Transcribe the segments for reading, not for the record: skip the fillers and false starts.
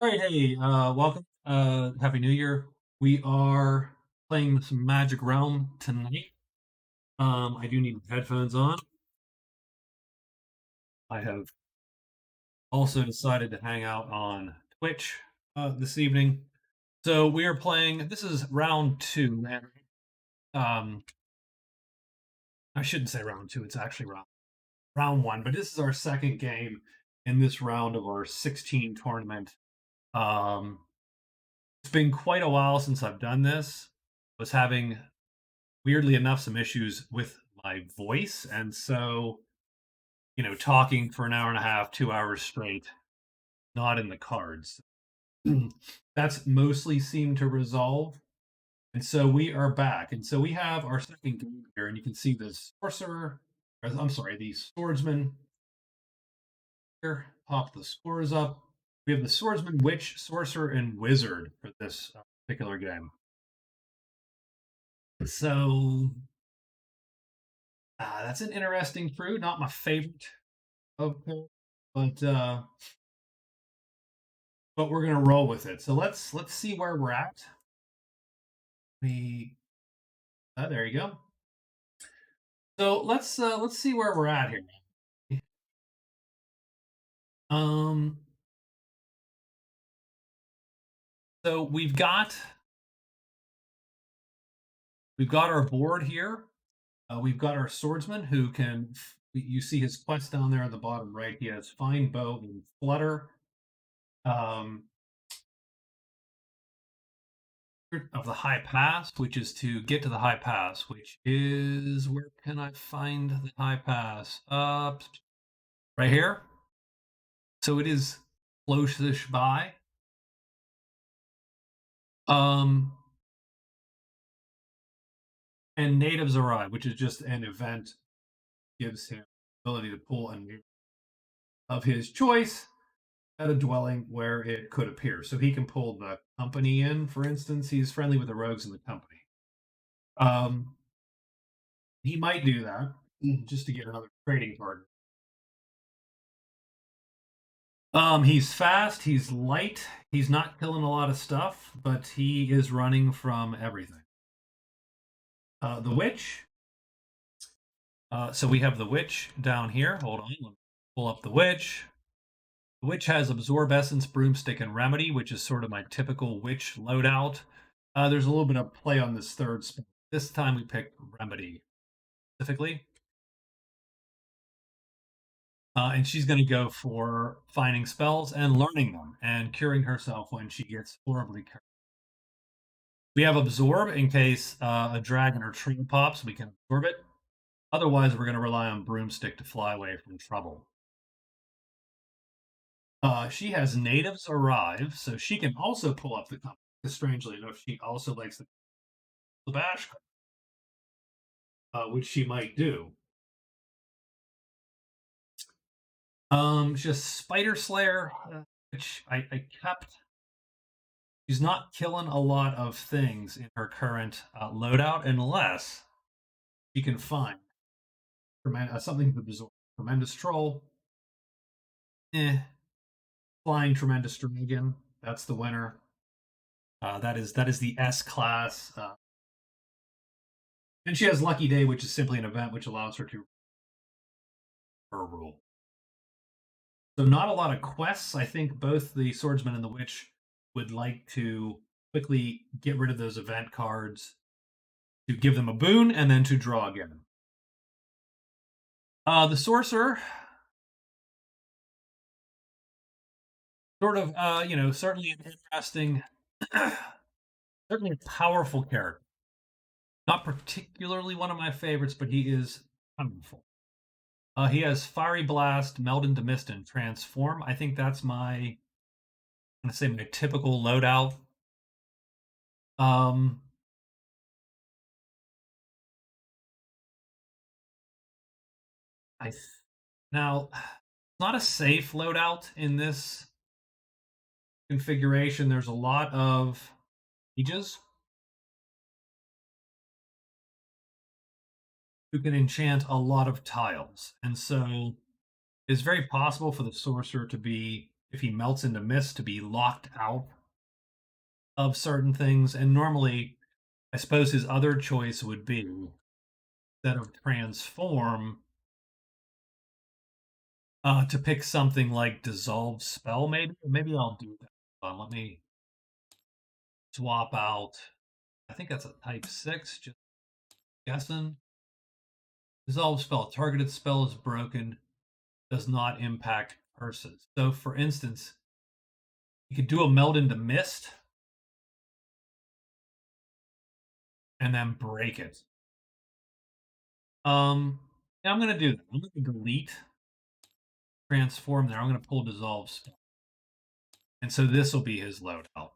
All right, hey, welcome. Happy New Year. We are playing some Magic Realm tonight. I do need headphones on. I have also decided to hang out on Twitch this evening. So we are playing. This is round two, and um, I shouldn't say round two. It's actually round one, but this is our second game in this round of our 16 tournament. Um, it's been quite a while since I've done this. Was having weirdly enough some issues with my voice, and so talking for an hour and a half 2 hours straight, not in the cards. That's mostly seemed to resolve, and so we are back, and so we have our second game here, and you can see the sorcerer, I'm sorry, the swordsman here. Pop the scores up. We have the swordsman, witch, sorcerer, and wizard for this particular game. So that's an interesting crew, not my favorite. Okay. But we're gonna roll with it. So let's see where we're at. We there you go. So let's see where we're at here. Um so we've got our board here. We've got our swordsman who can you see his quest down there at the bottom right. He has fine bow and flutter. Um of the high pass, which is to get to the high pass, which is where can I find the high pass? Right here. So it is close-ish by. Um, and natives arrive, which is just an event gives him ability to pull a native of his choice at a dwelling where it could appear. So he can pull the company in, for instance. He's friendly with the rogues in the company. Um, he might do that just to get another trading partner. He's fast, he's light, he's not killing a lot of stuff, but he is running from everything. The witch. So we have the witch down here. Hold on, let me pull up the witch. The witch has absorb essence, broomstick, and remedy, which is sort of my typical witch loadout. There's a little bit of play on this third spell. This time we picked remedy specifically. And she's going to go for finding spells and learning them and curing herself when she gets horribly cured. We have absorb in case a dragon or tree pops, we can absorb it. Otherwise, we're going to rely on broomstick to fly away from trouble. She has natives arrive, so she can also pull up the company. Strangely enough, she also likes the bash, which she might do. Just Spider Slayer, which I kept. She's not killing a lot of things in her current loadout unless she can find something to absorb. Tremendous Troll, flying Tremendous Dragon. That's the winner. That is the S class. And she has Lucky Day, which is simply an event which allows her to her rule. So not a lot of quests. I think both the swordsman and the witch would like to quickly get rid of those event cards to give them a boon and then to draw again. The sorcerer, sort of, certainly an interesting, certainly a powerful character. Not particularly one of my favorites, but he is powerful. He has Fiery Blast, Meld into Mist, and Transform. I think that's I'm gonna say my typical loadout. Um, I now not a safe loadout in this configuration. There's a lot of mages who can enchant a lot of tiles, and so it's very possible for the sorcerer to be if he melts into mist, to be locked out of certain things. And normally, I suppose his other choice would be, instead of transform, to pick something like dissolve spell. Maybe I'll do that. Let me swap out. I think that's a type 6. Just guessing. Dissolve spell. Targeted spell is broken. Does not impact curses. So, for instance, you could do a meld into mist and then break it. Yeah, I'm gonna do that. I'm gonna delete transform there. I'm gonna pull dissolve spell. And so this will be his loadout.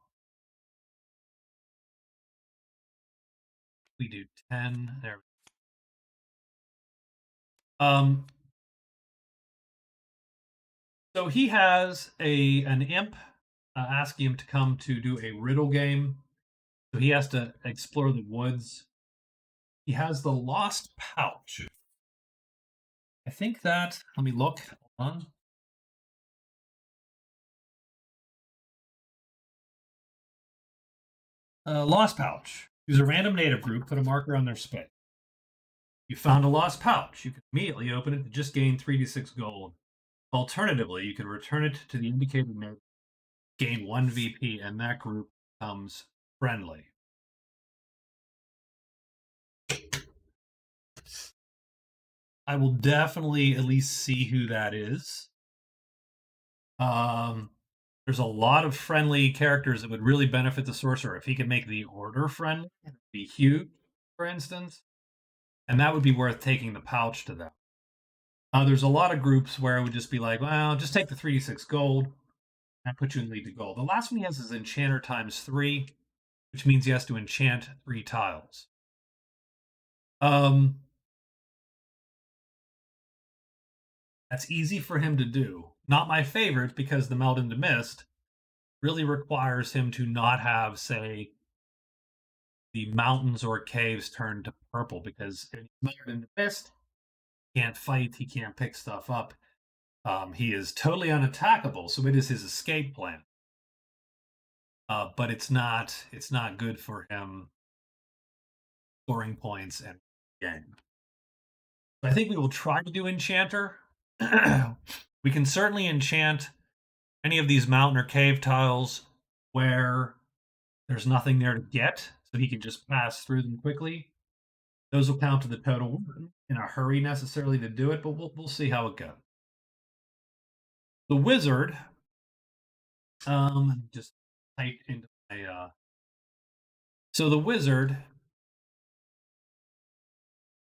We do 10 there. So he has an imp asking him to come to do a riddle game. So he has to explore the woods. He has the lost pouch. I think that, let me look. Hold on. Lost pouch. Use a random native group, put a marker on their space. You found a lost pouch. You can immediately open it to just gain 3d6 gold. Alternatively, you can return it to the indicated node, gain 1 VP, and that group becomes friendly. I will definitely at least see who that is. There's a lot of friendly characters that would really benefit the sorcerer. If he could make the order friendly, it'd be huge, for instance. And that would be worth taking the pouch to them. There's a lot of groups where it would just be like, well, just take the 3d6 gold. That puts you in lead to gold. The last one he has is Enchanter ×3, which means he has to enchant 3 tiles. That's easy for him to do. Not my favorite, because the Meld into Mist really requires him to not have, say, the mountains or caves turned to purple, because if he's Meld into Mist, he can't fight, he can't pick stuff up. He is totally unattackable, so it is his escape plan. But it's not good for him scoring points and game. I think we will try to do Enchanter. We can certainly enchant any of these mountain or cave tiles where there's nothing there to get, so he can just pass through them quickly. Those will count to the total. In a hurry necessarily to do it, but we'll see how it goes. The wizard, just type into my. So the wizard,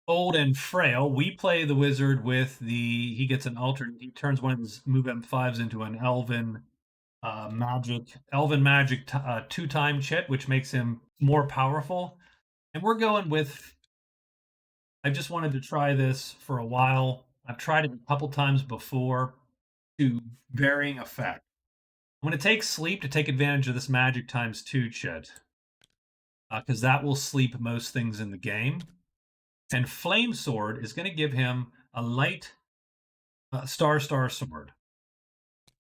old and frail. We play the wizard with the. He gets an alternate. He turns one of his move M5s into an elven magic 2-time chit, which makes him more powerful. And we're going with. I just wanted to try this for a while. I've tried it a couple times before to varying effect. I'm going to take sleep to take advantage of this magic ×2 chit, because that will sleep most things in the game. And Flame Sword is going to give him a light star sword.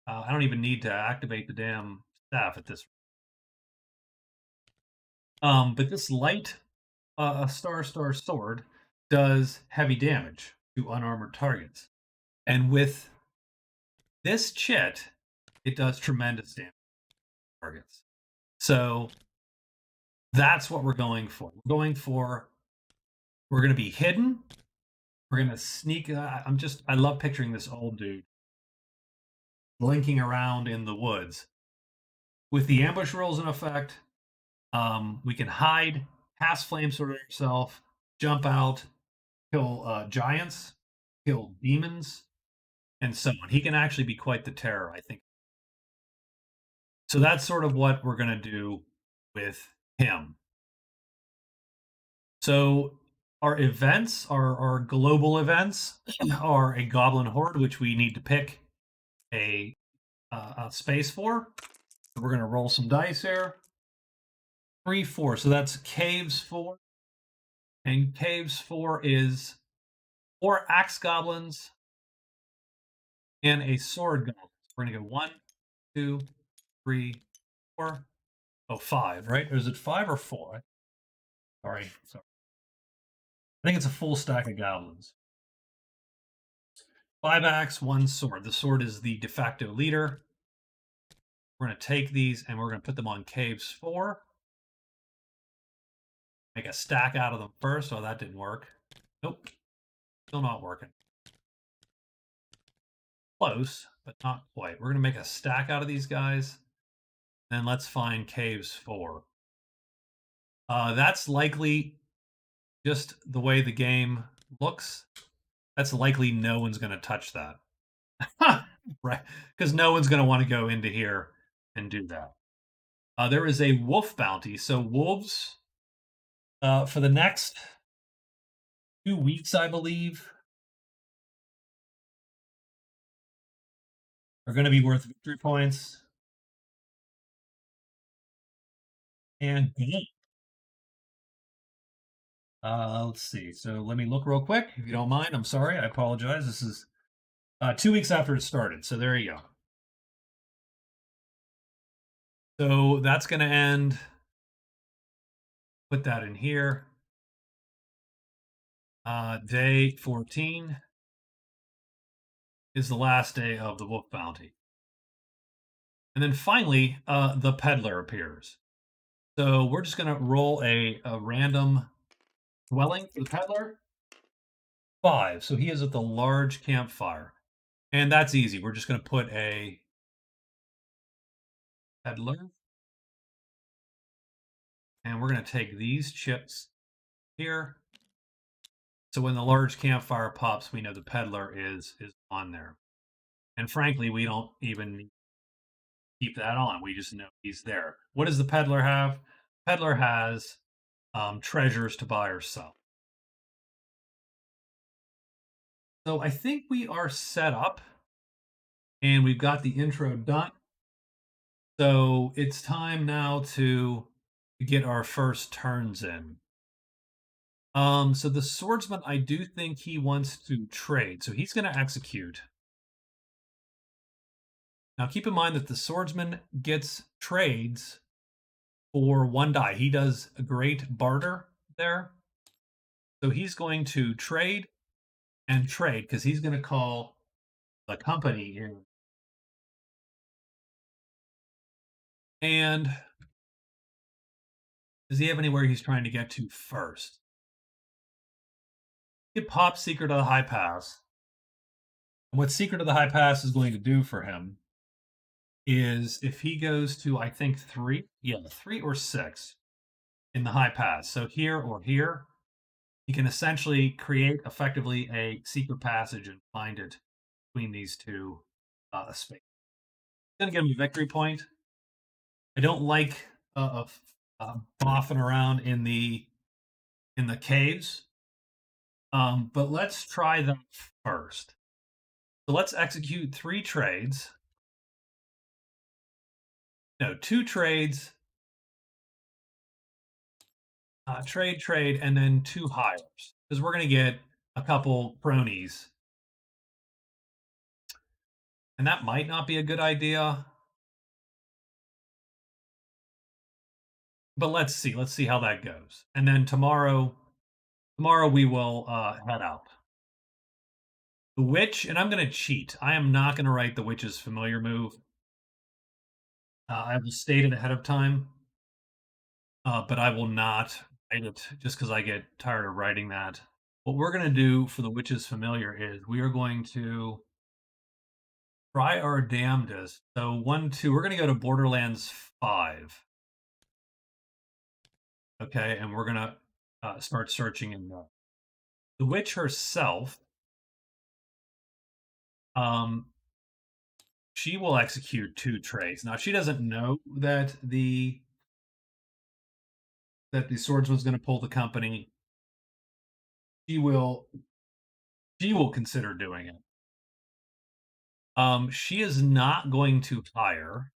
I don't even need to activate the damn staff at this. But this light star sword does heavy damage to unarmored targets. And with this chit, it does tremendous damage to targets. So that's what we're going for. We're going to be hidden. We're going to sneak. I love picturing this old dude blinking around in the woods. With the ambush rules in effect, we can hide, cast Flame Sword on yourself, jump out, kill giants, kill demons, and so on. He can actually be quite the terror, I think. So that's sort of what we're going to do with him. So our events, our global events, are a Goblin Horde, which we need to pick a space for. So we're going to roll some dice here. 3, 4. So that's Caves 4. And Caves 4 is 4 Axe Goblins and a Sword Goblin. We're going to go 1, 2, 3, 4. Oh, 5, right? Or is it 5 or 4? Sorry. I think it's a full stack of goblins. 5 axe, 1 sword. The sword is the de facto leader. We're going to take these and we're going to put them on caves 4. Make a stack out of them first. Oh, that didn't work. Nope. Still not working. Close, but not quite. We're going to make a stack out of these guys. Then let's find caves 4. That's likely just the way the game looks. That's likely no one's going to touch that. Right? Because no one's going to want to go into here and do that. There is a wolf bounty. So wolves, for the next 2 weeks, I believe, are going to be worth victory points. And let's see. So let me look real quick, if you don't mind. I'm sorry. I apologize. This is 2 weeks after it started. So there you go. So that's going to end. Put that in here. Day 14 is the last day of the wolf bounty. And then finally, the peddler appears. So we're just going to roll a random dwelling for the peddler. 5. So he is at the large campfire. And that's easy. We're just going to put a peddler. And we're going to take these chips here. So when the large campfire pops, we know the peddler is on there. And frankly, we don't even keep that on. We just know he's there. What does the peddler have? Peddler has treasures to buy or sell. So I think we are set up and we've got the intro done. So it's time now to get our first turns in. So the swordsman, I do think he wants to trade. So he's going to execute. Now keep in mind that the swordsman gets trades for 1 die. He does a great barter there. So he's going to trade and trade because he's going to call the company in. And does he have anywhere he's trying to get to first? Get Pop Secret of the High Pass. And what Secret of the High Pass is going to do for him is if he goes to, I think, 3, 3 or 6 in the High Pass. So here or here, he can essentially create effectively a secret passage and find it between these two spaces. Going to give him a victory point. I don't like boffing around in the caves, but let's try that first. So let's execute 3 trades. No, 2 trades. Trade, and then 2 hires. Because we're going to get a couple cronies. And that might not be a good idea. But let's see. Let's see how that goes. And then tomorrow we will head out. The witch, and I'm going to cheat. I am not going to write the witch's familiar move. I will state it ahead of time. But I will not write it just because I get tired of writing that. What we're going to do for the witch's familiar is we are going to try our damnedest. So 1, 2, we're going to go to Borderlands 5. Okay, and we're going to start searching in there. The witch herself, she will execute 2 trades. Now, she doesn't know that the swordsman's going to pull the company. She will consider doing it. She is not going to hire.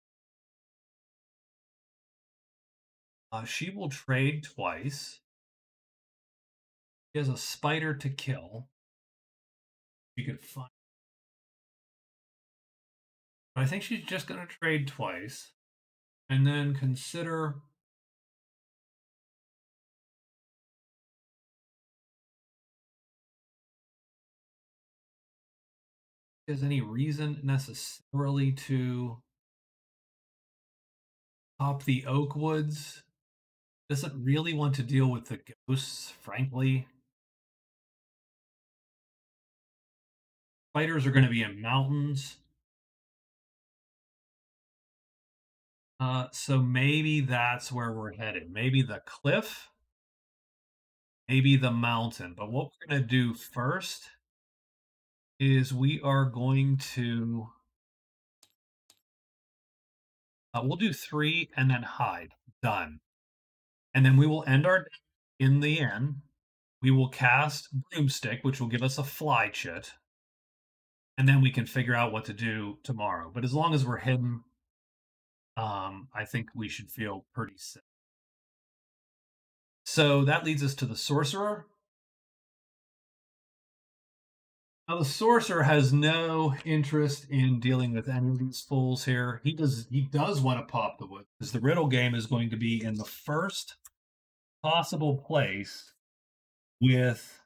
She will trade twice. She has a spider to kill. She could find. I think she's just going to trade twice and then consider. There's any reason necessarily to pop the oak woods. Doesn't really want to deal with the ghosts, frankly. Fighters are going to be in mountains. So maybe that's where we're headed. Maybe the cliff, maybe the mountain. But what we're going to do first is we are going to we'll do 3 and then hide. Done. And then we will end our day in the inn. We will cast broomstick, which will give us a fly chit, and then we can figure out what to do tomorrow. But as long as we're hidden, I think we should feel pretty safe. So that leads us to the sorcerer. Now the sorcerer has no interest in dealing with any of these fools here. He does want to pop the wood because the riddle game is going to be in the first possible place with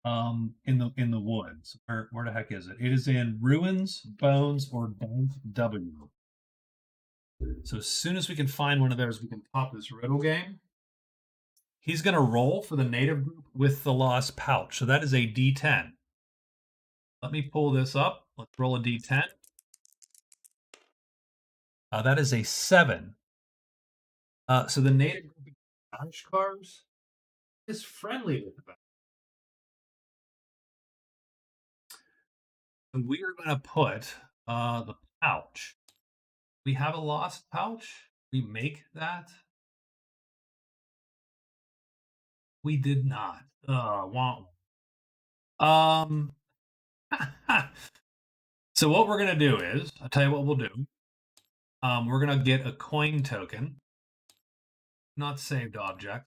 in the woods. Where the heck is it? It is in ruins, bones, or bank W. So as soon as we can find one of those, we can pop this riddle game. He's going to roll for the native group with the lost pouch. So that is a D10. Let me pull this up. Let's roll a D10. That is a 7. So the native group Spanish cards is friendly with them. And we are going to put the pouch. We have a lost pouch. We make that. We did not. Want. So what we're gonna do is, I'll tell you what we'll do. We're gonna get a coin token, not saved object.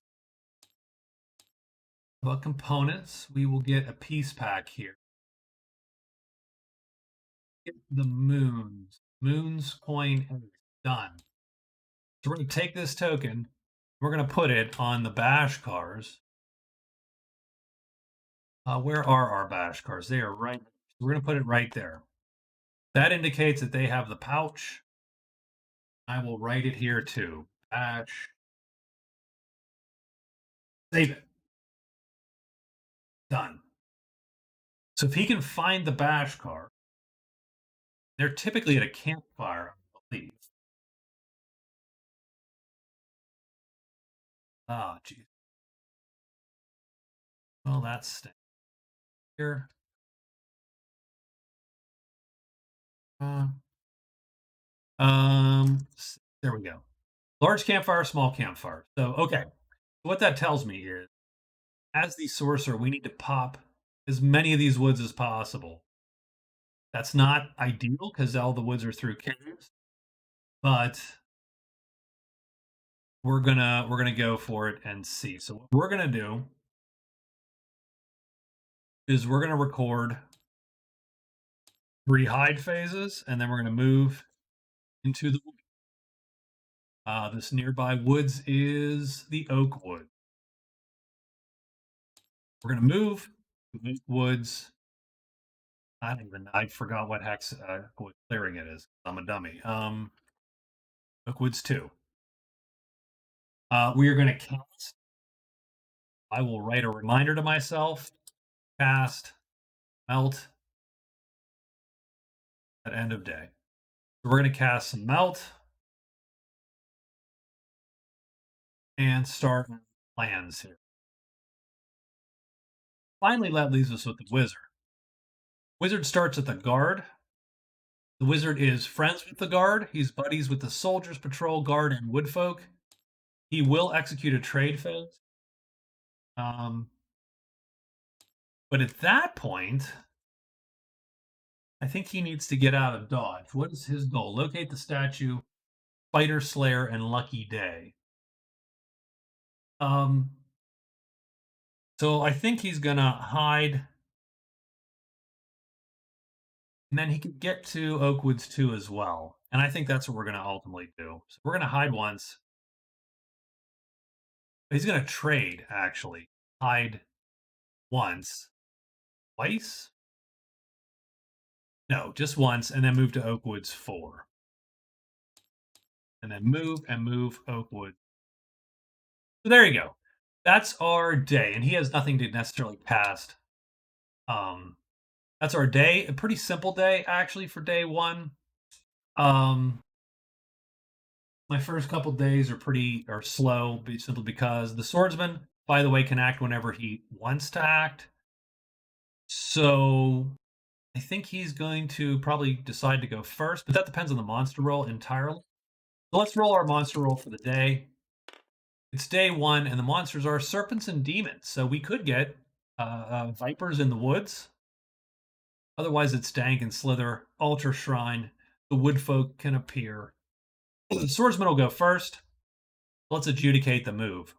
But components, we will get a piece pack here. Get the moons coin done. So we're gonna take this token. We're gonna put it on the bash cars. Where are our bash cars? They are right. We're gonna put it right there. That indicates that they have the pouch. I will write it here too. Bash. Save it. Done. So if he can find the bash car, they're typically at a campfire, I believe. Oh, geez. Well, that's here. Uh, there we go. Large campfire, small campfire. So, okay. What that tells me is, as the sorcerer, we need to pop as many of these woods as possible. That's not ideal because all the woods are through caves, but we're gonna go for it and see. So what we're gonna do is we're gonna record 3 hide phases, and then we're gonna move into the this nearby woods is the oak wood. We're gonna move to the woods. I forgot what hex what clearing it is. I'm a dummy. Oak woods 2. We are gonna cast. I will write a reminder to myself. Cast, melt at end of day. So we're gonna cast some melt and start plans here. Finally, that leaves us with the wizard. Wizard starts at the guard. The wizard is friends with the guard. He's buddies with the soldiers, patrol, guard, and woodfolk. He will execute a trade phase. But at that point, I think he needs to get out of Dodge. What is his goal? Locate the statue, Fighter Slayer, and Lucky Day. Um, so I think he's gonna hide And then he could get to Oakwoods 2 as well. And I think that's what we're going to ultimately do. So we're going to hide once. He's going to trade, actually. Hide once. Twice? No, just once, and then move to Oakwoods 4. And then move and move Oakwood. So there you go. That's our day. And he has nothing to necessarily cast. That's our day. A pretty simple day, actually, for day one. My first couple days are slow, simply because the swordsman, by the way, can act whenever he wants to act. So I think he's going to probably decide to go first, but that depends on the monster roll entirely. So let's roll our monster roll for the day. It's day one, and the monsters are serpents and demons. So we could get vipers in the woods. Otherwise, it's dank and slither, altar shrine. The wood folk can appear. The swordsman will go first. Let's adjudicate the move.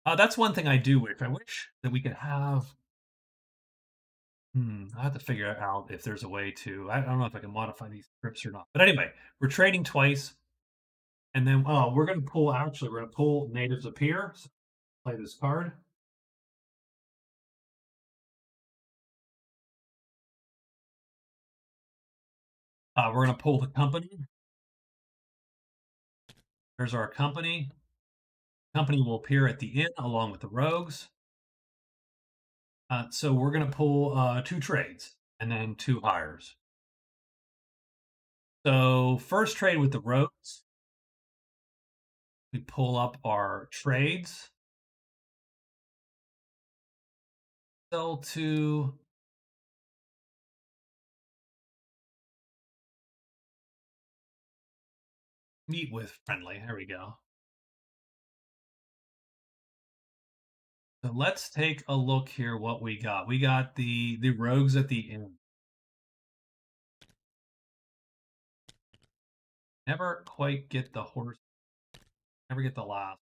That's one thing I do wish. I wish that we could have. I have to figure out if there's a way to. I don't know if I can modify these scripts or not. But anyway, we're trading twice, and then we're going to pull. Actually, we're going to pull natives appear. So play this card. We're going to pull the company. There's our company. Company will appear at the inn along with the rogues. So we're going to pull 2 trades and then 2 hires. So first trade with the rogues. We pull up our trades. Sell to meet with friendly. There we go. So let's take a look here what we got. We got the rogues at the end. Never quite get the horse. Never get the last.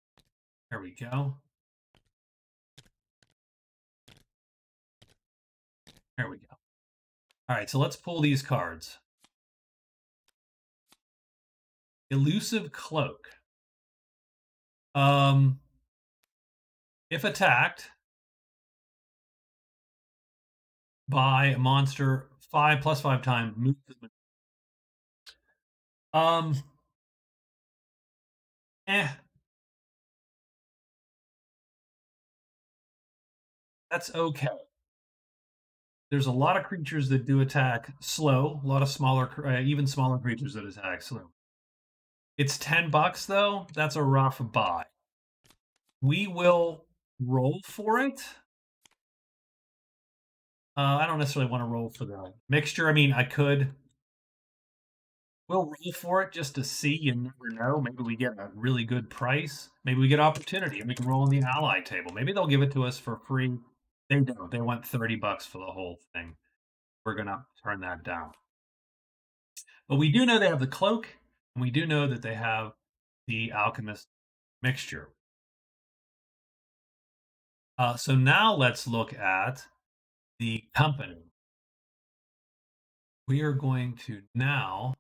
There we go. There we go. All right, so let's pull these cards. Elusive Cloak. If attacked by a monster 5+5 times, move. Um, eh, that's okay. There's a lot of creatures that do attack slow. A lot of smaller, even smaller creatures that attack slow. It's $10 though. That's a rough buy. We will roll for it. I don't necessarily want to roll for the mixture. I mean, I could. We'll roll for it just to see. You never know. Maybe we get a really good price. Maybe we get opportunity and we can roll on the ally table. Maybe they'll give it to us for free. They don't. They want $30 for the whole thing. We're gonna turn that down. But we do know they have the cloak, and we do know that they have the alchemist mixture. So now let's look at the company. We are going to now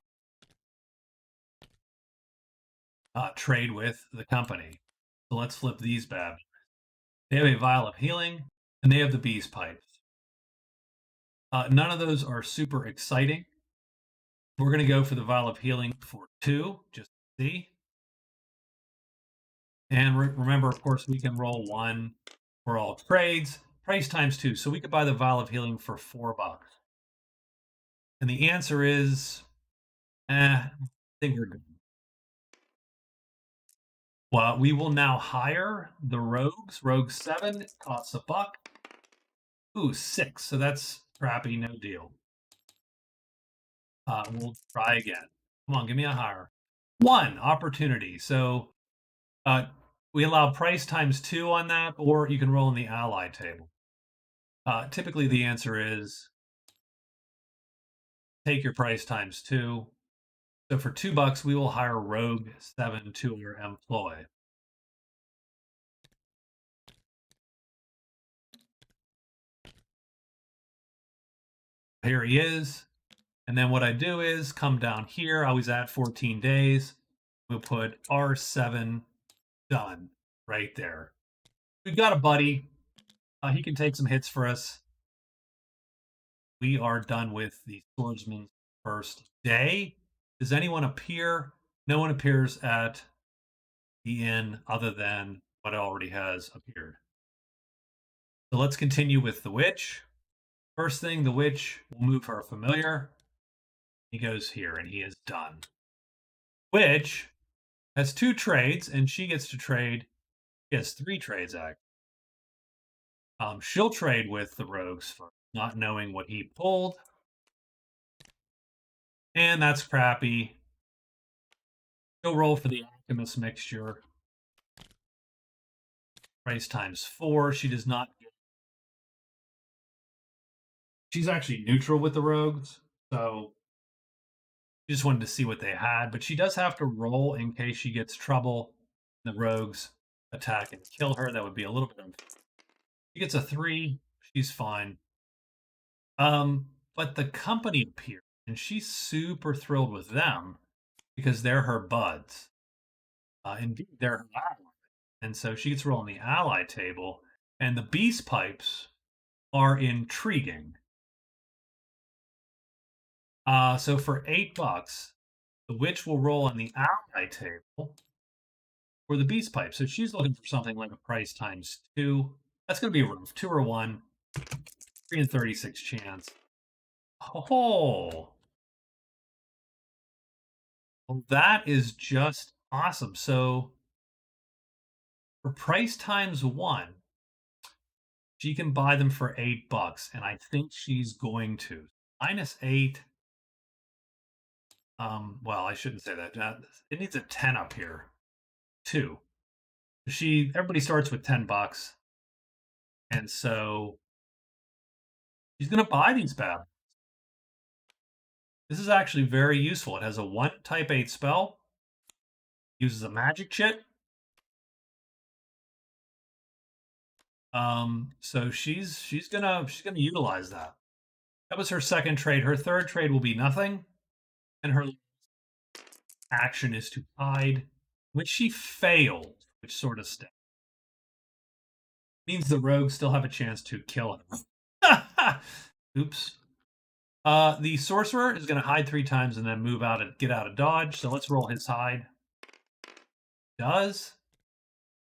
trade with the company. So let's flip these bad. They have a vial of healing, and they have the bee's pipes. None of those are super exciting. We're going to go for the vial of healing for 2, just to see. And remember, of course, we can roll 1 for all trades. Price times 2. So we could buy the vial of healing for $4. And the answer is, I think we're good. Well, we will now hire the rogues. Rogue 7 costs $1. Ooh, 6. So that's crappy. No deal. We'll try again. Come on, give me a hire. 1 opportunity. So we allow price times 2 on that, or you can roll in the ally table. Typically, the answer is take your price times 2. So for $2, we will hire Rogue 7 to our employ. Here he is. And then what I do is come down here. I was at 14 days. We'll put R7 done right there. We've got a buddy. He can take some hits for us. We are done with the Swordsman's first day. Does anyone appear? No one appears at the inn other than what already has appeared. So let's continue with the witch. First thing, the witch will move her familiar. He goes here and he is done. Witch has 2 trades and she gets to trade. She has 3 trades, actually. She'll trade with the rogues for not knowing what he pulled. And that's crappy. She'll roll for the alchemist mixture. Price times 4. She does not get. She's actually neutral with the rogues, so she just wanted to see what they had. But she does have to roll in case she gets trouble. The rogues attack and kill her. That would be a little bit unfair. She gets a 3. She's fine. But the company appeared, and she's super thrilled with them because they're her buds. Indeed, they're her ally. And so she gets to roll on the ally table, and the beast pipes are intriguing. So for $8, the witch will roll on the ally table for the beast pipe. So she's looking for something like a price times 2. That's going to be rough. 2 or 1. 3 in 36 chance. Oh, well, that is just awesome. So for price times 1, she can buy them for $8, and I think she's going to. -8. Well, I shouldn't say that. It needs a 10 up here. 2. Everybody starts with $10, and so she's going to buy these bad. This is actually very useful. It has a 1 type 8 spell, uses a magic chit. So she's gonna utilize that. That was her second trade. Her third trade will be nothing, and her action is to hide, which she failed, which sort of stinks. Means the rogues still have a chance to kill him. Oops. The sorcerer is going to hide 3 times and then move out and get out of dodge. So let's roll his hide. Does.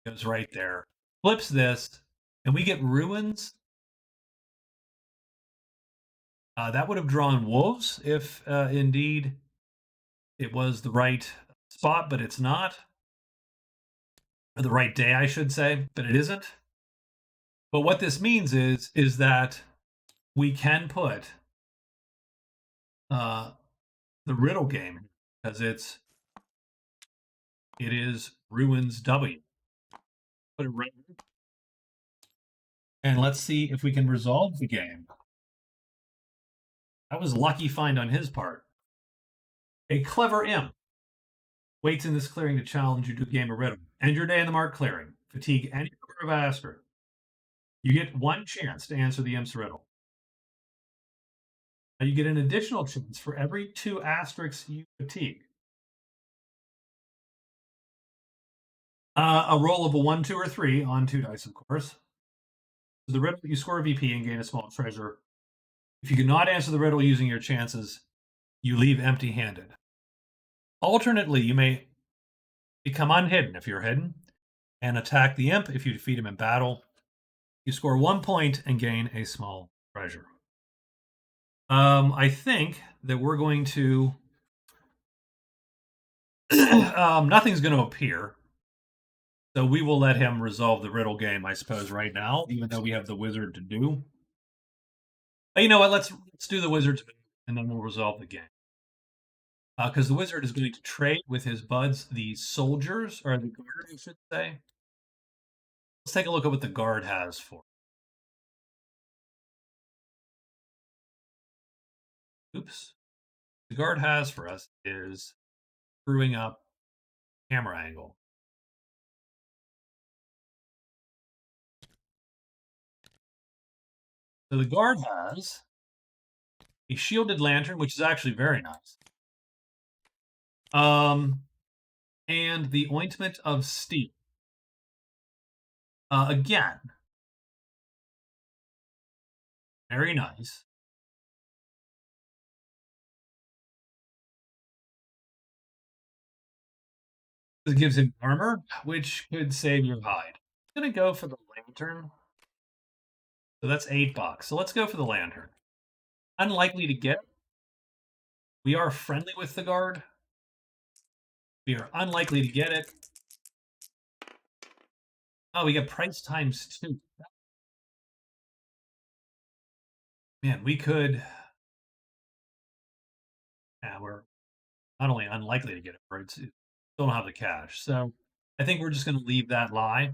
Goes right there. Flips this, and we get ruins. That would have drawn wolves if indeed it was the right spot, but it's not. Or the right day, I should say, but it isn't. But what this means is that we can put the riddle game because it is ruins W. Put it right, and let's see if we can resolve the game. That was a lucky find on his part. A clever imp waits in this clearing to challenge you to a game of riddle. End your day in the marked clearing. Fatigue any number of asker. You get 1 chance to answer the imp's riddle. Now you get an additional chance for every 2 asterisks you fatigue. A roll of a 1, 2, or 3 on 2 dice, of course. The riddle, you score a VP and gain a small treasure. If you cannot answer the riddle using your chances, you leave empty-handed. Alternately, you may become unhidden if you're hidden, and attack the imp if you defeat him in battle. You score 1 point and gain a small treasure. I think that we're going to. Nothing's going to appear. So we will let him resolve the riddle game, I suppose, right now, even though we have the wizard to do. But you know what? Let's do the wizard's and then we'll resolve the game. Because the wizard is going to trade with his buds, the soldiers, or the guard, I should say. Let's take a look at what the guard has for. Oops. The guard has for us is screwing up camera angle. So the guard has a shielded lantern, which is actually very nice. And the ointment of steel. Again, very nice. It gives him armor, which could save your hide. I'm gonna go for the lantern. So that's $8. So let's go for the lantern. Unlikely to get. We are friendly with the guard. We are unlikely to get it. Oh, we got price times 2. Man, we could. Yeah, we're not only unlikely to get it, but still don't have the cash. So I think we're just going to leave that lie.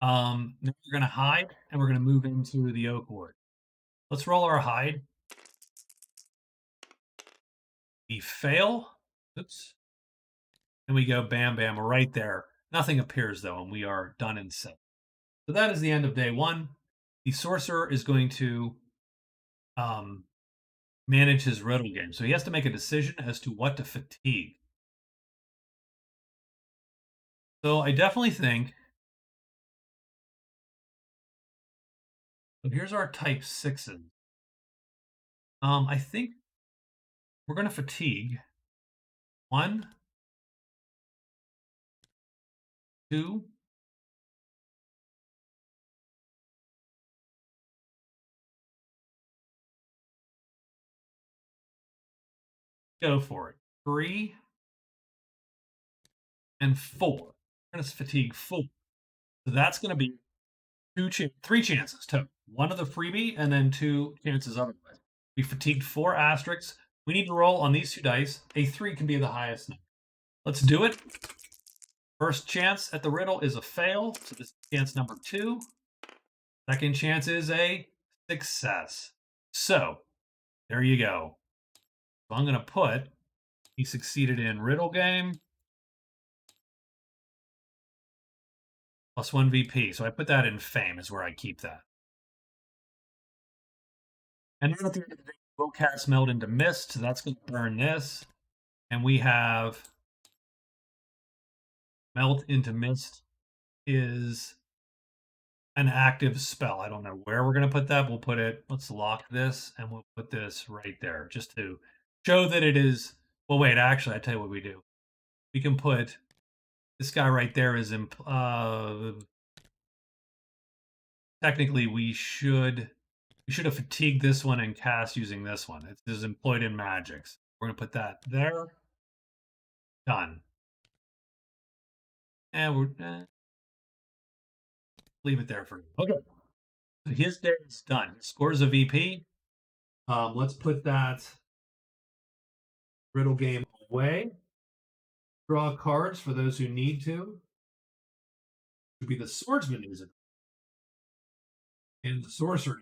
Then we're going to hide, and we're going to move into the oak wood. Let's roll our hide. We fail. Oops. And we go bam, bam, right there. Nothing appears, though, and we are done and set. So that is the end of day 1. The sorcerer is going to um, manage his riddle game. So he has to make a decision as to what to fatigue. So I definitely think. So here's our type 6s. I think we're going to fatigue 1, 2, go for it. 3 and 4. We're going to fatigue 4. So that's going to be 3 chances total. 1 of the freebie and then 2 chances otherwise. We fatigued 4 asterisks. We need to roll on these 2 dice. A 3 can be the highest number. Let's do it. First chance at the riddle is a fail. So this is chance number 2. Second chance is a success. So there you go. So I'm going to put he succeeded in riddle game +1 VP. So I put that in fame is where I keep that. And then at the end of the day, we'll cast meld into mist. So that's going to burn this. And we have melt into mist is an active spell. I don't know where we're going to put that. We'll put it, let's lock this and we'll put this right there just to show that it is. Well, wait, actually, I tell you what we do. We can put this guy right there is technically we should have fatigued this one and cast using this one. It is employed in magics. We're going to put that there. Done. And we're leave it there for okay. So his day is done. Scores a VP. Let's put that riddle game away. Draw cards for those who need to. Should be the Swordsman music and the Sorcerer.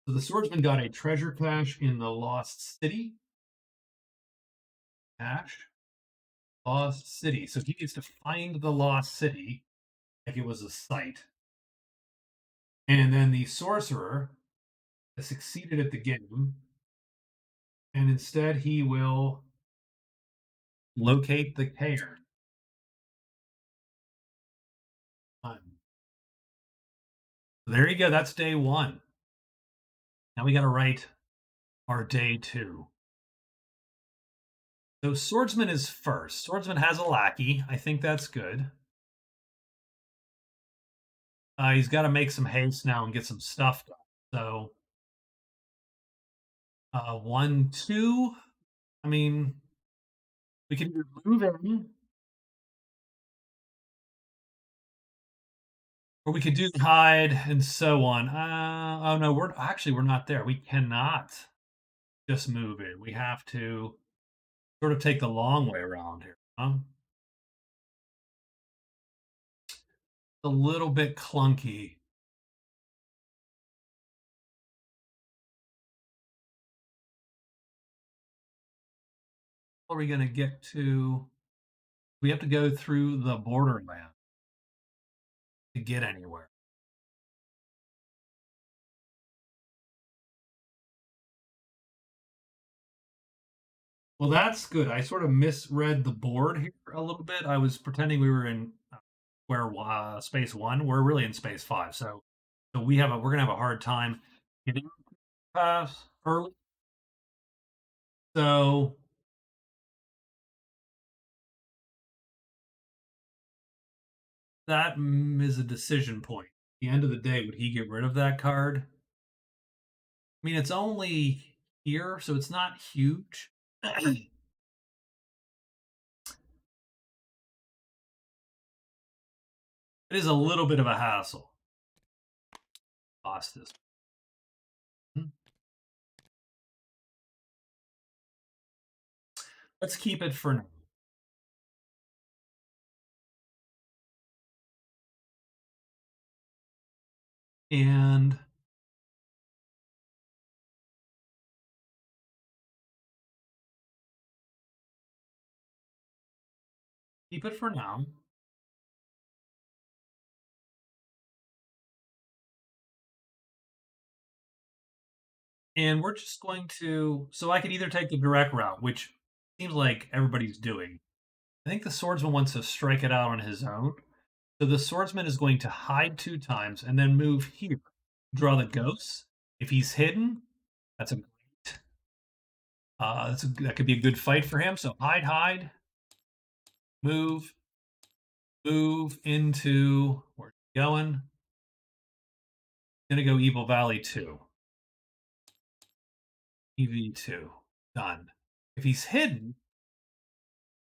So the Swordsman got a treasure cache in the Lost City. Cache. Lost City. So he needs to find the Lost City like it was a site. And then the Sorcerer has succeeded at the game. And instead he will locate the cairn. There you go. That's day 1. Now we got to write our day 2. So Swordsman is first. Swordsman has a lackey. I think that's good. He's got to make some haste now and get some stuff done. So 1, 2. I mean, we can move in, or we could do the hide and so on. Oh no, we're not there. We cannot just move in. We have to sort of take the long way around here. A little bit clunky. Are we going to get to? We have to go through the borderland to get anywhere. Well, that's good. I sort of misread the board here a little bit. I was pretending we were in space one. We're really in space five. So we're gonna have a hard time getting past early. So that is a decision point. At the end of the day, would he get rid of that card? I mean, it's only here, so it's not huge. It is a little bit of a hassle. Lost this. Let's keep it for now. And keep it for now. And we're just going to. So I could either take the direct route, which seems like everybody's doing. I think the swordsman wants to strike it out on his own. So the swordsman is going to hide 2 times and then move here. Draw the ghosts. If he's hidden, that's a great. That could be a good fight for him. So hide, move, move into where's he going? Gonna go Evil Valley 2. EV2. Done. If he's hidden,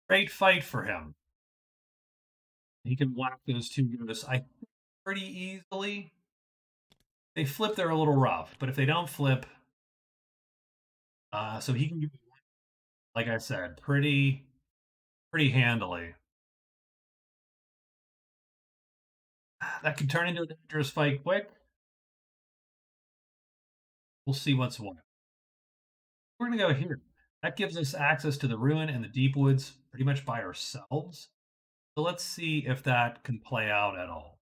great fight for him. He can whack those 2 ghosts, I think, pretty easily. They flip, they're a little rough, but if they don't flip, so he can, like I said, pretty handily. That could turn into a dangerous fight quick. We'll see what's what. We're gonna go here. That gives us access to the ruin and the deep woods pretty much by ourselves. So let's see if that can play out at all.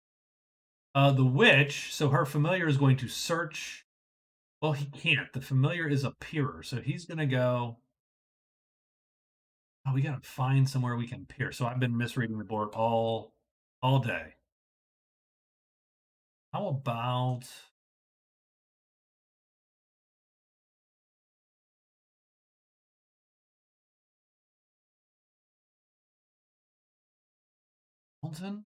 The witch, so her familiar is going to search. Well, he can't. The familiar is a peerer, so he's gonna go. Oh, we gotta find somewhere we can peer. So I've been misreading the board all day. How about Hamilton?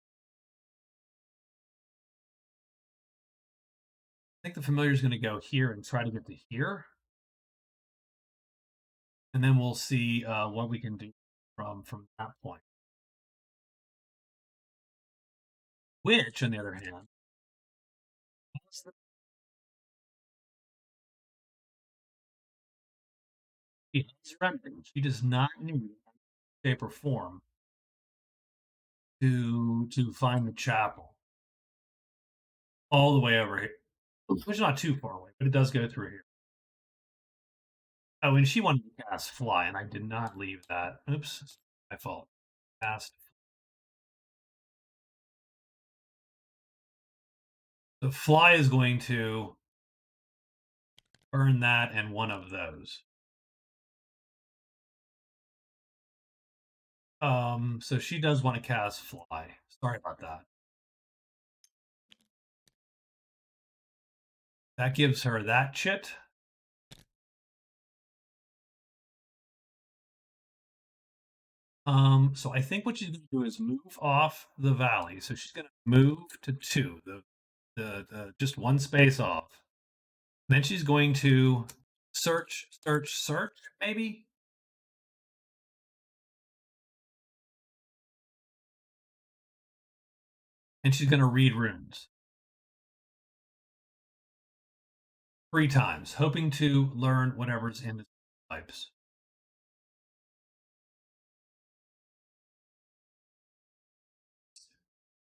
I think the familiar is going to go here and try to get to here, and then we'll see what we can do from that point. Which, on the other hand, she does not need shape or form to find the chapel all the way over here, which is not too far away, but it does go through here. Oh, and she wanted to cast fly, and I did not leave that. Oops, my fault. Cast. The fly is going to burn that and one of those. So she does want to cast fly. Sorry about that. That gives her that chit. So I think what she's going to do is move off the valley. So she's going to move to 2, the just one space off. Then she's going to search, maybe. And she's going to read runes 3 times, hoping to learn whatever's in the types.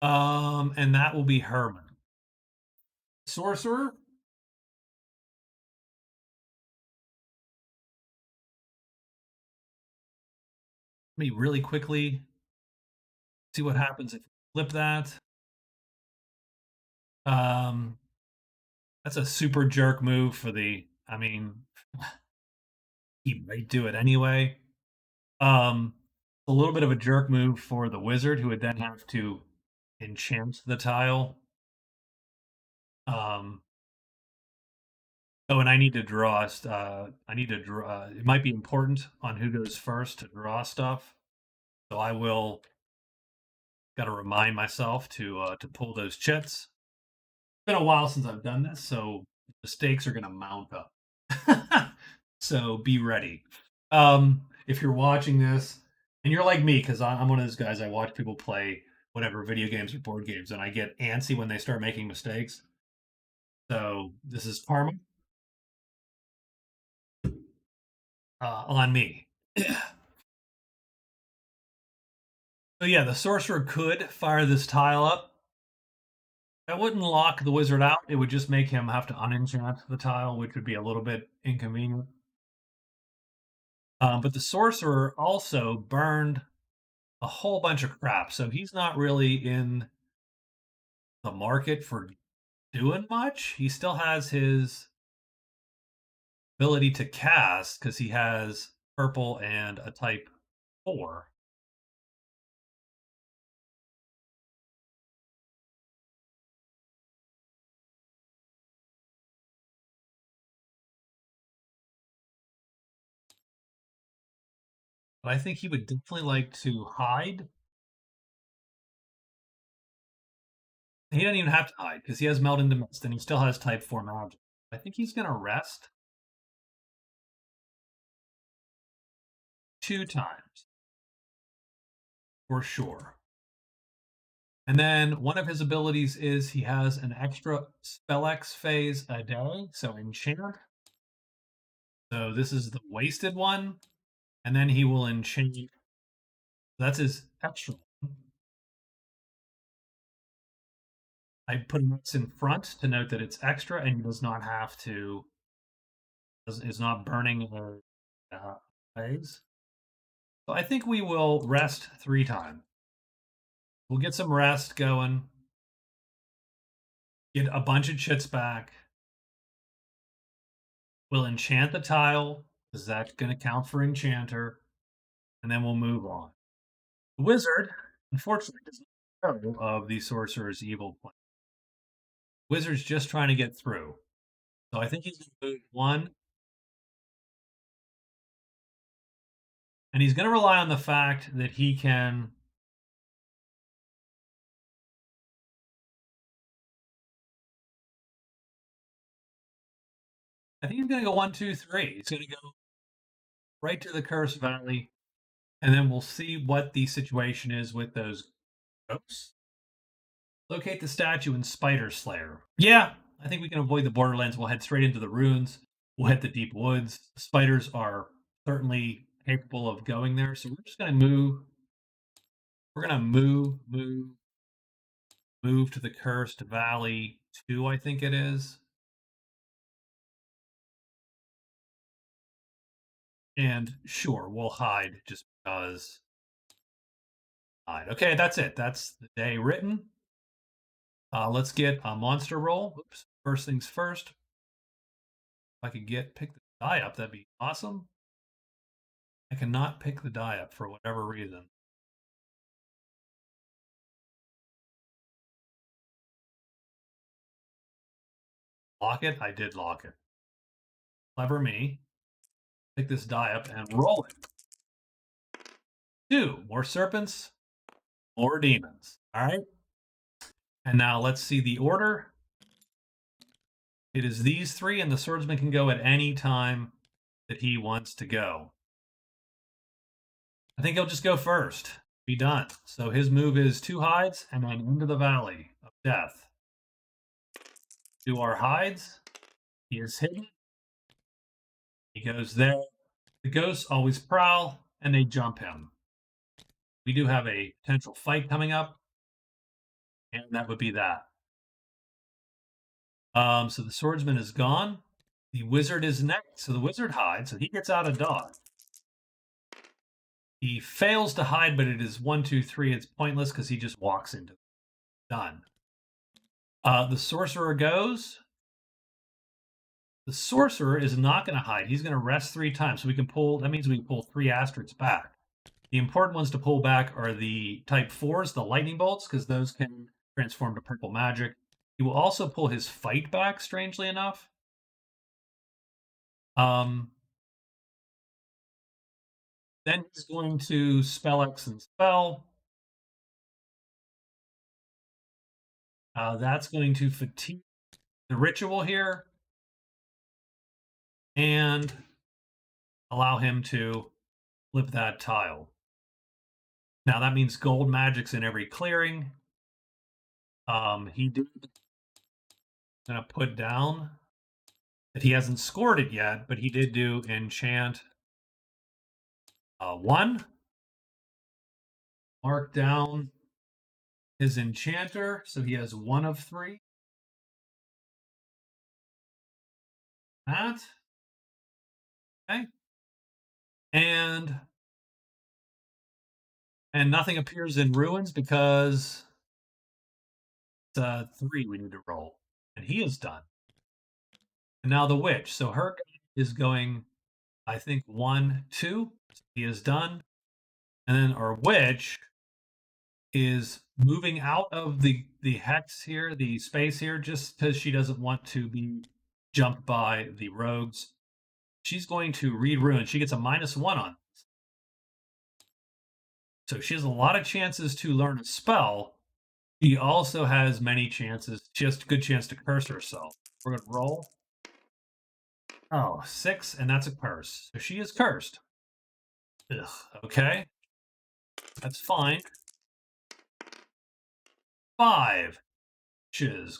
And that will be Herman. Sorcerer. Let me really quickly see what happens if you flip that. Um, that's a super jerk move for the. I mean, he might do it anyway. A little bit of a jerk move for the wizard, who would then have to enchant the tile. Um, oh, and I need to draw. I need to draw. It might be important on who goes first to draw stuff, so I will. Got to remind myself to pull those chits. It's been a while since I've done this, so mistakes are going to mount up. So be ready. If you're watching this, and you're like me, because I'm one of those guys, I watch people play whatever video games or board games, and I get antsy when they start making mistakes. So this is karma on me. So yeah, the sorcerer could fire this tile up. That wouldn't lock the wizard out. It would just make him have to unenchant the tile, which would be a little bit inconvenient. But the sorcerer also burned a whole bunch of crap, so he's not really in the market for doing much. He still has his ability to cast because he has purple and a type 4. But I think he would definitely like to hide. He doesn't even have to hide because he has Meld into Mist and he still has type 4 magic. I think he's going to rest 2 times for sure. And then one of his abilities is he has an extra spell X phase a day, so enchant. So this is the wasted one, and then he will enchant. That's his extra. I put this in front to note that it's extra and he does not have to. Is not burning phase. So I think we will rest 3 times. We'll get some rest going. Get a bunch of chits back. We'll enchant the tile, because that's going to count for enchanter. And then we'll move on. The wizard, unfortunately, does not know of the sorcerer's evil plan. Wizard's just trying to get through. So I think he's going to move 1. And he's going to rely on the fact that he can. I think he's going to go 1, 2, 3. He's going to go right to the Curse Valley, and then we'll see what the situation is with those ghosts. Locate the statue in Spider Slayer. Yeah, I think we can avoid the Borderlands. We'll head straight into the ruins. We'll hit the deep woods. Spiders are certainly capable of going there, so we're just going to move. We're going to move to the Cursed Valley 2, I think it is. And sure, we'll hide just because. Hide. Okay, that's it. That's the day written. Let's get a monster roll. Oops. First things first. If I could pick the die up, that'd be awesome. I cannot pick the die up for whatever reason. Lock it? I did lock it. Clever me. Pick this die up and roll it. 2. More serpents. More demons. All right. And now let's see the order. It is these 3, and the swordsman can go at any time that he wants to go. I think he'll just go first. Be done. So his move is 2 hides and then into the valley of death. Do our hides. He is hidden. He goes there. The ghosts always prowl and they jump him. We do have a potential fight coming up, and that would be that. So the swordsman is gone. The wizard is next. So the wizard hides, so he gets out of dodge. He fails to hide, but it is 1, 2, 3. It's pointless because he just walks into it. Done. The sorcerer goes. The sorcerer is not going to hide. He's going to rest 3 times. So we can pull, that means we can pull 3 asterisks back. The important ones to pull back are the type 4s, the lightning bolts, because those can transform to purple magic. He will also pull his fight back, strangely enough. Then he's going to spell X and spell. That's going to fatigue the ritual here and allow him to flip that tile. Now that means gold magic's in every clearing. He did gonna put down that he hasn't scored it yet, but he did do enchant 1. Mark down his enchanter, so he has 1 of 3. That. Okay. And nothing appears in ruins because it's 3 we need to roll. And he is done. And now the witch. So her is going, I think, 1, 2. He is done. And then our witch is moving out of the hex here, the space here, just because she doesn't want to be jumped by the rogues. She's going to read ruin. She gets a -1 on this. So she has a lot of chances to learn a spell. She also has many chances, just a good chance to curse herself. We're going to roll. Oh, 6, and that's a curse. So she is cursed. Ugh, okay. That's fine. 5.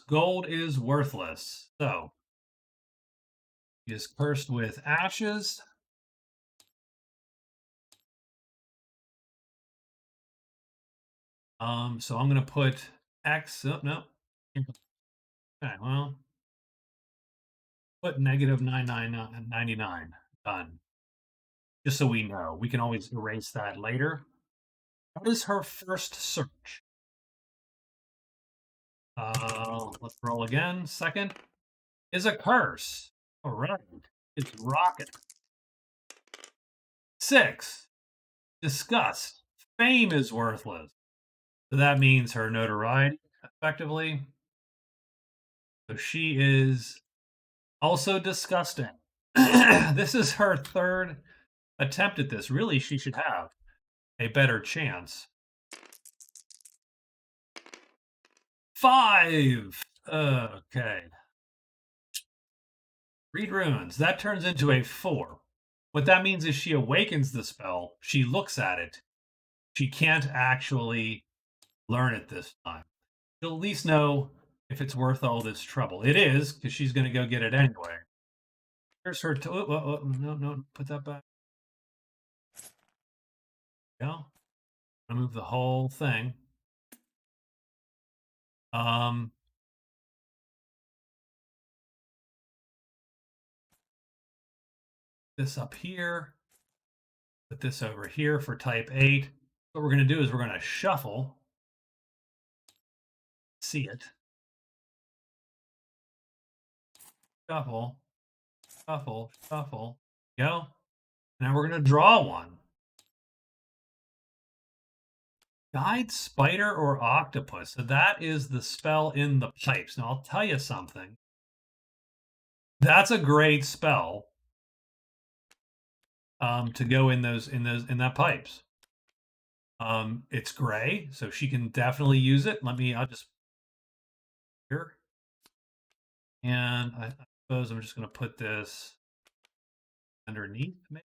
Gold is worthless. So he is cursed with ashes. So I'm gonna put X. Oh, no. Okay, well, put -9999. Done. Just so we know, we can always erase that later. What is her first search? Let's roll again. Second is a curse. All right, it's rocket. 6. Disgust. Fame is worthless. So that means her notoriety, effectively. So she is also disgusting. This is her 3rd attempt at this. Really, she should have a better chance. 5. Okay. Read runes. That turns into a 4. What that means is she awakens the spell. She looks at it. She can't actually learn it this time. She'll at least know if it's worth all this trouble. It is, because she's going to go get it anyway. Here's her. No, put that back. Go. I move the whole thing. This up here. Put this over here for type 8. What we're going to do is we're going to shuffle. See it. Shuffle. Shuffle. Shuffle. Go. Now we're going to draw one. Guide spider or octopus. So that is the spell in the pipes. Now I'll tell you something. That's a great spell to go in that pipes. It's gray, so she can definitely use it. I'll just here. And I suppose I'm just going to put this underneath. Maybe.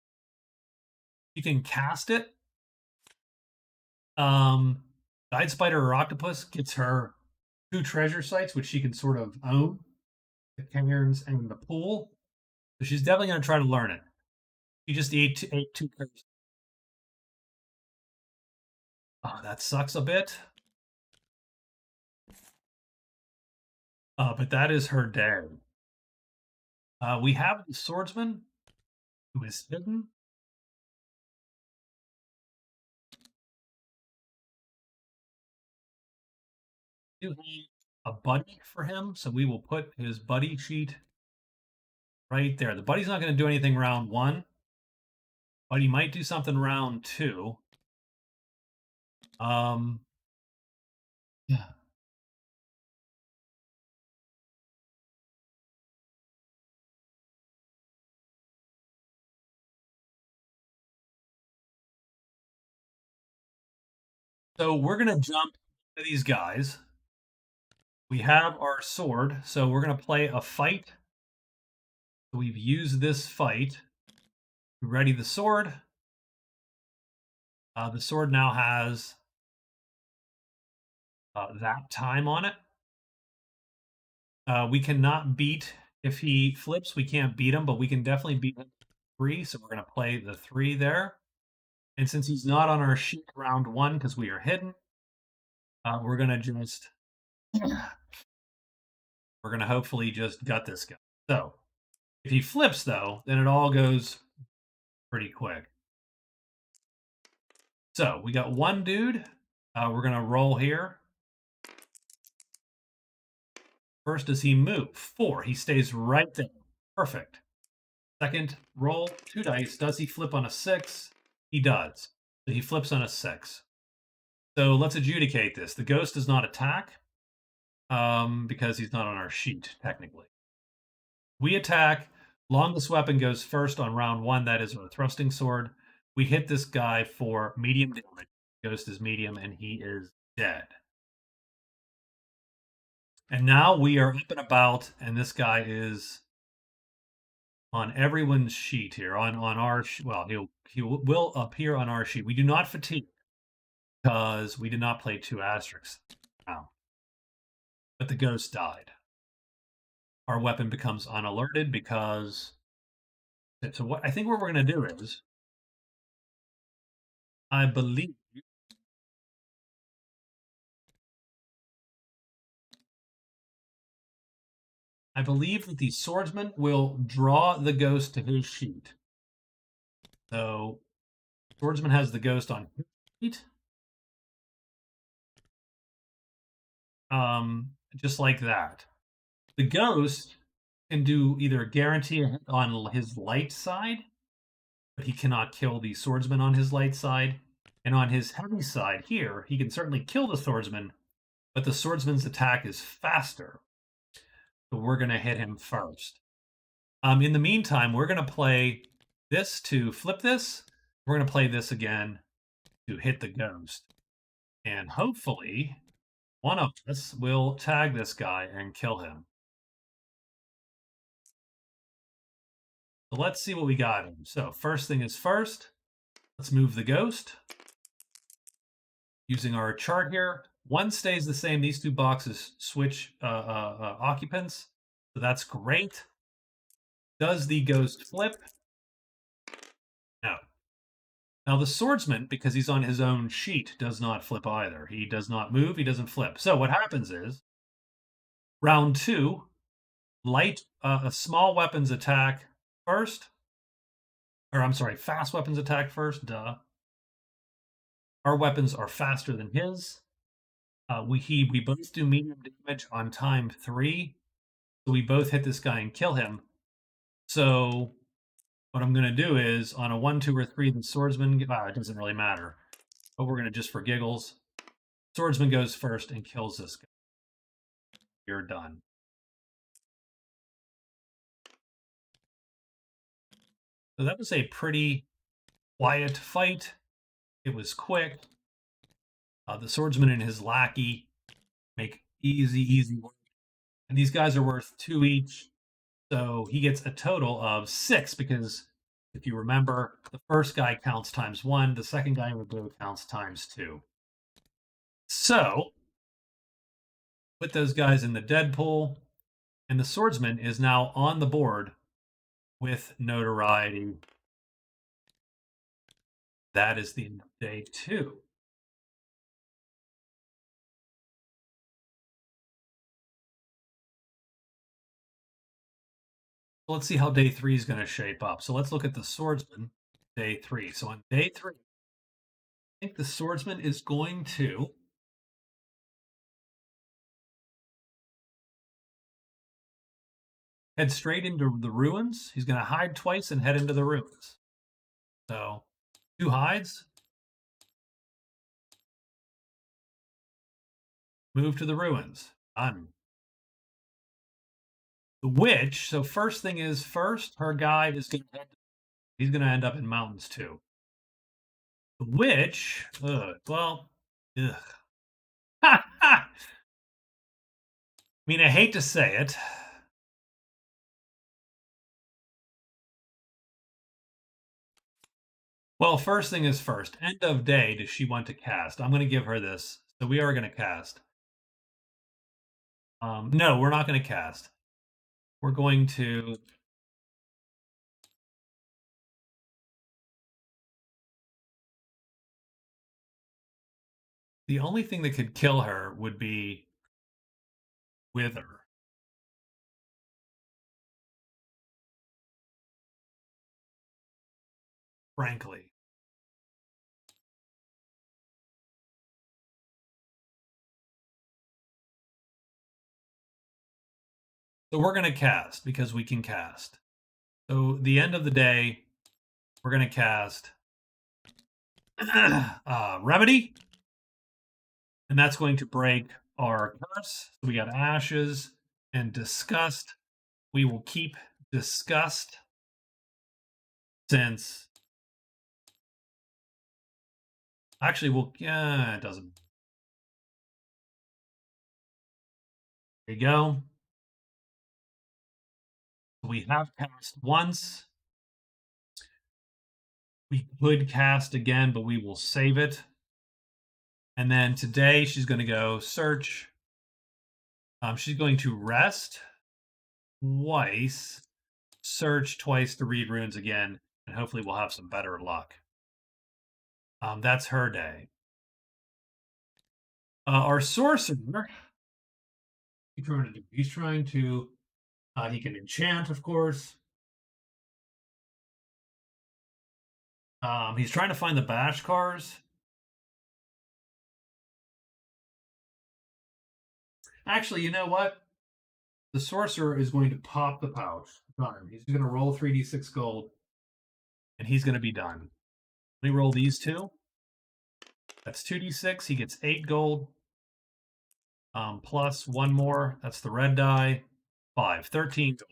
You can cast it. Guide spider or octopus gets her 2 treasure sites, which she can sort of own. The cairns and the pool. So she's definitely going to try to learn it. She just ate 2 cards. Oh, that sucks a bit. But that is her day. We have the swordsman who is hidden. We do have a buddy for him, so we will put his buddy sheet right there. The buddy's not going to do anything round 1, but he might do something round 2. Yeah. So we're gonna jump to these guys. We have our sword, so we're gonna play a fight. We've used this fight to ready the sword. The sword now has that time on it. We cannot beat if he flips. We can't beat him, but we can definitely beat him 3. So we're gonna play the 3 there. And since he's not on our sheet round 1 because we are hidden, we're gonna just we're gonna hopefully just gut this guy. So if he flips though, then it all goes pretty quick. So we got one dude. We're gonna roll here. First, does he move? 4. He stays right there. Perfect. Second, roll 2 dice. Does he flip on a 6? He does. So he flips on a 6. So let's adjudicate this. The ghost does not attack because he's not on our sheet, technically. We attack. Longest weapon goes first on round 1. That is our thrusting sword. We hit this guy for medium damage. Ghost is medium, and he is dead. And now we are up and about, and this guy is on everyone's sheet here. On our well, he will appear on our sheet. We do not fatigue because we did not play 2 asterisks. Now, but the ghost died. Our weapon becomes unalerted because. So what I think what we're going to do is, I believe that the swordsman will draw the ghost to his sheet. So, swordsman has the ghost on his sheet. Just like that. The ghost can do either guarantee a hit on his light side, but he cannot kill the swordsman on his light side. And on his heavy side here, he can certainly kill the swordsman, but the swordsman's attack is faster. So we're going to hit him first. In the meantime, we're going to play this to flip this. We're going to play this again to hit the ghost. And hopefully, one of us will tag this guy and kill him. So let's see what we got him. So first thing is first, let's move the ghost. Using our chart here, 1 stays the same. These 2 boxes switch occupants. So that's great. Does the ghost flip? No. Now the swordsman, because he's on his own sheet, does not flip either. He does not move. He doesn't flip. So what happens is, round 2, light, small weapons attack first. Or I'm sorry, fast weapons attack first. Duh. Our weapons are faster than his. We both do medium damage on time 3. So we both hit this guy and kill him. So what I'm going to do is on a 1, 2, or 3, the swordsman. It doesn't really matter. But we're going to just for giggles. Swordsman goes first and kills this guy. You're done. So that was a pretty quiet fight. It was quick. The swordsman and his lackey make easy work. And these guys are worth 2 each. So he gets a total of 6 because if you remember, the first guy counts times 1, the second guy in the blue counts times 2. So, put those guys in the dead pool, and the swordsman is now on the board with notoriety. That is the end of day 2. Let's see how day 3 is going to shape up. So let's look at the swordsman, day 3. So on day 3, I think the swordsman is going to head straight into the ruins. He's going to hide twice and head into the ruins. So 2 hides. Move to the ruins. Done. The witch. So first thing is first, her guide is going to he's going to end up in mountains too. The witch. Well. Ugh. I mean, I hate to say it. Well, first thing is first. End of day, does she want to cast? I'm going to give her this. So we are going to cast. No, we're not going to cast. We're going to. The only thing that could kill her would be Wither. Frankly. So we're going to cast because we can cast. So the end of the day, we're going to cast Remedy. And that's going to break our curse. So we got Ashes and Disgust. We will keep Disgust since. Actually, it doesn't. There you go. We have cast once. We could cast again, but we will save it. And then today she's going to go search. She's going to rest twice, search twice to read runes again, and hopefully we'll have some better luck. That's her day. Our sorcerer, he's trying to do? He's trying to. He can enchant, of course. He's trying to find the bash cars. Actually, you know what? The sorcerer is going to pop the pouch. Done. He's going to roll 3d6 gold, and he's going to be done. Let me roll these two. That's 2d6. He gets 8 gold. Plus one more. That's the red die. 5. 13 gold.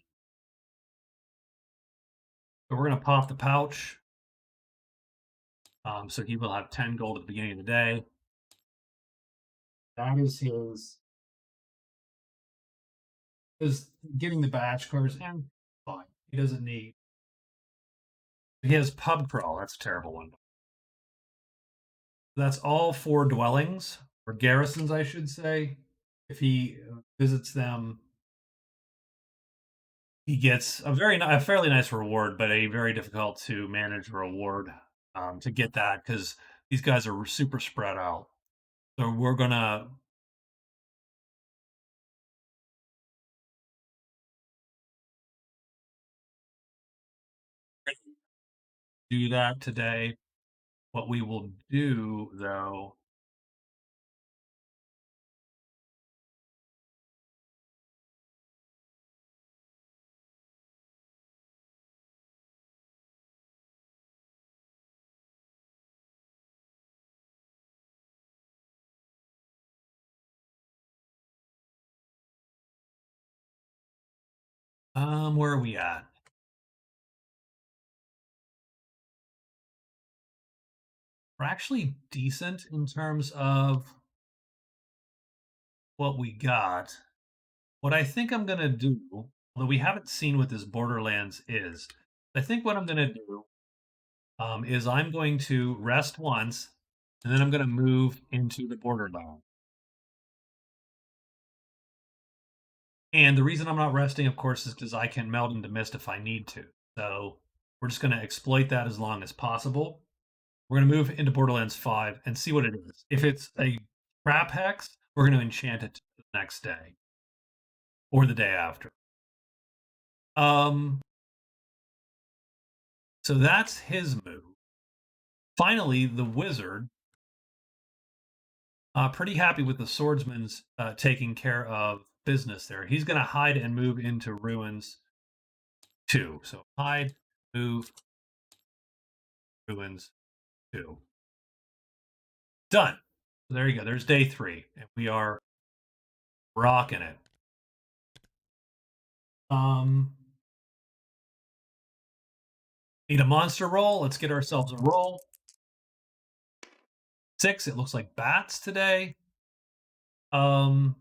So we're going to pop the pouch. So he will have 10 gold at the beginning of the day. That is his. Is getting the bash cards and fine. He doesn't need. He has pub crawl. That's a terrible one. That's all 4 dwellings or garrisons, I should say. If he visits them, he gets a fairly nice reward, but a very difficult to manage reward to get that because these guys are super spread out. So we're gonna do that today. What we will do, though, where are we at? We're actually decent in terms of what we got. What I think I'm gonna do, although we haven't seen what this Borderlands is, I think what I'm gonna do is I'm going to rest once, and then I'm going to move into the Borderlands. And the reason I'm not resting, of course, is because I can melt into mist if I need to. So we're just going to exploit that as long as possible. We're going to move into Borderlands 5 and see what it is. If it's a crap hex, we're going to enchant it the next day or the day after. So that's his move. Finally, the wizard. Pretty happy with the swordsman's taking care of business there. He's going to hide and move into ruins 2. So hide, move, ruins 2. Done. So there you go. There's day 3. And we are Rocking it. Need a monster roll. Let's get ourselves a roll. 6. It looks like bats today. I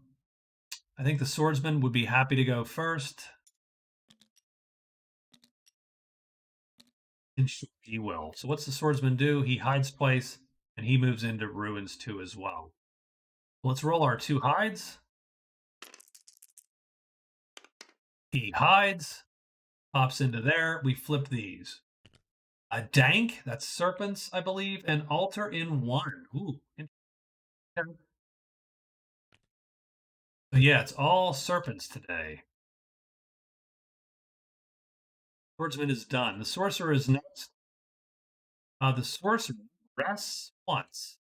think the swordsman would be happy to go first. And he will. So what's the swordsman do? He hides place, and he moves into ruins 2 as well. Let's roll our 2 hides. He hides, pops into there. We flip these. A dank, that's serpents, I believe, and altar in 1. Ooh. Yeah, it's all serpents today. Swordsman is done. The sorcerer is next. The sorcerer rests once,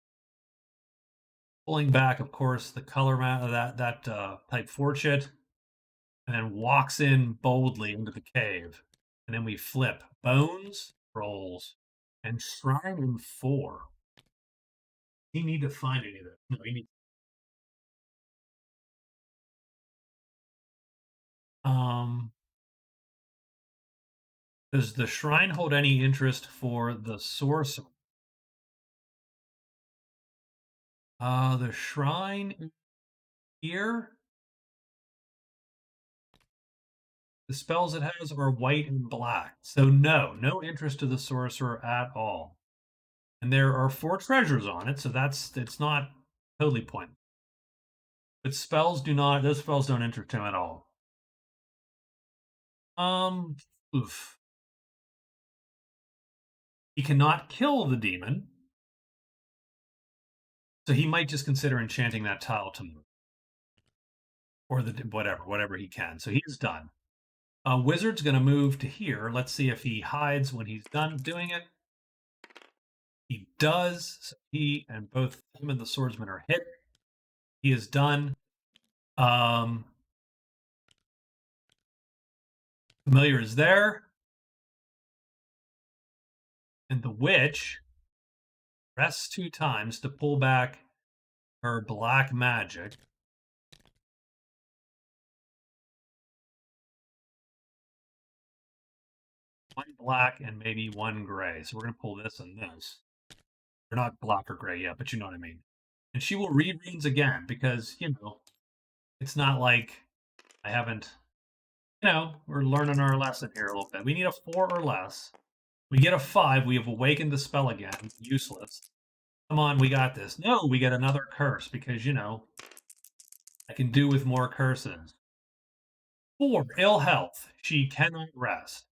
pulling back, of course, the color that type 4 chit, and then walks in boldly into the cave. And then we flip bones, rolls, and shrine in 4. You need to find any of this. No, you need. Um, does the shrine hold any interest for the sorcerer? The shrine here. The spells it has are white and black. So no interest to the sorcerer at all. And there are 4 treasures on it, so it's not totally pointless. But those spells don't interest him at all. Oof. He cannot kill the demon. So he might just consider enchanting that tile to move. Or the whatever he can. So he's done. Wizard's gonna move to here. Let's see if he hides when he's done doing it. He does. So he and both him and the swordsman are hit. He is done. Familiar is there. And the witch rests 2 times to pull back her black magic. One black and maybe 1 gray. So we're going to pull this and this. They're not black or gray yet, but you know what I mean. And she will read reads again because, it's not like I haven't, we're learning our lesson here a little bit. We need a 4 or less. We get a 5. We have awakened the spell again. Useless. Come on, we got this. No, we get another curse because, I can do with more curses. 4, ill health. She cannot rest.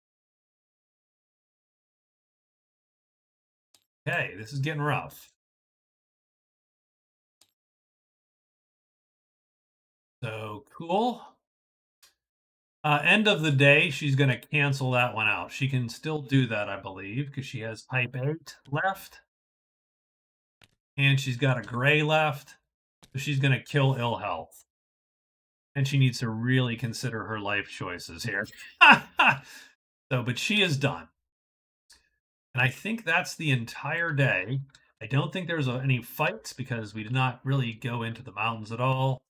Okay, this is getting rough. So, cool. End of the day, she's going to cancel that one out. She can still do that, I believe, because she has type 8 left. And she's got a gray left. So she's going to kill ill health. And she needs to really consider her life choices here. But she is done. And I think that's the entire day. I don't think there's any fights because we did not really go into the mountains at all.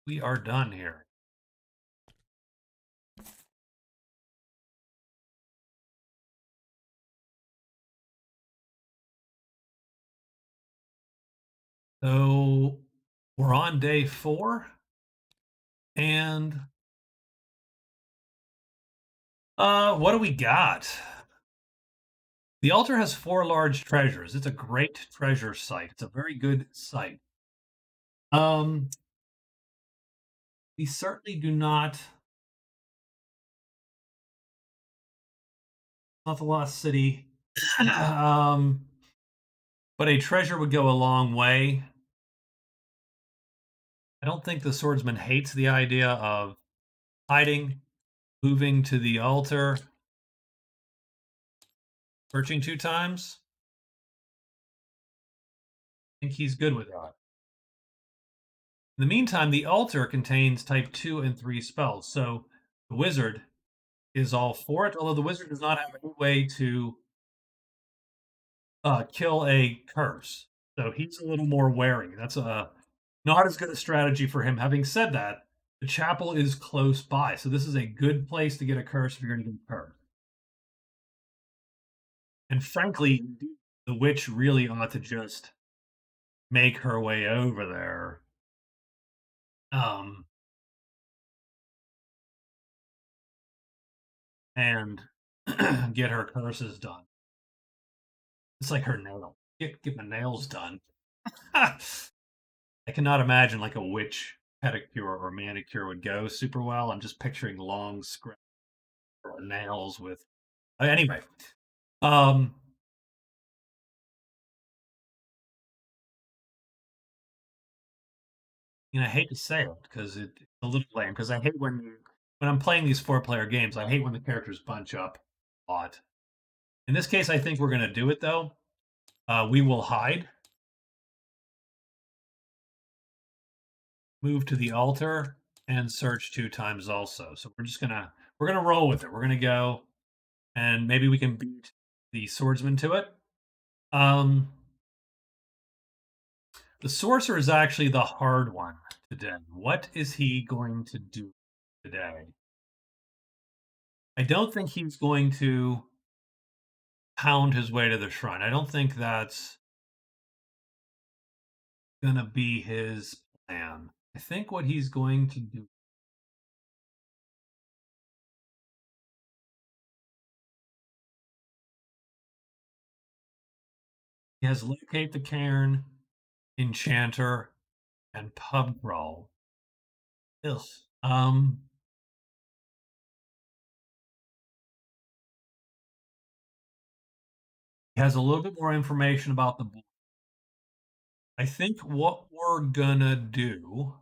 We are done here. So we're on day 4. And what do we got? The altar has 4 large treasures. It's a great treasure site. It's a very good site. We certainly do not the lost city. But a treasure would go a long way. I don't think the swordsman hates the idea of hiding, moving to the altar, searching 2 times. I think he's good with that. In the meantime, the altar contains type 2 and 3 spells, so the wizard is all for it, although the wizard does not have any way to kill a curse. So he's a little more wary. That's Not as good a strategy for him. Having said that, the chapel is close by, so this is a good place to get a curse if you're going to get a curse. And frankly, the witch really ought to just make her way over there. Um, and get her curses done. It's like her nail. Get my nails done. I cannot imagine like a witch pedicure or manicure would go super well. I'm just picturing long scrap nails with. Anyway, um, I hate to say it because it's a little lame. Because I hate when I'm playing these 4-player games. I hate when the characters bunch up a lot. In this case, I think we're going to do it though. We will hide, move to the altar, and search 2 times also. So we're gonna roll with it. We're gonna go, and maybe we can beat the swordsman to it. Um, the sorcerer is actually the hard one today. What is he going to do today? I don't think he's going to pound his way to the shrine. I don't think that's gonna be his plan. I think what he's going to do. He has locate the cairn, enchanter, and pub crawl. Yes. He has a little bit more information about the book. I think what we're gonna do.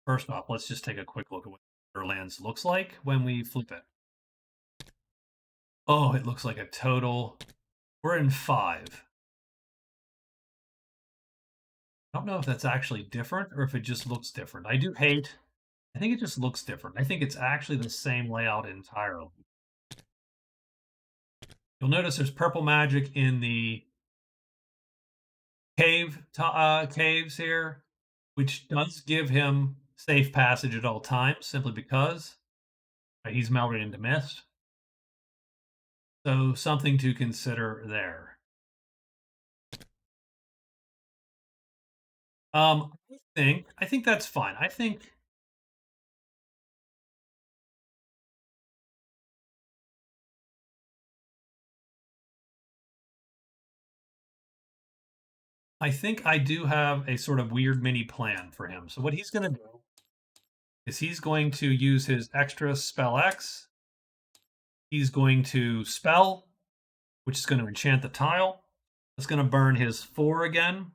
First off, let's just take a quick look at what Borderlands looks like when we flip it. Oh, it looks like a total. We're in 5. I don't know if that's actually different or if it just looks different. I do hate. I think it just looks different. I think it's actually the same layout entirely. You'll notice there's purple magic in the caves here, which does give him safe passage at all times, simply because he's melted into mist. So something to consider there. I think that's fine. I think I do have a sort of weird mini plan for him. So what he's going to do is he's going to use his extra spell X. He's going to spell, which is going to enchant the tile. It's going to burn his 4 again.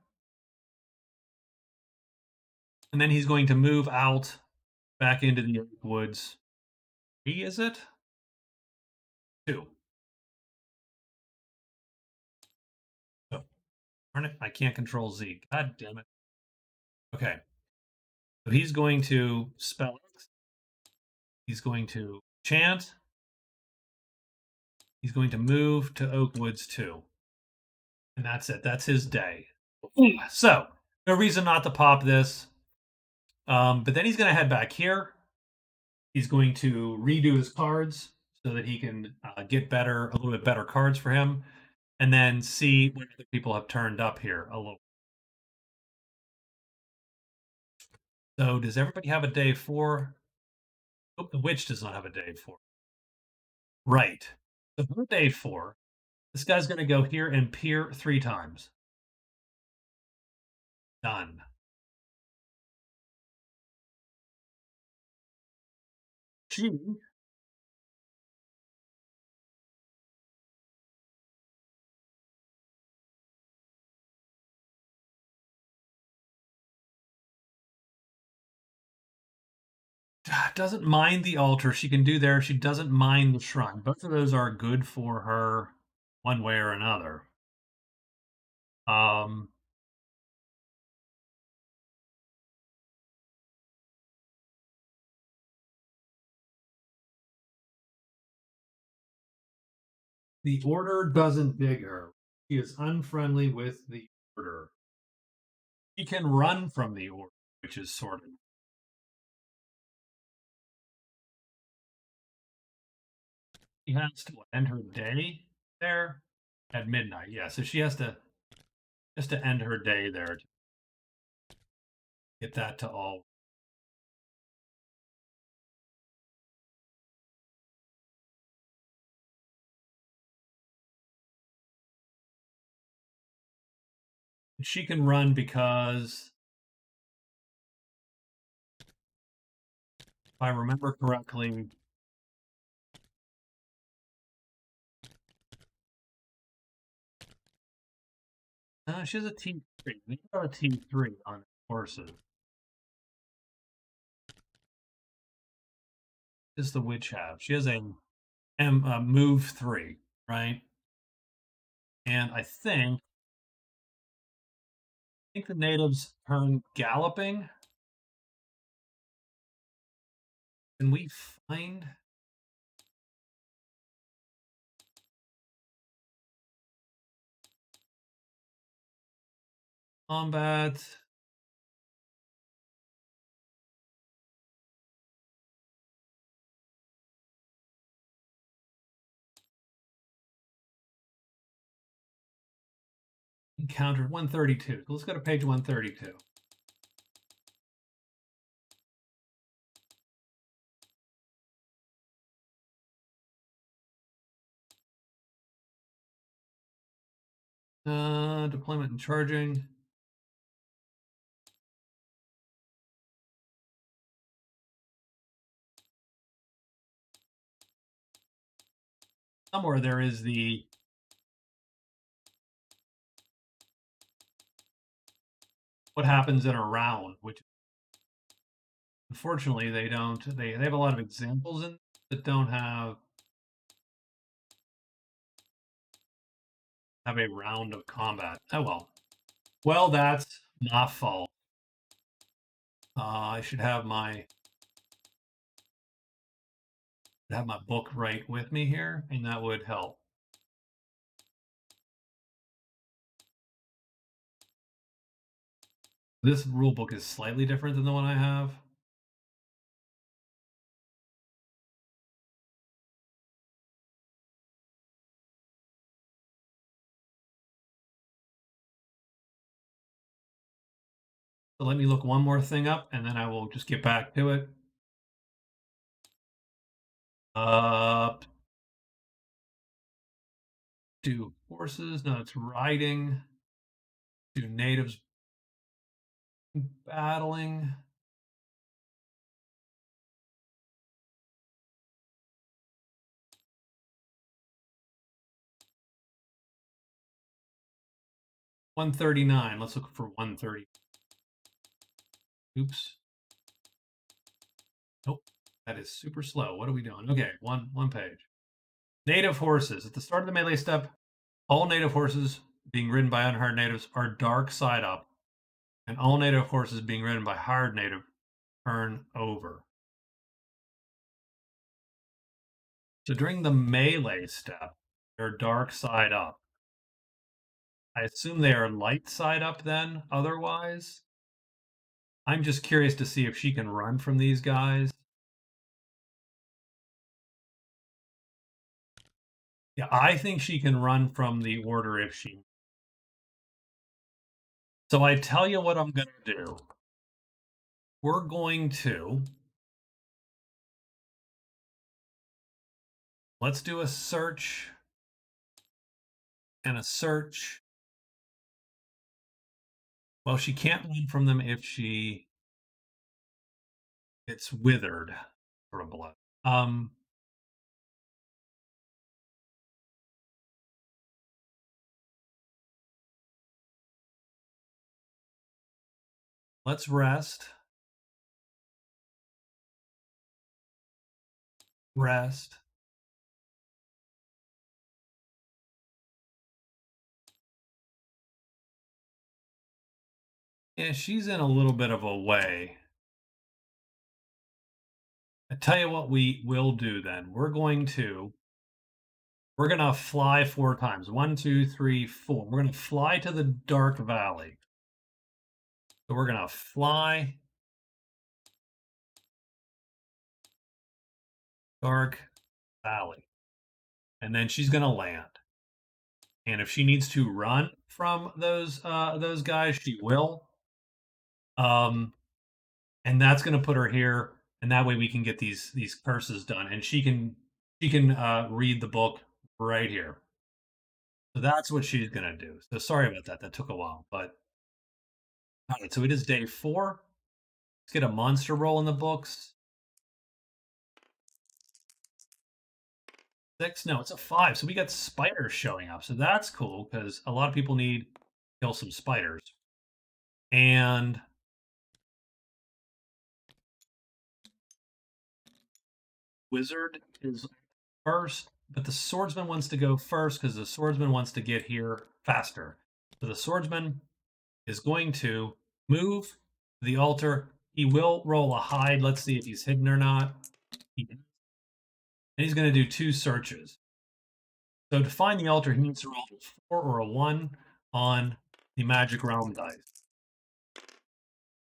And then he's going to move out back into the woods. 3, is it? 2. Oh, darn it. I can't control Z. God damn it. Okay. So he's going to spell X. He's going to chant. He's going to move to Oakwoods 2. And that's it. That's his day. So, no reason not to pop this. But then he's going to head back here. He's going to redo his cards so that he can get a little bit better cards for him, and then see what other people have turned up here a little. So, does everybody have a day 4? Oh, the witch does not have a day 4. Right. So, for day 4, this guy's going to go here and peer 3 times. Done. She doesn't mind the altar. She can do there. She doesn't mind the shrine. Both of those are good for her one way or another. Um, the order doesn't dig her. She is unfriendly with the order. She can run from the order, which is sort of. She has to end her day there at midnight. Yeah, so she has to just to end her day there to get that to all. She can run because, if I remember correctly, she has a T3. We have a T3 on horses. Does the witch have? She has a move 3, right? And I think the natives turn galloping. Can we find combat? Encountered 132. Let's go to page 132. Deployment and charging. Somewhere there is the what happens in a round, which unfortunately they don't. They have a lot of examples in that don't have a round of combat. Oh well. Well, that's my fault. I should have my book right with me here, and that would help. This rule book is slightly different than the one I have. So let me look one more thing up, and then I will just get back to it. Do horses? No, it's riding. Do natives battling? $139. Let's look for 130. Oops. Nope. That is super slow. What are we doing? Okay, one page. Native horses. At the start of the melee step, all native horses being ridden by unhard natives are dark side up, and all native horses being ridden by hard native turn over. So during the melee step, they're dark side up. I assume they are light side up then, otherwise. I'm just curious to see if she can run from these guys. Yeah, I think she can run from the order if she. So I tell you what I'm going to do. We're going to. Let's do a search and a search. Well, she can't run from them if she gets withered for a blood. Let's rest. Rest. Yeah, she's in a little bit of a way. I tell you what we will do then. We're going to fly 4 times. 1, 2, 3, 4. We're going to fly to the Dark Valley. So we're gonna fly. Dark Valley. And then she's gonna land. And if she needs to run from those guys, she will. Um, and that's gonna put her here, and that way we can get these curses done. And she can read the book right here. So that's what she's gonna do. So sorry about that. That took a while, but all right. So it is day 4. Let's get a monster roll in the books. 6. No, it's a 5. So we got spiders showing up. So that's cool because a lot of people need to kill some spiders. And wizard is first, but the swordsman wants to go first because the swordsman wants to get here faster. So the swordsman is going to move to the altar. He will roll a hide. Let's see if he's hidden or not. And he's going to do 2 searches. So to find the altar, he needs to roll a 4 or a 1 on the magic realm dice.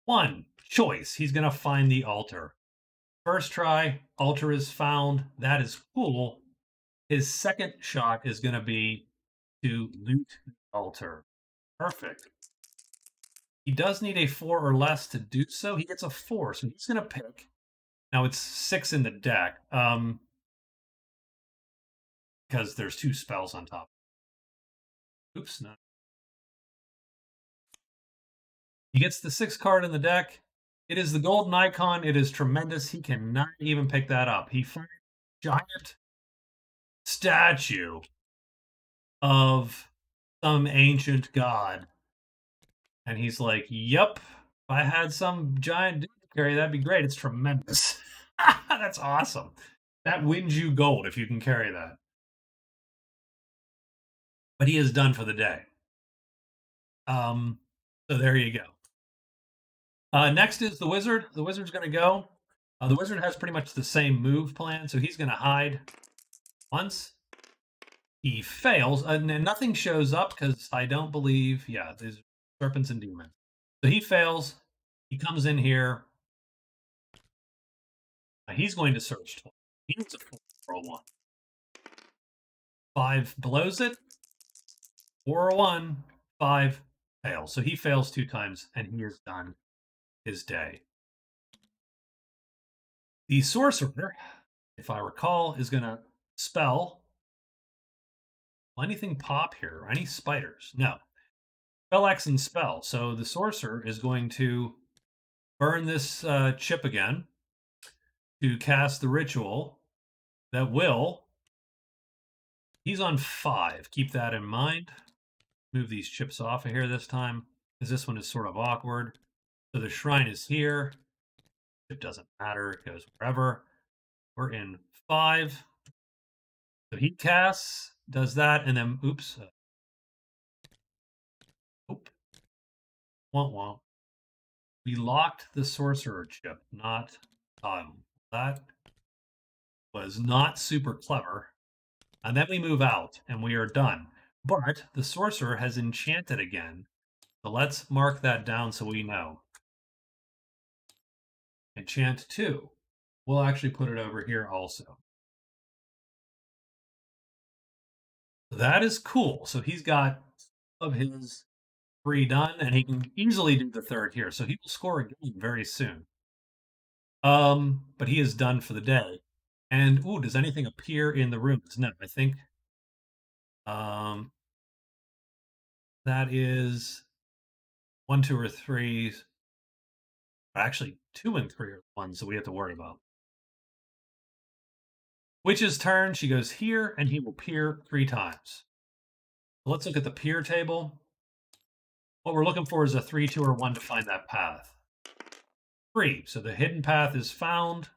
1 choice. He's going to find the altar. First try, altar is found. That is cool. His second shot is going to be to loot the altar. Perfect. He does need a 4 or less to do so. He gets a 4, so he's going to pick. Now it's 6 in the deck, because there's 2 spells on top. Oops, no. He gets the 6th card in the deck. It is the golden icon. It is tremendous. He cannot even pick that up. He finds a giant statue of some ancient god. And he's like, yep, if I had some giant dude to carry, that'd be great. It's tremendous. That's awesome. That wins you gold if you can carry that. But he is done for the day. So there you go. Next is the wizard. The wizard's going to go. The wizard has pretty much the same move plan, so he's going to hide once. He fails, and then nothing shows up because I don't believe, yeah, there's serpents and demons. So he fails. He comes in here. He's going to search twice. He needs a 4 or a 1. 5 blows it. 4 or 1. 5 fails. So he fails 2 times, and he is done his day. The sorcerer, if I recall, is going to spell. Will anything pop here? Any spiders? No. Spell X and spell. So the sorcerer is going to burn this chip again to cast the ritual that will. He's on 5. Keep that in mind. Move these chips off of here this time because this one is sort of awkward. So the shrine is here. It doesn't matter. It goes wherever. We're in 5. So he casts, does that, and then oops. Womp womp. We locked the sorcerer chip, not that was not super clever. And then we move out and we are done. But the sorcerer has enchanted again. So let's mark that down so we know. Enchant 2. We'll actually put it over here also. That is cool. So he's got of his 3 done, and he can easily do the 3rd here. So he will score again very soon. But he is done for the day. And ooh, does anything appear in the rooms? No, I think that is 1, 2, or 3. Actually, 2 and 3 are the ones that we have to worry about. Witch's turn. She goes here, and he will peer 3 times. Let's look at the peer table. What we're looking for is a 3, 2, or 1 to find that path. 3. So the hidden path is found.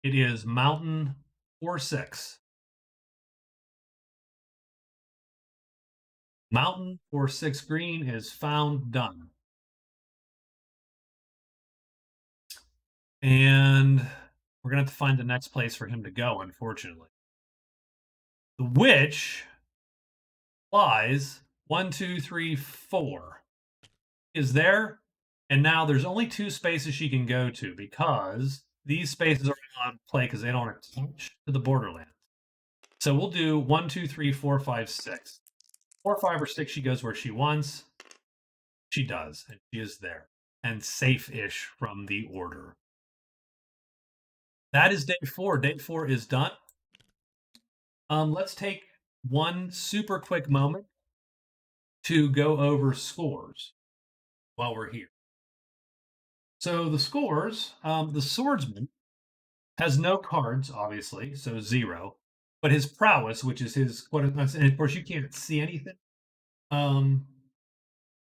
It is mountain 4, 6. Mountain 4, 6 green is found, done. And we're going to have to find the next place for him to go, unfortunately. The witch flies 1, 2, 3, 4 is there. And now there's only 2 spaces she can go to because these spaces are allowed to play because they don't attach to the borderlands. So we'll do 1, 2, 3, 4, 5, 6. 4, 5, or 6, she goes where she wants. She does, and she is there and safe-ish from the order. That is day 4. Day 4 is done. Let's take one super quick moment to go over scores while we're here. So the scores, the swordsman has no cards, obviously, so 0. But his prowess, which is his and of course you can't see anything.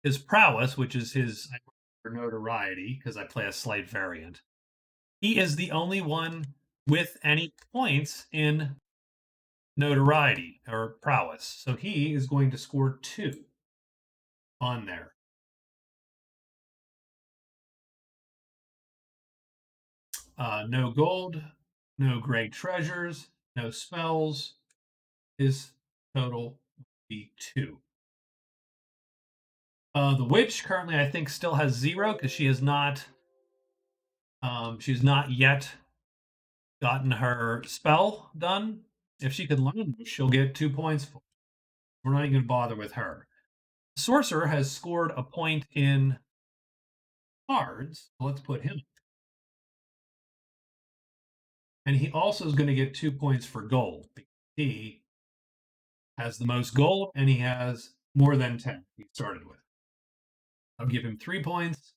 His prowess, which is his notoriety, because I play a slight variant. He is the only one with any points in notoriety or prowess. So he is going to score 2 on there. No gold, no great treasures, no spells. His total would be 2. The witch currently, I think, still has 0 because she has not. She's not yet gotten her spell done. If she can learn, she'll get 2 points. We're not even going to bother with her. Sorcerer has scored a point in cards. Let's put him. And he also is going to get 2 points for gold. He has the most gold and he has more than 10 he started with. I'll give him 3 points.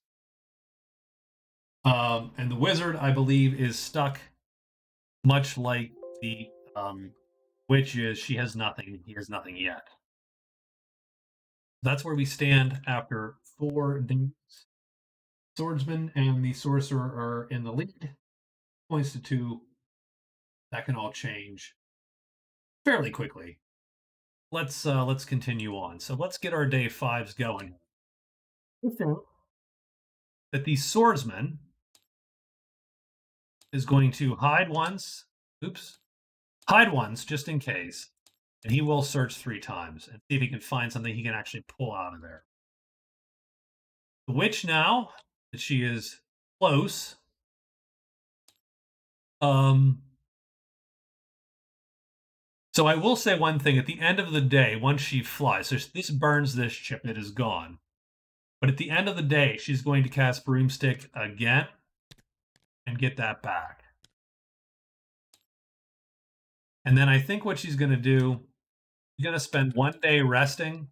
And the wizard, I believe, is stuck much like the witch is. She has nothing. He has nothing yet. That's where we stand after 4 days. Swordsman and the sorcerer are in the lead. Points to 2. That can all change fairly quickly. Let's continue on. So let's get our day 5s going. That the swordsman is going to hide once. Oops. Hide once just in case. And he will search 3 times and see if he can find something he can actually pull out of there. The witch now that she is close. So I will say one thing. At the end of the day, once she flies, so this burns this chip, it is gone. But at the end of the day, she's going to cast Broomstick again and get that back. And then I think what she's going to do, she's going to spend 1 day resting.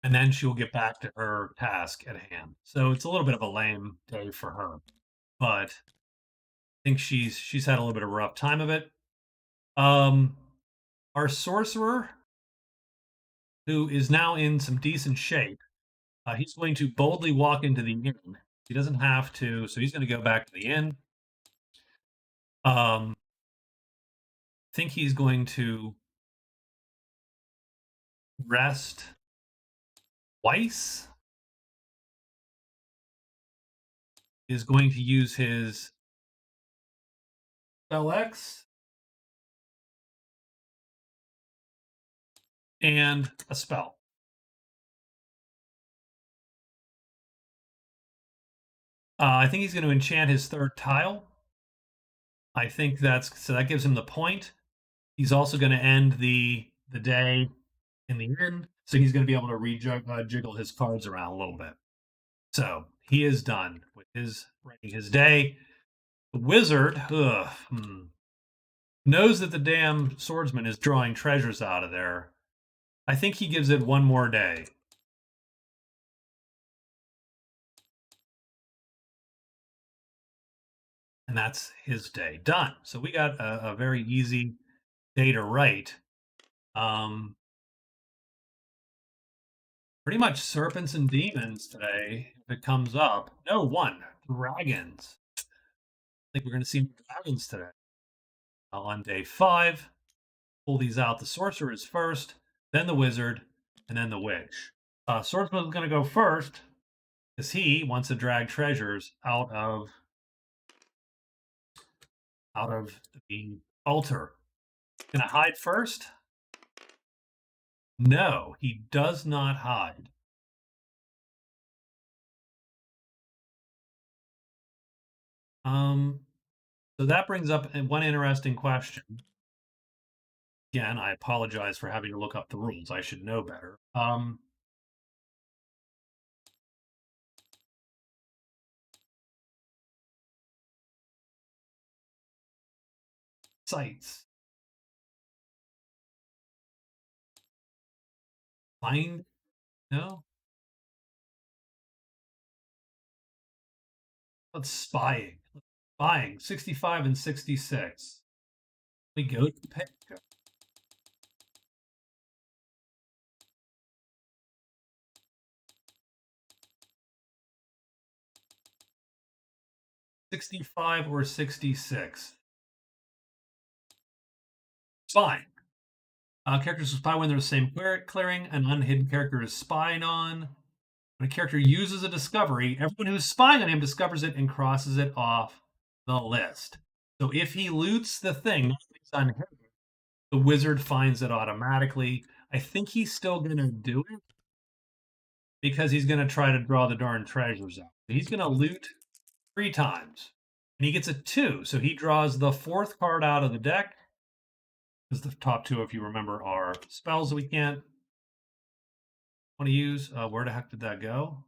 And then she'll get back to her task at hand. So it's a little bit of a lame day for her. But I think she's had a little bit of a rough time of it. Our sorcerer, who is now in some decent shape, he's going to boldly walk into the inn. He doesn't have to, so he's going to go back to the inn. I think he's going to rest twice. Is going to use his spell X and a spell. I think he's going to enchant his 3rd tile. I think that gives him the point. He's also going to end the day in the end, so he's going to be able to jiggle his cards around a little bit. So he is done with writing his day. The wizard knows that the damn swordsman is drawing treasures out of there. I think he gives it 1 more day. And that's his day done. So we got a very easy day to write. Pretty much serpents and demons today, if it comes up. No, 1. Dragons. I think we're going to see dragons today. On day 5, pull these out. The sorcerer is first, then the wizard, and then the witch. Swordsman is going to go first because he wants to drag treasures out of the altar. Gonna hide first? No, he does not hide. Um, so that brings up one interesting question. Again, I apologize for having to look up the rules. I should know better. Sites. Find? No? What's spying? Spying. 65 and 66. We go to pick. 65 or 66. Spying. Characters who spy when they're the same clearing. An unhidden character is spying on. When a character uses a discovery, everyone who's spying on him discovers it and crosses it off the list. So if he loots the thing, nothing's unhidden, the wizard finds it automatically. I think he's still going to do it because he's going to try to draw the darn treasures out. He's going to loot 3 times and he gets a 2. So he draws the 4th card out of the deck because the top 2, if you remember, are spells that we can't want to use. Where the heck did that go?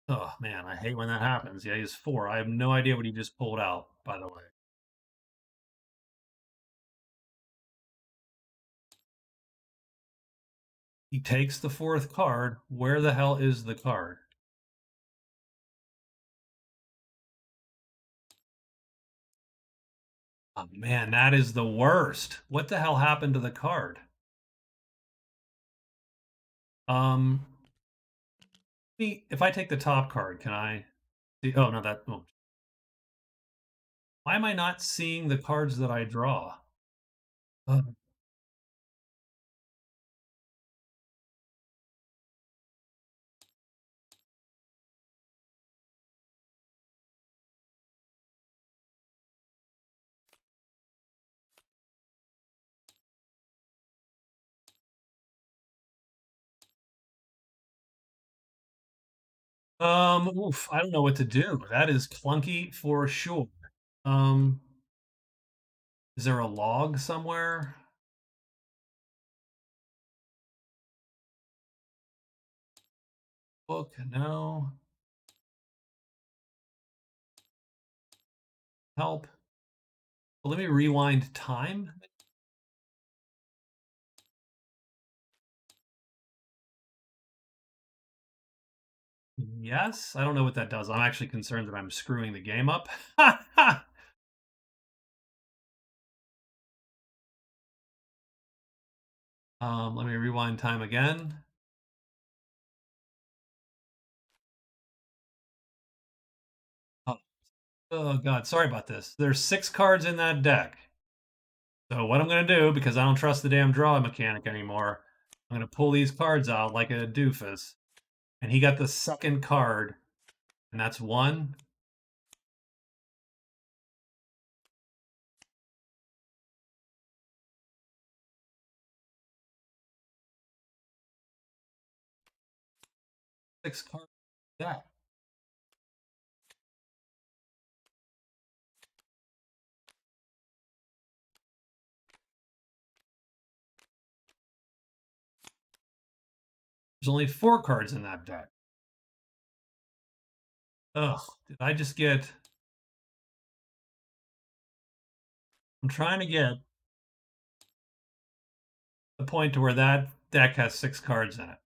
Oh man, I hate when that happens. Yeah, he's 4. I have no idea what he just pulled out, by the way. He takes the 4th card. Where the hell is the card? Oh man, that is the worst. What the hell happened to the card? Um, if I take the top card, can I see? Oh no, that. Oh. Why am I not seeing the cards that I draw? Uh, oof, I don't know what to do. That is clunky for sure. Um, is there a log somewhere? Book? No. Help. Well, let me rewind time. Yes, I don't know what that does. I'm actually concerned that I'm screwing the game up. Let me rewind time again. Oh, oh God, sorry about this. There's 6 cards in that deck. So what I'm going to do, because I don't trust the damn draw mechanic anymore, I'm going to pull these cards out like a doofus. And he got the 2nd card, and that's 1. 6 cards. Yeah. There's only 4 cards in that deck. Ugh, did I just get... I'm trying to get the point to where that deck has 6 cards in it.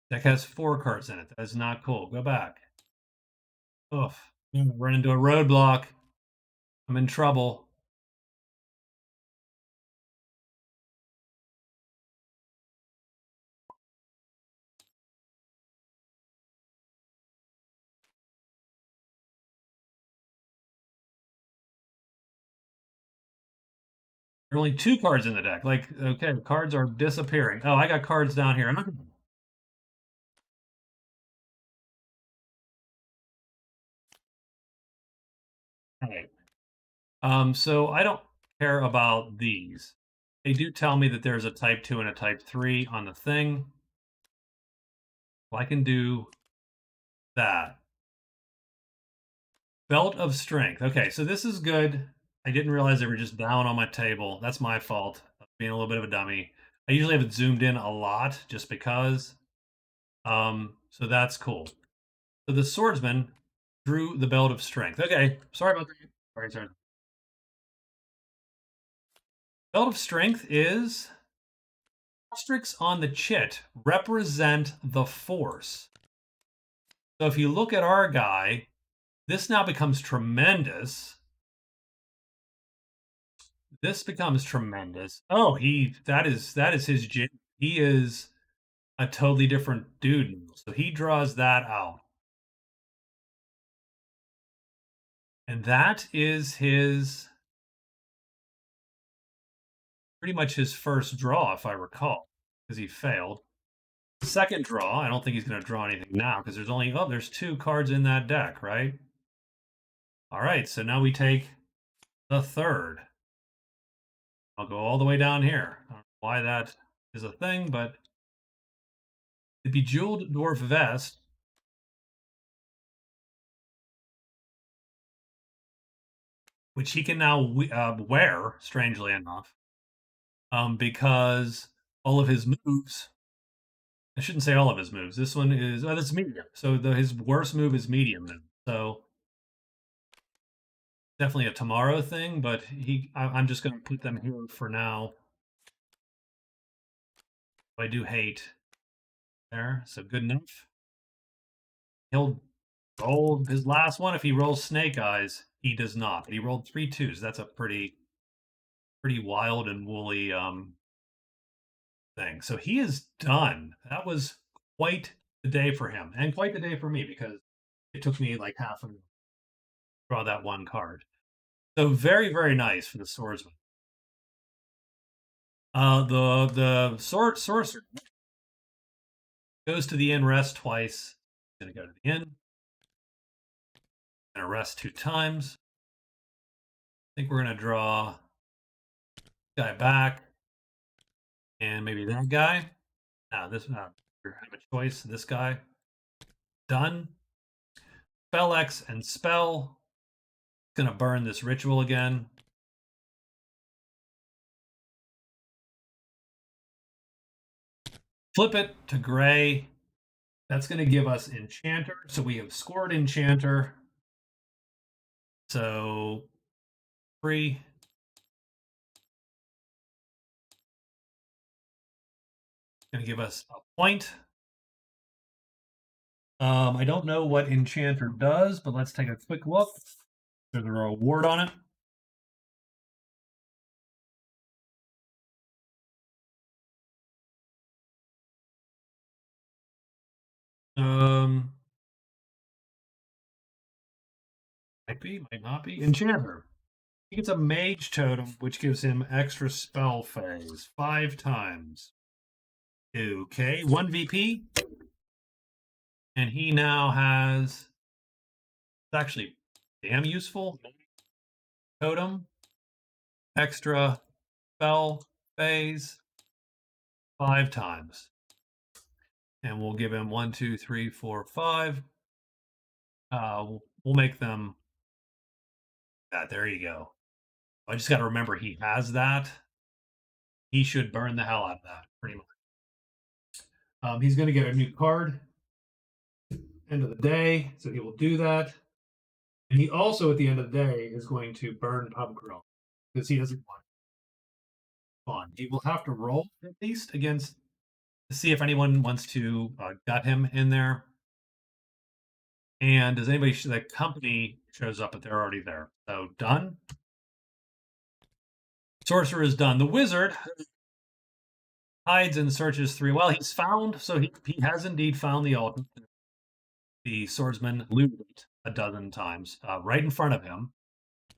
Deck has 4 cards in it. That is not cool. Go back. Ugh, I'm gonna run into a roadblock. I'm in trouble. There are only 2 cards in the deck. Like, okay, cards are disappearing. Oh, I got cards down here. Hey. So I don't care about these. They do tell me that there's a type 2 and a type 3 on the thing. Well, I can do that. Belt of Strength. Okay, so this is good. I didn't realize they were just down on my table. That's my fault. Being a little bit of a dummy. I usually have it zoomed in a lot just because. So that's cool. So the swordsman drew the Belt of Strength. Okay, sorry about that. Sorry. Belt of Strength is asterisks on the chit represent the force. So if you look at our guy, this now becomes tremendous. This becomes tremendous. Oh, that is his jig. He is a totally different dude now. So he draws that out. And that is his pretty much his first draw, if I recall, because he failed. Second draw, I don't think he's going to draw anything now because there's 2 cards in that deck, right? All right, so now we take the third. I'll go all the way down here. I don't know why that is a thing, but the Bejeweled Dwarf Vest, which he can now wear, strangely enough, because all of his moves. I shouldn't say all of his moves. This one is that's medium. So his worst move is medium then. So definitely a tomorrow thing, but I'm just going to put them here for now. I do hate there, so good enough. He'll roll his last one. If he rolls Snake Eyes, he does not. But he rolled 3 2s. That's a pretty wild and woolly thing. So he is done. That was quite the day for him, and quite the day for me because it took me like half an hour to draw that one card. So very nice for the swordsman. The sorcerer goes to the inn, rest twice. Gonna go to the inn. Gonna rest 2 times. I think we're gonna draw guy back, and maybe that guy. This I have a choice. This guy. Done. Spell X and spell. Gonna burn this ritual again. Flip it to gray. That's going to give us Enchanter. So we have scored Enchanter. So 3. Going to give us a point. I don't know what Enchanter does, but let's take a quick look. There's a reward on it. Might be, might not be. Enchanter. He gets a mage totem, which gives him extra spell phase 5 times. Okay, 1 VP. And he now has. It's actually damn useful. Totem. Extra spell phase 5 times. And we'll give him 1, 2, 3, 4, 5. We'll make them. There you go. I just got to remember he has that. He should burn the hell out of that, pretty much. He's going to get a new card. End of the day, so he will do that. And he also, at the end of the day, is going to burn Pubgrill because he doesn't want fun. He will have to roll at least against to see if anyone wants to gut him in there. And does anybody, the company shows up, but they're already there. So done. Sorcerer is done. The wizard hides and searches 3. Well, he's found, so he has indeed found the altar. The swordsman looted it a dozen times right in front of him.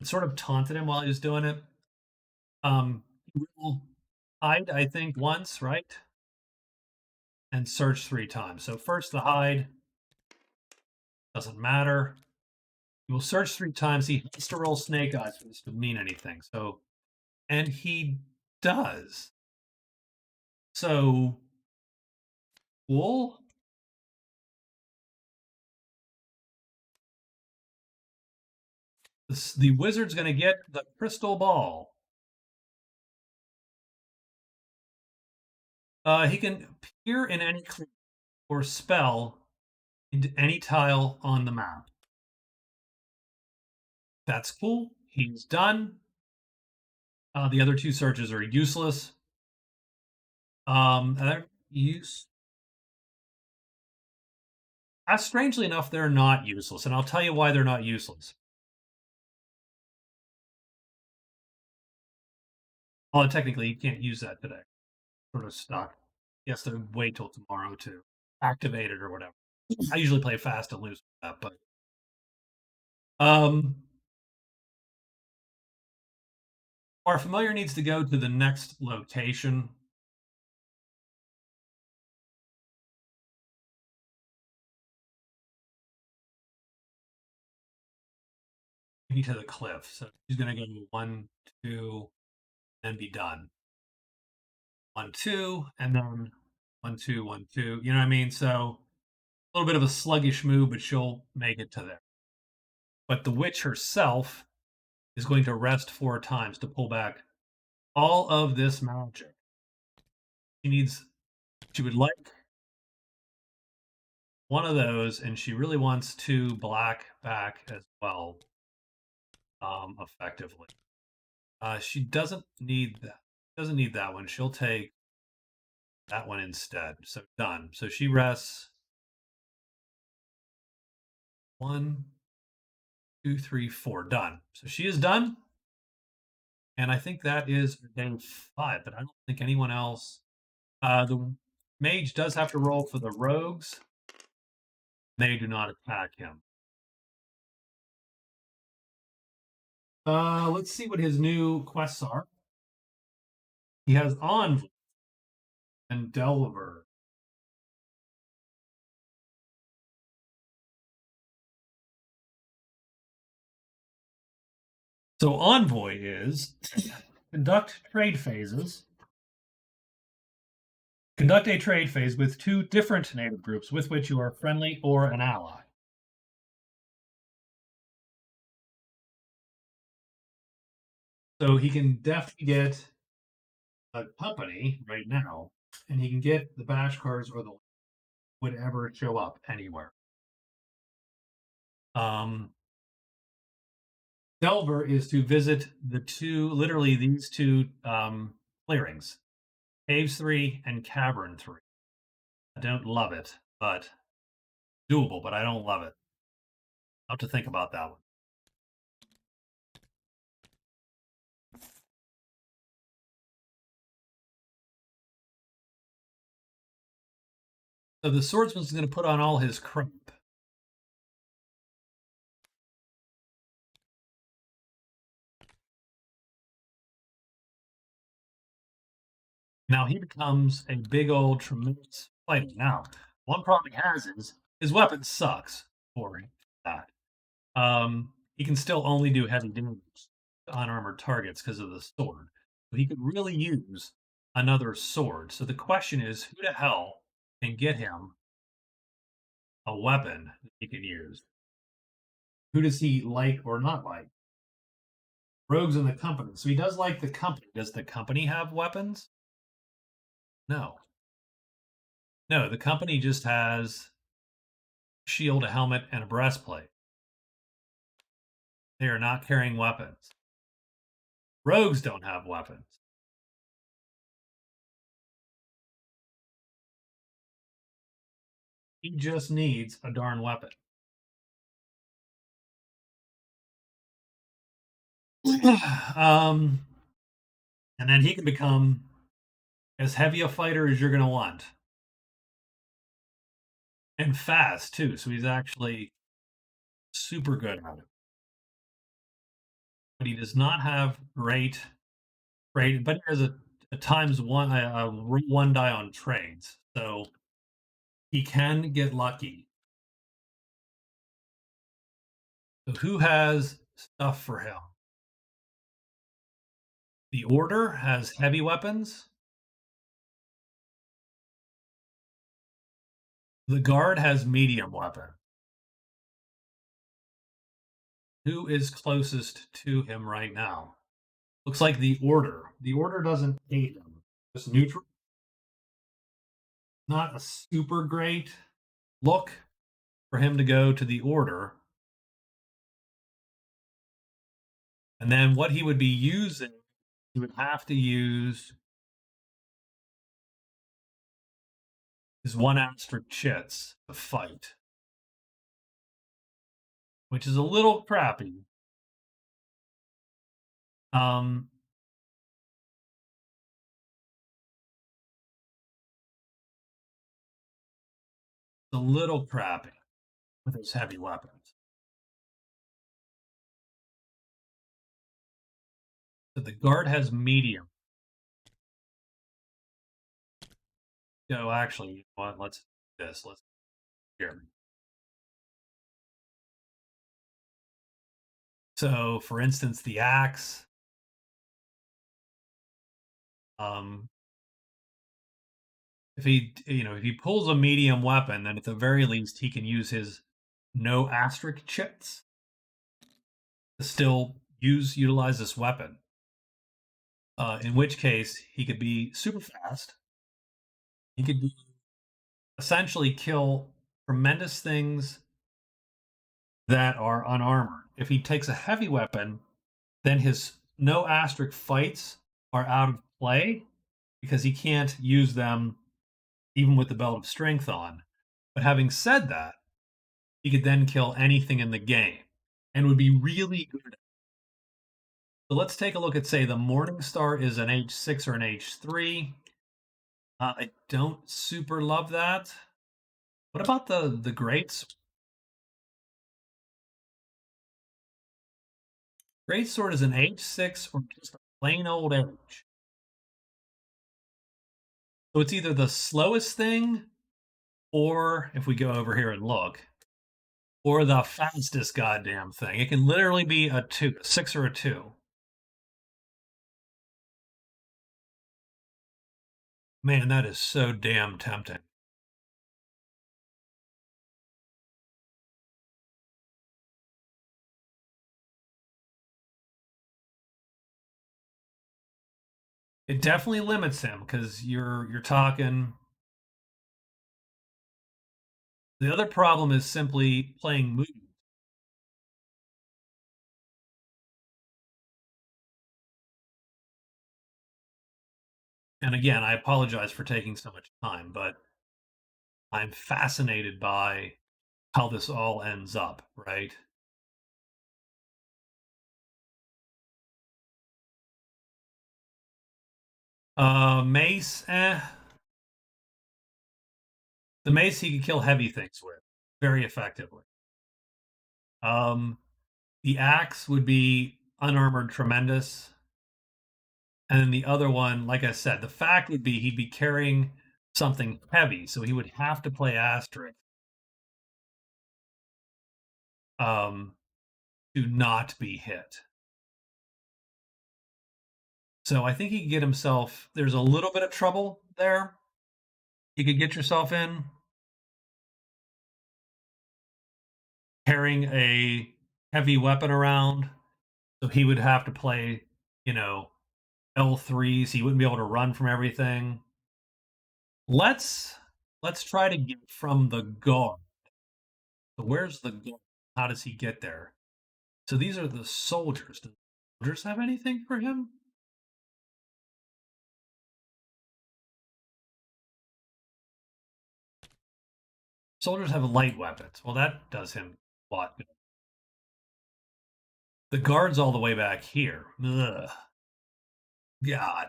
And sort of taunted him while he was doing it. will hide, I think, once, right? And search 3 times. So first the hide doesn't matter. He will search 3 times. He has to roll snake eyes for this to mean anything. So, and he does. So, cool. The wizard's going to get the crystal ball. He can peer in any clue or spell into any tile on the map. That's cool. He's done. The other 2 searches are useless. Use. Strangely enough, they're not useless, and I'll tell you why they're not useless. Well, technically, you can't use that today. Sort of stuck. He has to wait till tomorrow to activate it or whatever. I usually play fast and lose with that, but our familiar needs to go to the next location. Maybe to the cliff. So he's going to go 1, 2, and be done. 1, 2, and then 1, 2, 1, 2. You know what I mean? So a little bit of a sluggish move, but she'll make it to there. But the witch herself is going to rest 4 times to pull back all of this magic. She would like one of those, and she really wants 2 black back as well, effectively. She doesn't need that. Doesn't need that one. She'll take that one instead. So done. So she rests 1, 2, 3, 4. Done. So she is done. And I think that is day 5, but I don't think anyone else. The mage does have to roll for the rogues. They do not attack him. Let's see what his new quests are. He has Envoy and Delver. So Envoy is conduct trade phases. Conduct a trade phase with 2 different native groups with which you are friendly or an ally. So he can definitely get a company right now, and he can get the bash cards or the whatever show up anywhere. Delver is to visit literally these 2 clearings, Caves 3 and Cavern 3. I don't love it, but doable, but I don't love it. I'll have to think about that one. So the Swordsman's going to put on all his crap. Now he becomes a big old tremendous fighter. Now, one problem he has is his weapon sucks for that. He can still only do heavy damage to unarmored targets because of the sword. But he could really use another sword. So the question is, who the hell can get him a weapon that he can use? Who does he like or not like? Rogues in the company. So he does like the company. Does the company have weapons? No. No, the company just has a shield, a helmet, and a breastplate. They are not carrying weapons. Rogues don't have weapons. He just needs a darn weapon. And then he can become as heavy a fighter as you're going to want. And fast, too. So he's actually super good at it. But he does not have great Trade, but he has a times one, one die on trades, so he can get lucky. So who has stuff for him? The Order has heavy weapons. The Guard has medium weapon. Who is closest to him right now? Looks like the Order. The Order doesn't hate him. Just neutral. Not a super great look for him to go to the Order. And then what he would be using, he would have to use his one asterisk chits to fight, which is a little crappy. Um, a little crappy with his heavy weapons. So the Guard has medium. No, actually, you know what? Let's do this. Let's here. So, for instance, the axe. Um, if he pulls a medium weapon, then at the very least he can use his no asterisk chits to still utilize this weapon. In which case, he could be super fast. He could essentially kill tremendous things that are unarmored. If he takes a heavy weapon, then his no asterisk fights are out of play because he can't use them even with the belt of strength on. But having said that, he could then kill anything in the game and would be really good at it. So let's take a look at, say, the Morning Star is an H6 or an H3. I don't super love that. What about the Greats? Great Sword is an H6 or just a plain old H. So it's either the slowest thing, or if we go over here and look, or the fastest goddamn thing. It can literally be a 6 or a 2. Man, that is so damn tempting. It definitely limits him because you're talking. The other problem is simply playing moves. And again, I apologize for taking so much time, but I'm fascinated by how this all ends up, right? Mace, the mace he can kill heavy things with very effectively. Um, the axe would be unarmored tremendous. And then the other one, like I said, the fact would be he'd be carrying something heavy, so he would have to play asterisk um, to not be hit. So I think he could get himself. There's a little bit of trouble there. You could get yourself in carrying a heavy weapon around, so he would have to play, you know, L3s. He wouldn't be able to run from everything. Let's let's try to get from the guard. So where's the guard? How does he get there? So these are the soldiers. Do the soldiers have anything for him? Soldiers have light weapons. Well, that does him a lot good. The guard's all the way back here. Ugh. God.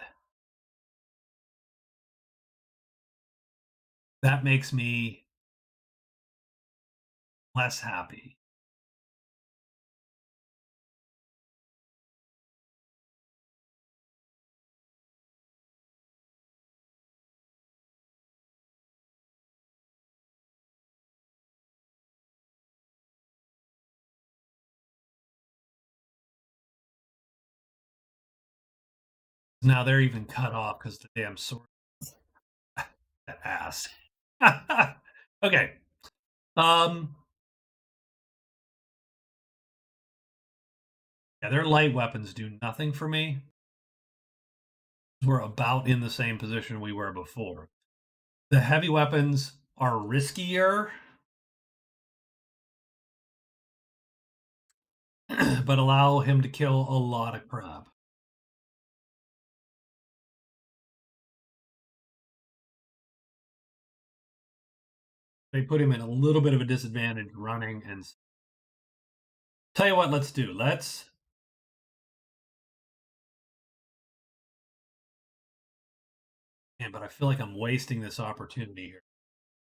That makes me less happy. Now they're even cut off because the damn sword. That ass. Okay. Um. Yeah, their light weapons do nothing for me. We're about in the same position we were before. The heavy weapons are riskier, but allow him to kill a lot of crap. They put him in a little bit of a disadvantage running and tell you what, let's do. Let's Man, but I feel like I'm wasting this opportunity here to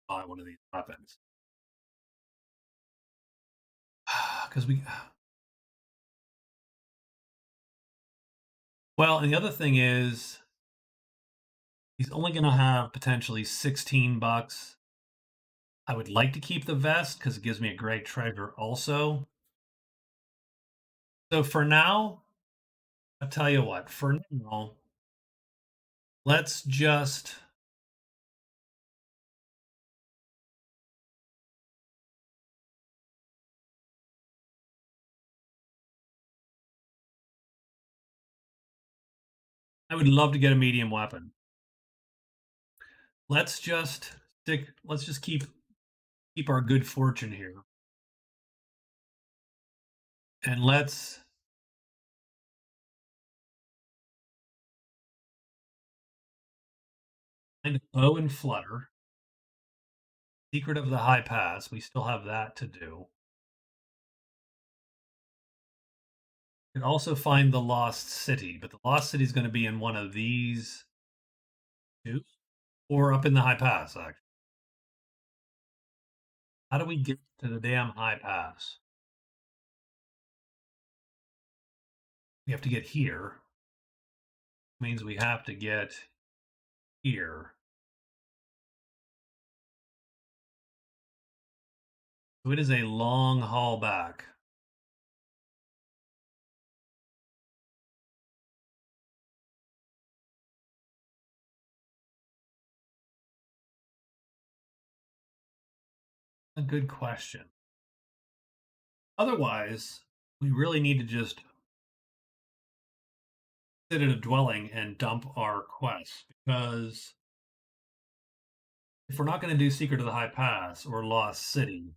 buy one of these weapons. Because we Well, and the other thing is he's only gonna have potentially 16 bucks. I would like to keep the vest because it gives me a great treasure also. So for now, I'll tell you what, for now, let's just I would love to get a medium weapon. Let's just keep our good fortune here. And let's find bow and flutter. Secret of the High Pass. We still have that to do. We can also find the Lost City, but the Lost City is going to be in one of these two, or up in the High Pass, actually. How do we get to the damn High Pass? We have to get here. Means we have to get here. So it is a long haul back. A good question. Otherwise, we really need to just sit at a dwelling and dump our quests because if we're not going to do Secret of the High Pass or Lost City,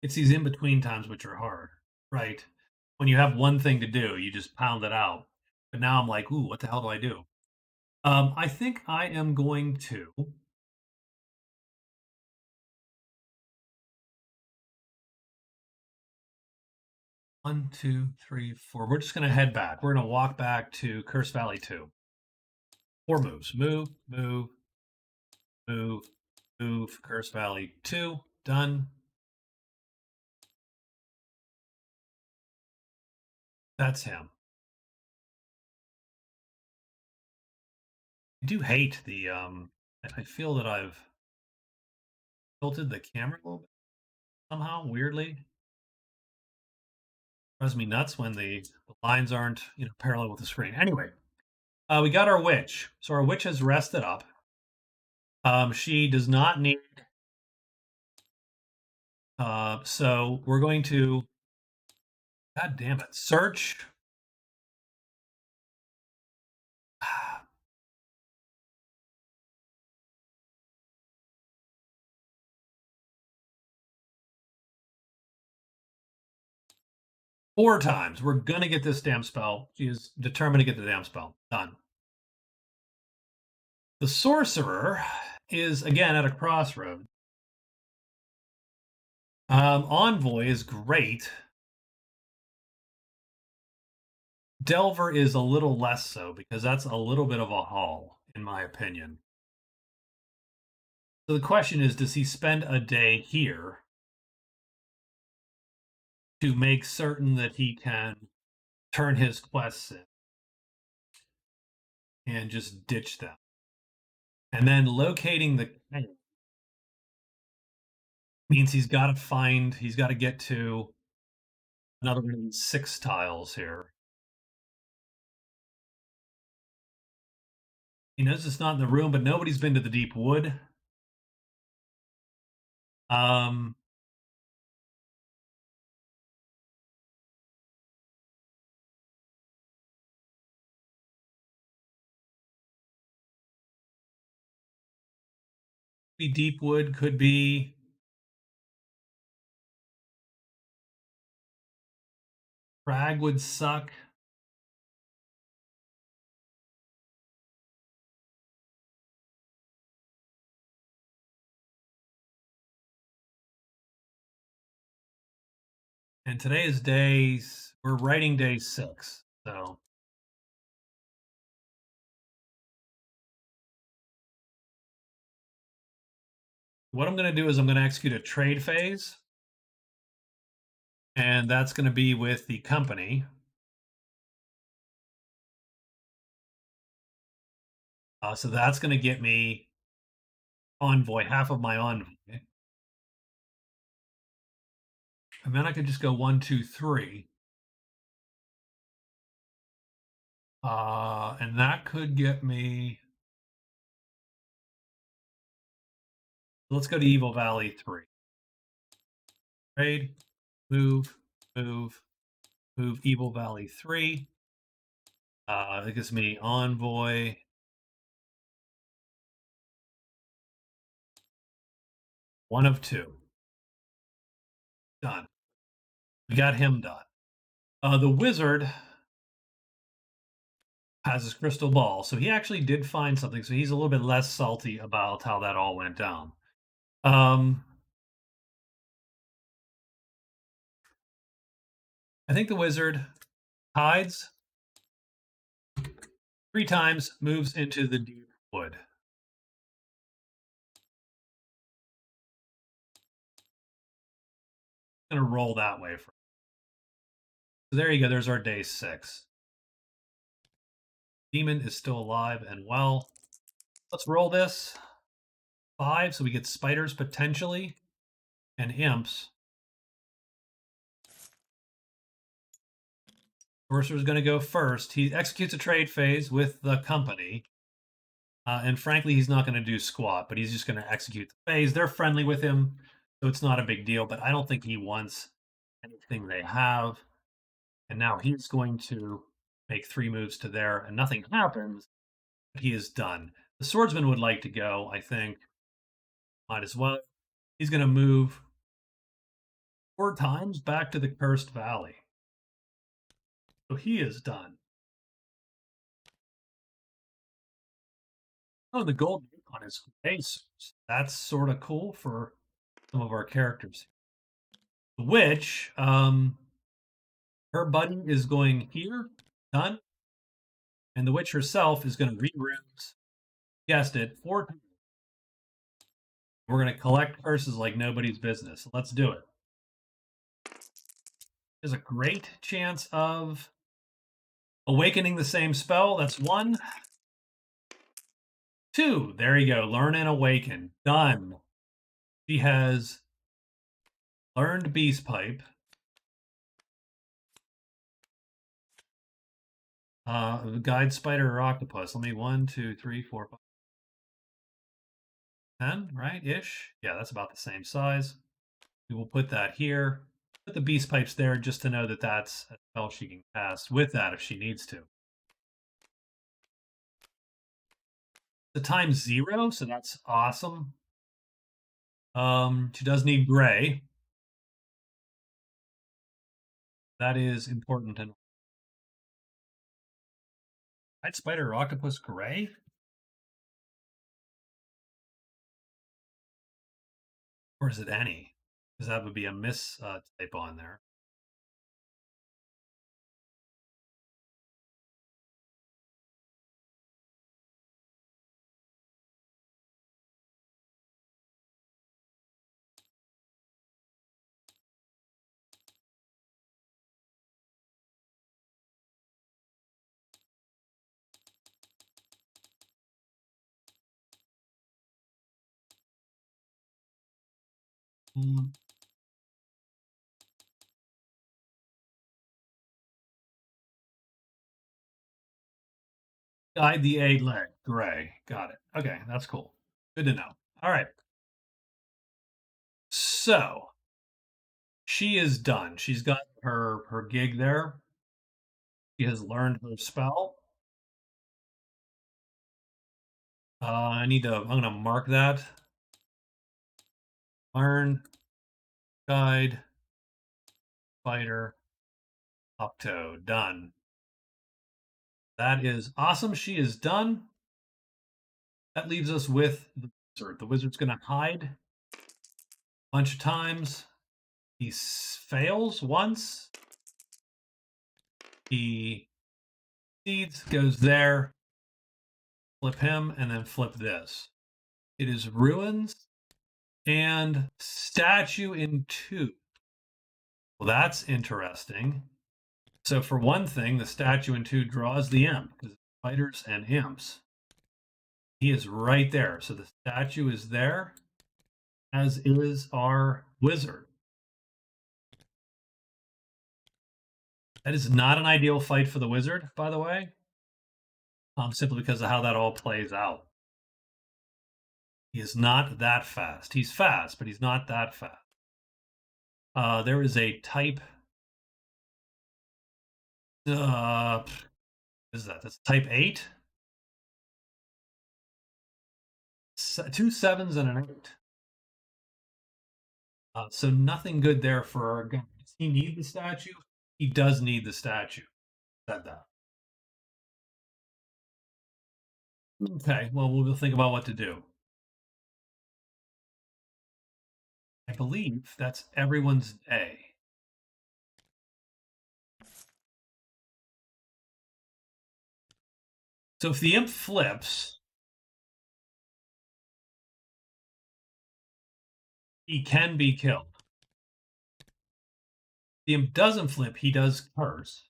it's these in between times which are hard, right? When you have one thing to do, you just pound it out. But now I'm like, ooh, what the hell do I do? I think I am going to. One, two, three, four. We're just going to head back. We're going to walk back to Curse Valley 2. 4 moves. Move, move, move, move. Curse Valley 2. Done. That's him. I do hate the I feel that I've tilted the camera a little bit somehow, weirdly. Drives me nuts when the lines aren't, parallel with the screen. Anyway, we got our witch. So our witch has rested up. She does not need so we're going to God damn it. Search 4 times. We're gonna get this damn spell. She is determined to get the damn spell. Done. The sorcerer is again at a crossroad. Envoy is great. Delver is a little less so because that's a little bit of a haul, in my opinion. So the question is, does he spend a day here to make certain that he can turn his quests in and just ditch them? And then locating the Means he's got to get to another one of these 6 tiles here. He knows it's not in the room, but nobody's been to the deep wood. Um, be deep wood, could be crag would suck. And today is we're writing day 6. So what I'm going to do is I'm going to execute a trade phase, and that's going to be with the company. So that's going to get me envoy, half of my envoy. And then I could just go 1, 2, 3. And that could get me. Let's go to Evil Valley 3. Trade, move, move, move Evil Valley 3. It gives me envoy. One of 2. Done. We got him done. The wizard has his crystal ball, so he actually did find something. So he's a little bit less salty about how that all went down. I think the wizard hides 3 times, moves into the deep wood. Gonna roll that way for. So there you go. There's our day 6. Demon is still alive and well. Let's roll this 5, so we get spiders potentially and imps. Sorcerer's going to go first. He executes a trade phase with the company. And frankly, he's not going to do squat, but he's just going to execute the phase. They're friendly with him, so it's not a big deal. But I don't think he wants anything they have. And now he's going to make 3 moves to there, and nothing happens. But he is done. The swordsman would like to go, I think. Might as well. He's going to move 4 times back to the Cursed Valley. So he is done. Oh, the gold on his face. That's sort of cool for some of our characters. The witch, her buddy is going here, done. And the witch herself is going to reroute, guessed it, 4 times. We're going to collect curses like nobody's business. Let's do it. There's a great chance of awakening the same spell. That's 1. 2. There you go. Learn and awaken. Done. She has learned Beast Pipe. Guide spider or octopus. Let me 1, 2, 3, 4, 5, 10, right? Ish. Yeah, that's about the same size. We will put that here. Put the beast pipes there just to know that that's a spell she can cast with that if she needs to. The time 0, so that's awesome. She does need gray. That is important. And Guide spider or octopus gray? Or is it any? Because that would be a miss type on there. Guide the A leg. Gray. Got it. Okay, that's cool. Good to know. All right. So she is done. She's got her gig there. She has learned her spell. I need to. I'm gonna mark that. Learn, guide, fighter, Opto. Done. That is awesome. She is done. That leaves us with the wizard. The wizard's gonna hide a bunch of times. He fails once. He succeeds, goes there. Flip him, and then flip this. It is ruins and statue in 2. Well, that's interesting. So for one thing, the statue in 2 draws the imp because fighters and imps. He is right there. So the statue is there, as is our wizard. That is not an ideal fight for the wizard, by the way, simply because of how that all plays out. He is not that fast. He's fast, but he's not that fast. There is a type. What is that? That's type 8. 2 7s and an 8. So nothing good there for our guy. Does he need the statue? He does need the statue. Said that. Okay, well, we'll think about what to do. I believe that's everyone's A. So if the imp flips, he can be killed. If the imp doesn't flip, he does curse.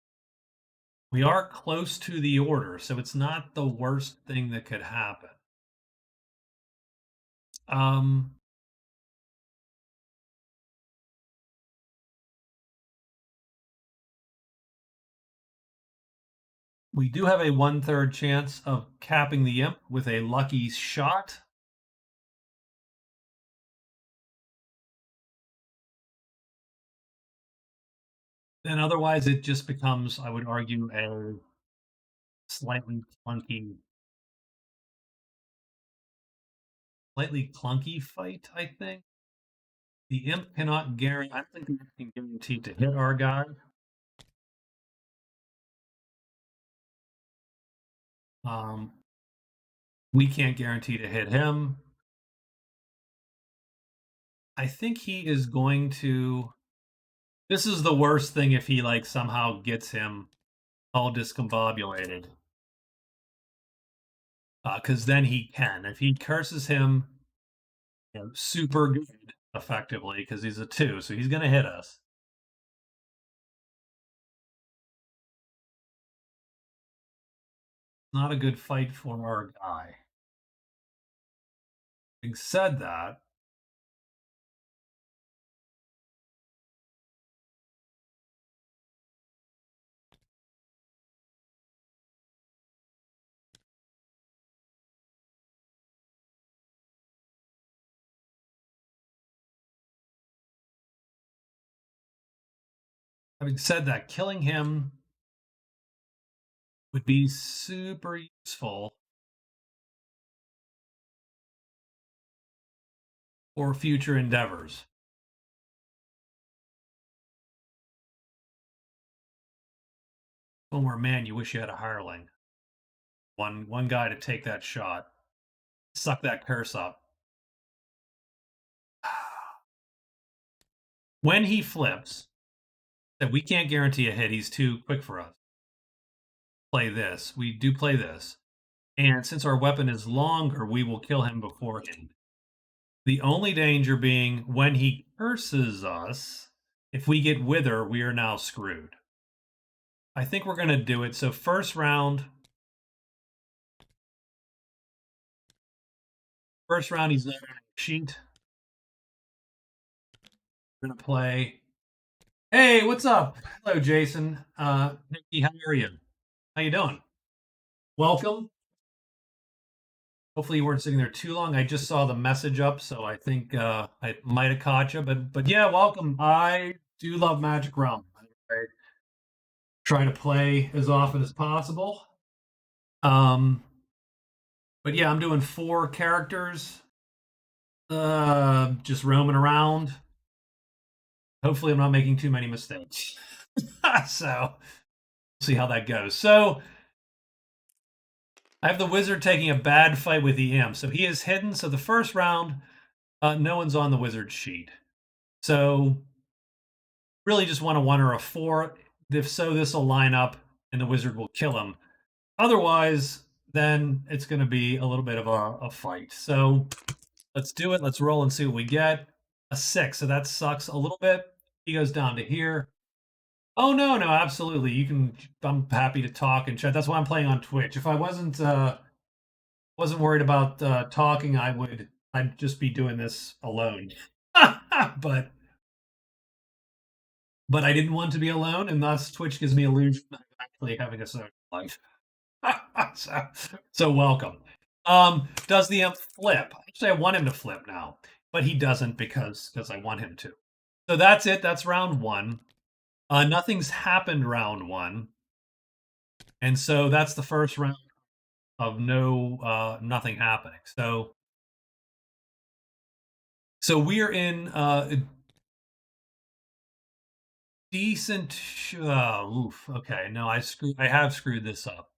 We are close to the order, so it's not the worst thing that could happen. We do have a 1/3 chance of capping the imp with a lucky shot. And otherwise, it just becomes, I would argue, a slightly clunky fight, I think. The imp cannot guarantee, I don't think the imp can guarantee to hit our guy. We can't guarantee to hit him. I think he is going to. This is the worst thing if he like somehow gets him all discombobulated. Because then he can. If he curses him, super good, effectively, because he's a 2, so he's going to hit us. Not a good fight for our guy. Having said that, killing him would be super useful for future endeavors. One more man, you wish you had a hireling. One guy to take that shot. Suck that curse up. When he flips, that we can't guarantee a hit. He's too quick for us. Play this. We do play this. And since our weapon is longer, we will kill him beforehand. The only danger being when he curses us, if we get Wither, we are now screwed. I think we're going to do it. So first round, he's not on a sheet. We're gonna play. Hey, what's up? Hello, Jason. Nikki, how are you? How you doing? Welcome. Hopefully you weren't sitting there too long. I just saw the message up, so I think I might have caught you. But yeah, welcome. I do love Magic Realm. I try to play as often as possible. Um, but yeah, I'm doing 4 characters. Just roaming around. Hopefully, I'm not making too many mistakes. So we'll see how that goes. So I have the wizard taking a bad fight with the imp. So he is hidden. So the first round, no one's on the wizard sheet. So really just want a 1 or a 4. If so, this will line up and the wizard will kill him. Otherwise, then it's going to be a little bit of a fight. So let's do it. Let's roll and see what we get. A 6. So that sucks a little bit. He goes down to here. Oh no, no, absolutely. You can. I'm happy to talk and chat. That's why I'm playing on Twitch. If I wasn't worried about talking, I'd just be doing this alone. but I didn't want to be alone, and thus Twitch gives me illusion of actually having a social life. so welcome. Does the imp flip? Actually, I want him to flip now, but he doesn't because I want him to. So that's it. That's round 1. Nothing's happened round 1, and so that's the first round of nothing happening. So we're in decent. Oof. Okay, no, I have screwed this up.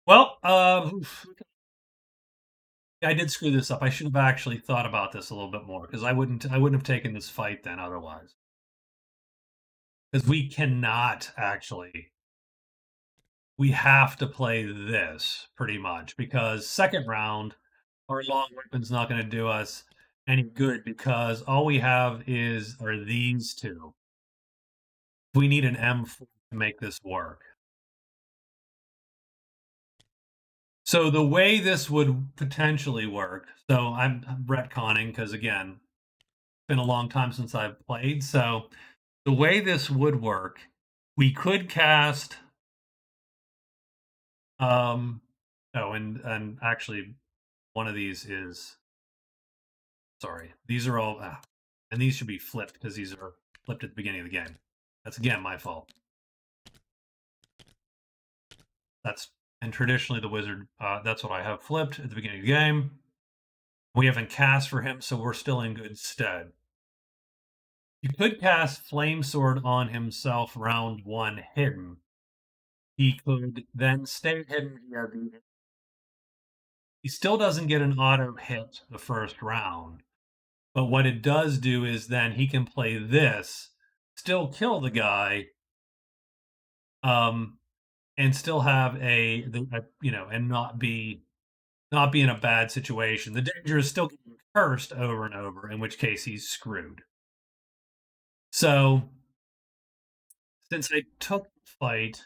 Well, I did screw this up. I should have actually thought about this a little bit more because I wouldn't have taken this fight then otherwise. Because we cannot actually. We have to play this pretty much because second round, our long weapon's not going to do us any good because all we have are these 2. We need an M4 to make this work. So the way this would potentially work, so I'm retconning because again, it's been a long time since I've played. So the way this would work, we could cast and actually one of these is sorry, these are all and these should be flipped because these are flipped at the beginning of the game. That's again my fault. And traditionally the wizard, that's what I have flipped at the beginning of the game. We haven't cast for him, so we're still in good stead. You could cast Flame Sword on himself round 1 hidden. He could then stay hidden here. He still doesn't get an auto hit the first round. But what it does do is then he can play this, still kill the guy, and still have and not be in a bad situation. The danger is still getting cursed over and over, in which case he's screwed. So since I took the fight,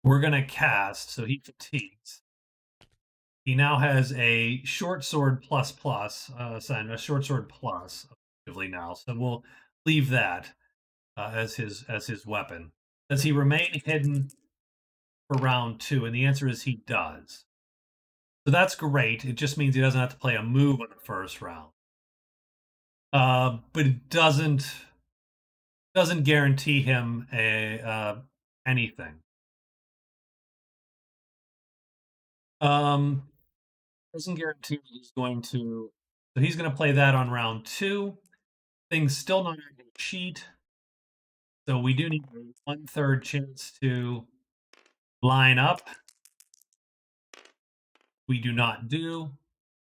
we're gonna cast, so he fatigues. He now has a short sword plus, a short sword plus effectively now. So we'll leave that as his weapon. Does he remain hidden for round 2? And the answer is he does. So that's great. It just means he doesn't have to play a move on the first round. But it doesn't guarantee him anything. Doesn't guarantee that he's going to. So he's going to play that on round 2. Things still not going to cheat. So we do need a 1/3 chance to line up. We do not do.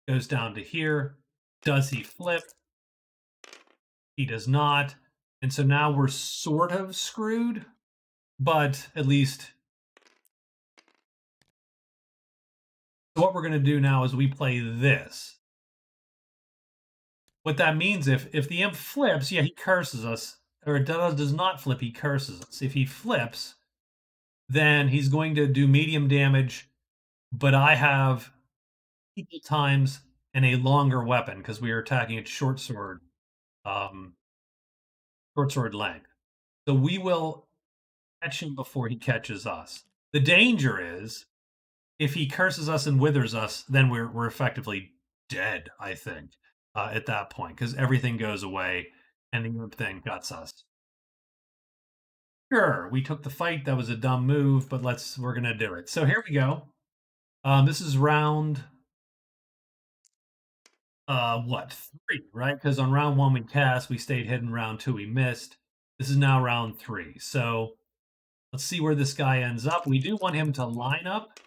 Goes down to here. Does he flip? He does not. And so now we're sort of screwed, but at least. So what we're going to do now is we play this. What that means, if the imp flips, yeah, he curses us. Or does not flip, he curses us. If he flips, then he's going to do medium damage, but I have equal times and a longer weapon because we are attacking a short sword short sword length. So we will catch him before he catches us. The danger is if he curses us and withers us, then we're effectively dead, I think, at that point, because everything goes away and the imp thing guts us. Sure, we took the fight. That was a dumb move, but we're gonna do it. So here we go. This is round what, 3, right? Because on round 1 we cast, we stayed hidden. Round 2 we missed. This is now round 3. So let's see where this guy ends up. We do want him to line up.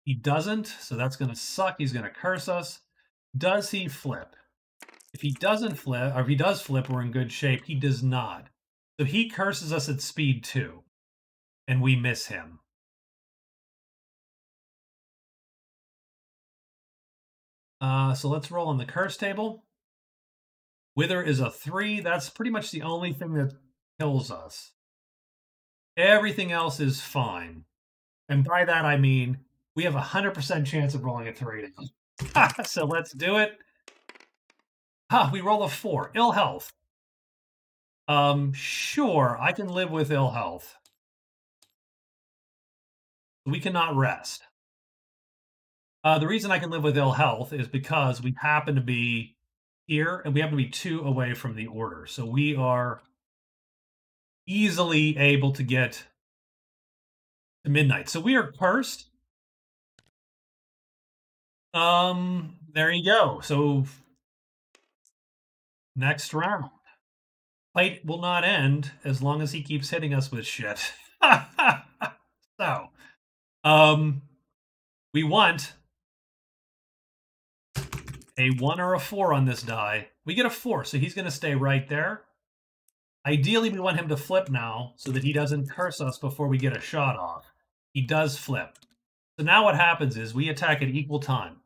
He doesn't, so that's going to suck. He's going to curse us. Does he flip? If he doesn't flip, or if he does flip, we're in good shape. He does not. So he curses us at speed 2, and we miss him. So let's roll on the curse table. Wither is a 3. That's pretty much the only thing that kills us. Everything else is fine. And by that, I mean we have a 100% chance of rolling a 3. So let's do it. We roll a 4. Ill health. Sure, I can live with ill health. We cannot rest. The reason I can live with ill health is because we happen to be here, and we happen to be 2 away from the order. So we are easily able to get to midnight. So we are cursed. There you go. So next round. Fight will not end as long as he keeps hitting us with shit. So, we want a 1 or a 4 on this die. We get a 4, so he's going to stay right there. Ideally, we want him to flip now so that he doesn't curse us before we get a shot off. He does flip. So now what happens is we attack at equal time.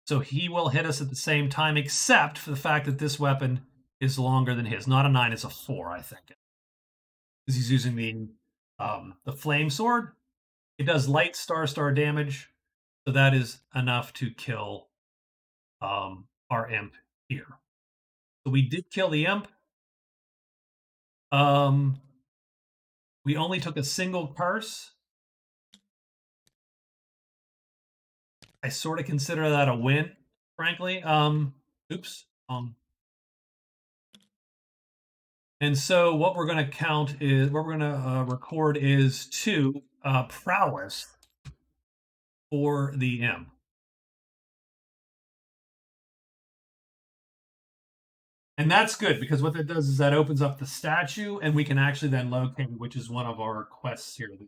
So he will hit us at the same time, except for the fact that this weapon is longer than his. Not a 9, it's a 4, I think. Because he's using the flame sword. It does light star damage, so that is enough to kill our imp here. So we did kill the imp. We only took a single curse. I sort of consider that a win, frankly. Oops. And so what we're going to count is what we're going to record is 2 prowess for the imp. And that's good because what that does is that opens up the statue, and we can actually then locate, which is one of our quests here at the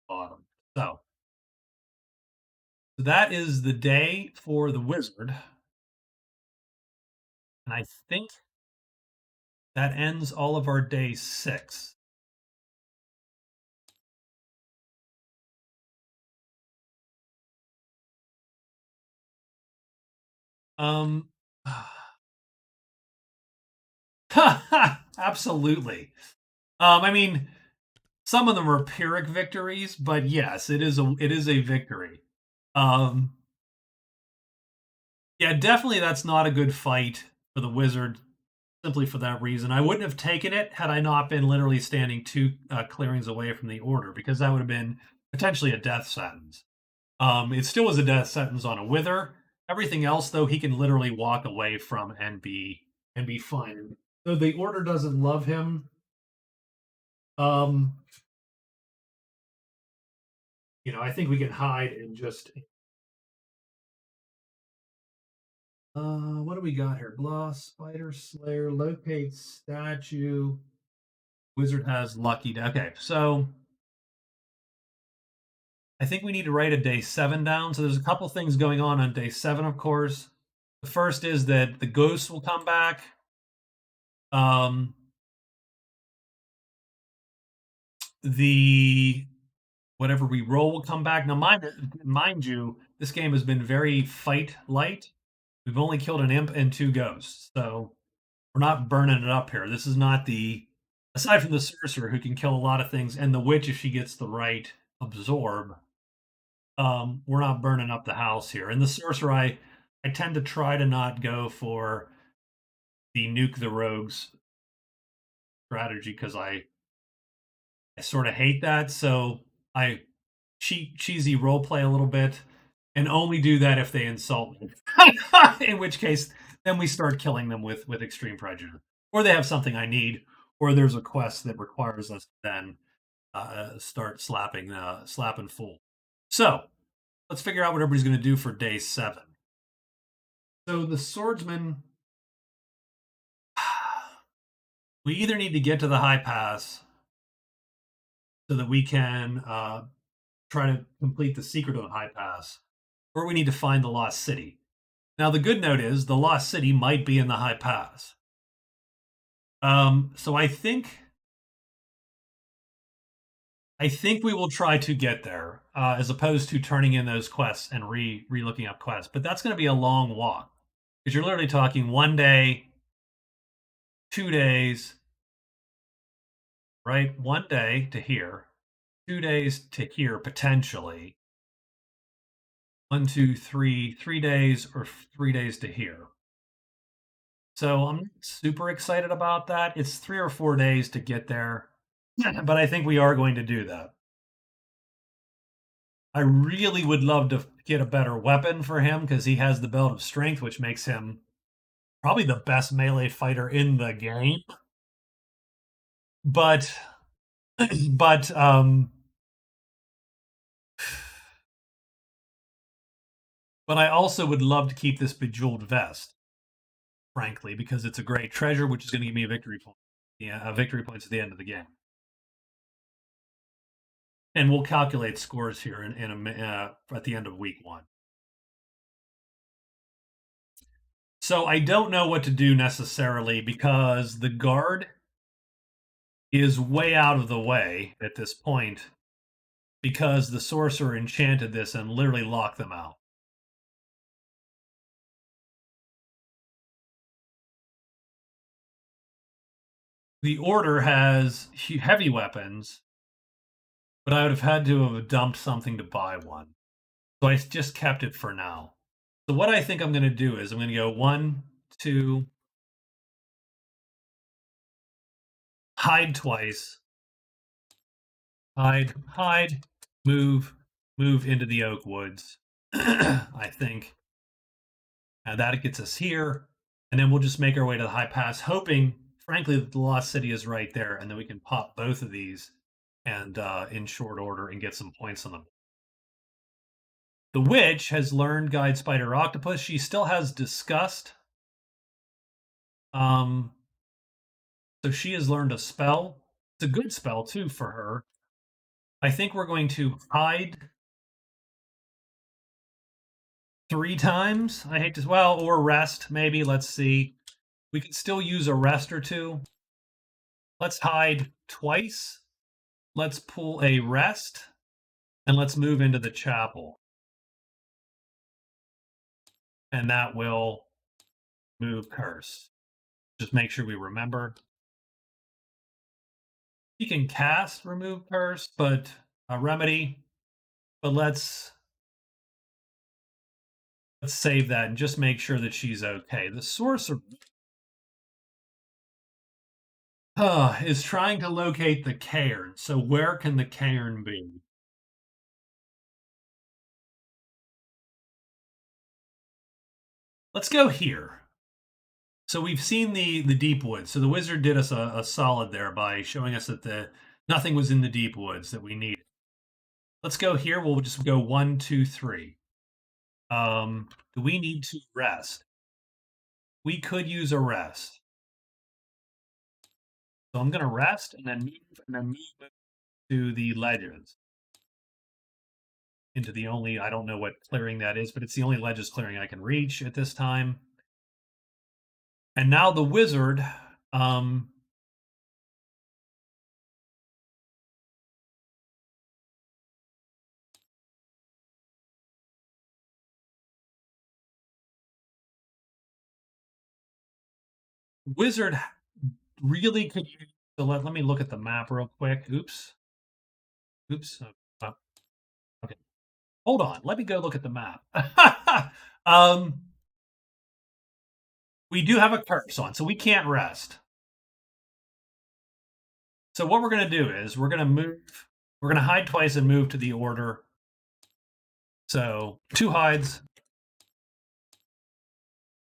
bottom. So that is the day for the wizard. And I think that ends all of our day 6. Absolutely. I mean, some of them are Pyrrhic victories, but yes, it is a victory. Yeah, definitely that's not a good fight for the wizard, simply for that reason. I wouldn't have taken it had I not been literally standing 2 clearings away from the order, because that would have been potentially a death sentence. It still was a death sentence on a wither. Everything else, though, he can literally walk away from and be fine. Though the order doesn't love him, I think we can hide and just. What do we got here? Blah, Spider Slayer, locate statue. Wizard has lucky. Okay, so I think we need to write a day 7 down. So there's a couple things going on day 7, of course. The first is that the ghosts will come back. The whatever we roll will come back. Now, mind you, this game has been very fight light. We've only killed an imp and 2 ghosts, so we're not burning it up here. This is not aside from the sorcerer, who can kill a lot of things, and the witch, if she gets the right absorb, we're not burning up the house here. And the sorcerer, I tend to try to not go for the nuke the rogues strategy because I sort of hate that. So I cheesy role play a little bit and only do that if they insult me. In which case, then we start killing them with extreme prejudice, or they have something I need, or there's a quest that requires us to then start slapping full. So let's figure out what everybody's going to do for day 7. So the swordsman, we either need to get to the high pass so that we can try to complete the secret of the high pass, or we need to find the lost city. Now, the good note is the lost city might be in the high pass. So I think we will try to get there, as opposed to turning in those quests and re-looking up quests. But that's going to be a long walk because you're literally talking 1 day, 2 days, right? 1 day to here, 2 days to here potentially. 1, 2, 3, 3 days or 3 days to here. So I'm not super excited about that. It's 3 or 4 days to get there, but I think we are going to do that. I really would love to get a better weapon for him because he has the belt of strength, which makes him probably the best melee fighter in the game. But, but, but I also would love to keep this bejeweled vest, frankly, because it's a great treasure, which is going to give me a victory point. Yeah, victory points at the end of the game. And we'll calculate scores here at the end of week 1. So I don't know what to do necessarily because the guard is way out of the way at this point because the sorcerer enchanted this and literally locked them out. The order has heavy weapons, but I would have had to have dumped something to buy one. So I just kept it for now. So what I think I'm going to do is I'm going to go 1, 2, hide twice, hide, move into the oak woods. I think. And that gets us here. And then we'll just make our way to the high pass, hoping, frankly, that the lost city is right there. And then we can pop both of these and in short order and get some points on them. The witch has learned Guide Spider Octopus. She still has Disgust. So she has learned a spell. It's a good spell, too, for her. I think we're going to hide 3 times. I hate to, well, or rest, maybe. Let's see. We could still use a rest or 2. Let's hide twice. Let's pull a rest. And let's move into the chapel. And that will move curse. Just make sure we remember. You can cast remove curse, but a remedy. But let's save that and just make sure that she's okay. The sorcerer is trying to locate the cairn. So where can the cairn be? Let's go here. So we've seen the deep woods. So the wizard did us a solid there by showing us that nothing was in the deep woods that we needed. Let's go here. We'll just go 1, 2, 3. Do we need to rest? We could use a rest. So I'm going to rest and then move to the ledges. Into the only, I don't know what clearing that is, but it's the only ledges clearing I can reach at this time. And now the wizard, wizard really could use, so let me look at the map real quick. Oops. Okay. Hold on. Let me go look at the map. We do have a curse on, so we can't rest. So what we're going to do is we're going to move. We're going to hide twice and move to the order. So 2 hides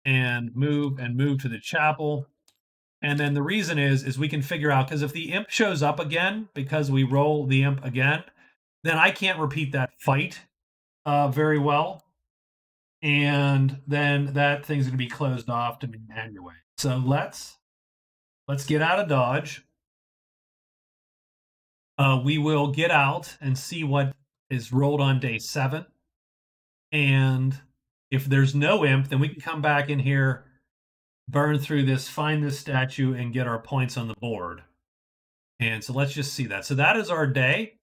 and move to the chapel. And then the reason is we can figure out, because if the imp shows up again, because we roll the imp again, then I can't repeat that fight very well. And then that thing's going to be closed off to me anyway. So let's get out of dodge. We will get out and see what is rolled on day 7. And if there's no imp, then we can come back in here, burn through this, find this statue, and get our points on the board. And so let's just see that. So that is our day.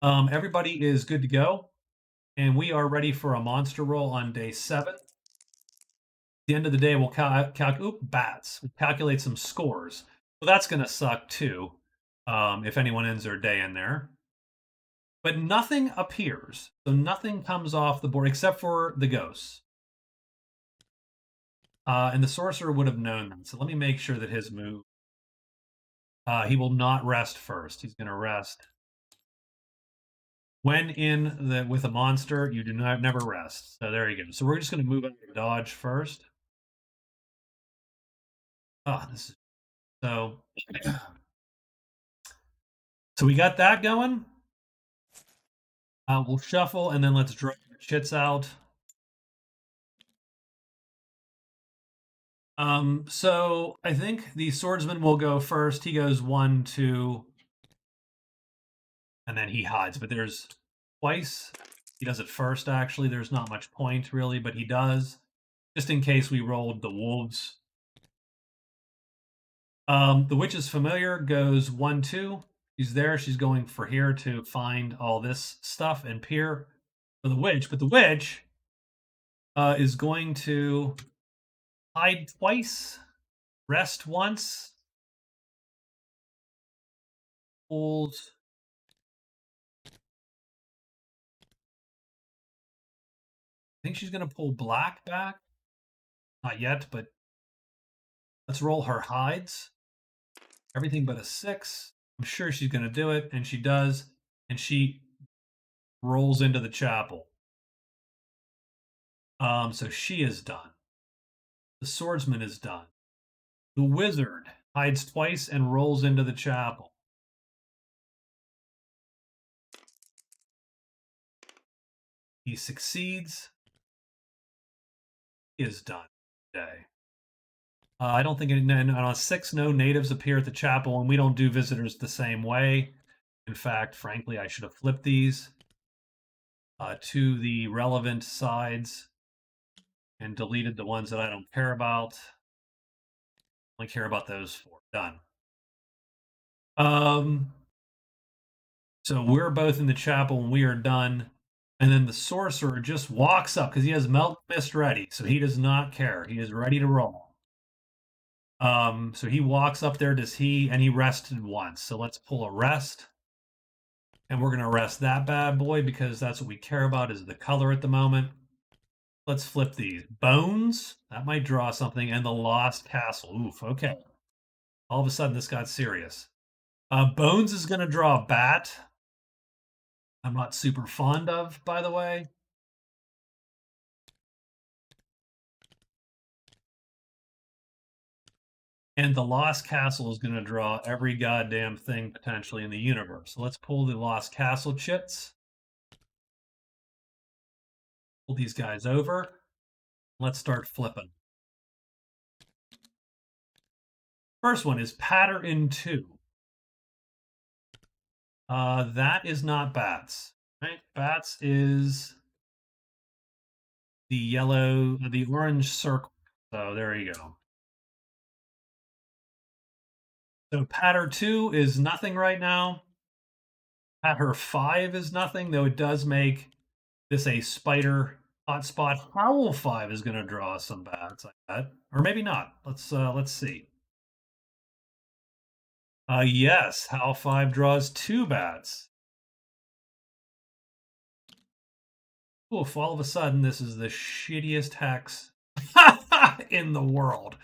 Everybody is good to go. And we are ready for a monster roll on day 7. At the end of the day, we'll bats. We'll calculate some scores. Well, that's going to suck too, if anyone ends their day in there. But nothing appears. So nothing comes off the board except for the ghosts. And the sorcerer would have known that. So let me make sure that his move. He will not rest first. He's going to rest. When with a monster, you do never rest. So there you go. So we're just going to move under dodge first. This is so. So we got that going. We'll shuffle and then let's draw the chits out. So I think the swordsman will go first. He goes 1, 2, and then he hides. But there's twice. He does it first, actually. There's not much point, really, but he does. Just in case we rolled the wolves. The witch's familiar goes 1, 2. She's there. She's going for here to find all this stuff and peer for the witch. But the witch is going to hide twice, rest once, pulls. I think she's going to pull black back. Not yet, but let's roll her hides. Everything but a 6. I'm sure she's going to do it, and she does. And she rolls into the chapel. So she is done. The swordsman is done. The wizard hides twice and rolls into the chapel. He succeeds. He is done today. I don't think on a 6, no natives appear at the chapel, and we don't do visitors the same way. In fact, frankly, I should have flipped these to the relevant sides and deleted the ones that I don't care about. I only care about those 4. Done. So we're both in the chapel and we are done. And then the sorcerer just walks up because he has Melt Mist ready. So he does not care. He is ready to roll. So he walks up there. And he rested once. So let's pull a rest. And we're going to rest that bad boy because that's what we care about is the color at the moment. Let's flip these. Bones. That might draw something. And the Lost Castle. Oof. Okay. All of a sudden, this got serious. Bones is going to draw a bat. I'm not super fond of, by the way. And the Lost Castle is going to draw every goddamn thing potentially in the universe. So let's pull the Lost Castle chits. Pull these guys over. Let's start flipping. First one is Patter in 2. That is not bats. Right? Bats is the orange circle. So there you go. So Patter 2 is nothing right now. Patter 5 is nothing, though it does make this a spider hotspot. Howl 5 is going to draw some bats, I bet. Or maybe not. Let's see. Yes, Howl 5 draws 2 bats. Oof, all of a sudden, this is the shittiest hex. in the world?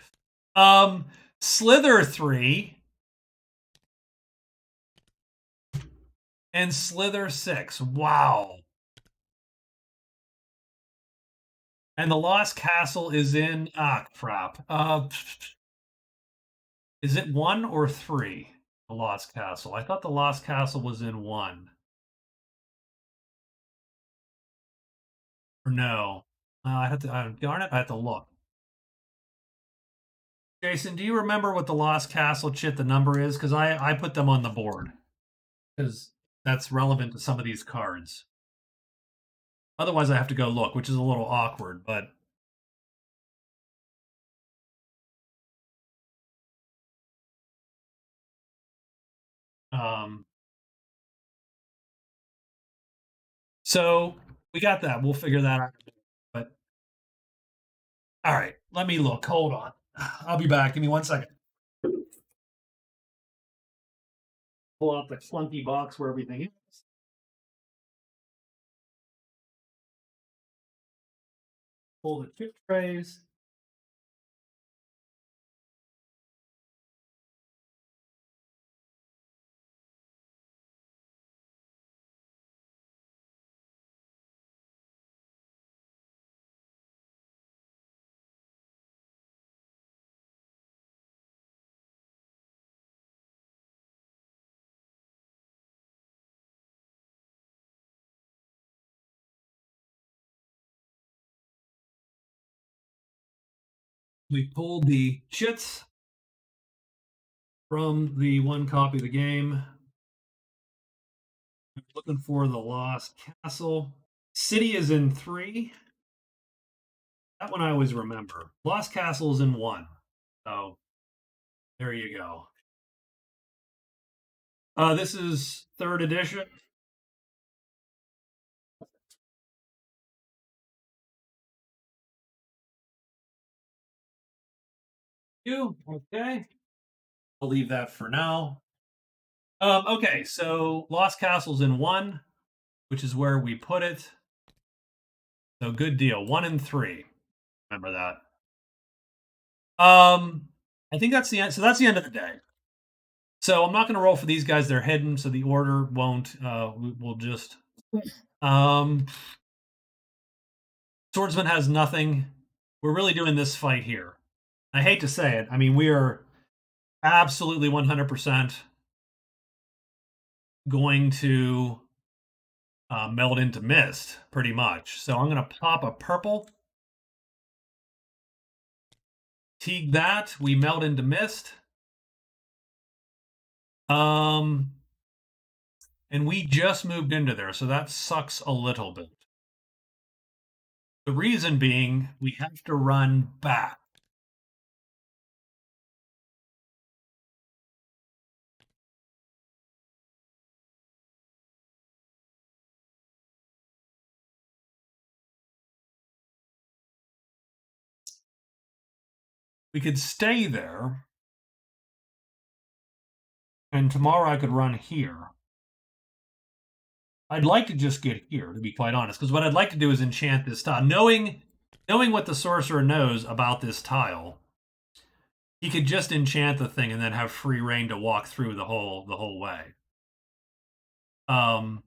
Um, Slither 3 and Slither 6. Wow. And the Lost Castle is in crap. Is it 1 or 3? The Lost Castle. I thought the Lost Castle was in 1. Or no. I have to darn it, I have to look. Jason, do you remember what the Lost Castle chit the number is? Because I put them on the board. Because that's relevant to some of these cards. Otherwise, I have to go look, which is a little awkward, but um, so we got that. We'll figure that out. But all right, let me look. Hold on. I'll be back. Give me 1 second. Pull out the clunky box where everything is. Pull the chip trays. We pulled the chits from the one copy of the game. Looking for the Lost Castle. City is in 3. That one I always remember. Lost Castle is in 1. So there you go. This is 3rd edition. You okay? I'll leave that for now. Okay, so Lost Castle's in 1, which is where we put it. So good deal. 1 and 3. Remember that. I think that's the end. So that's the end of the day. So I'm not going to roll for these guys. They're hidden, so the order won't. We'll just. Swordsman has nothing. We're really doing this fight here. I hate to say it. I mean, we are absolutely 100% going to meld into mist, pretty much. So I'm going to pop a purple. Teague that. We meld into mist. And we just moved into there, so that sucks a little bit. The reason being, we have to run back. We could stay there, and tomorrow I could run here. I'd like to just get here, to be quite honest, because what I'd like to do is enchant this tile. Knowing what the sorcerer knows about this tile, he could just enchant the thing and then have free reign to walk through the whole way. Um,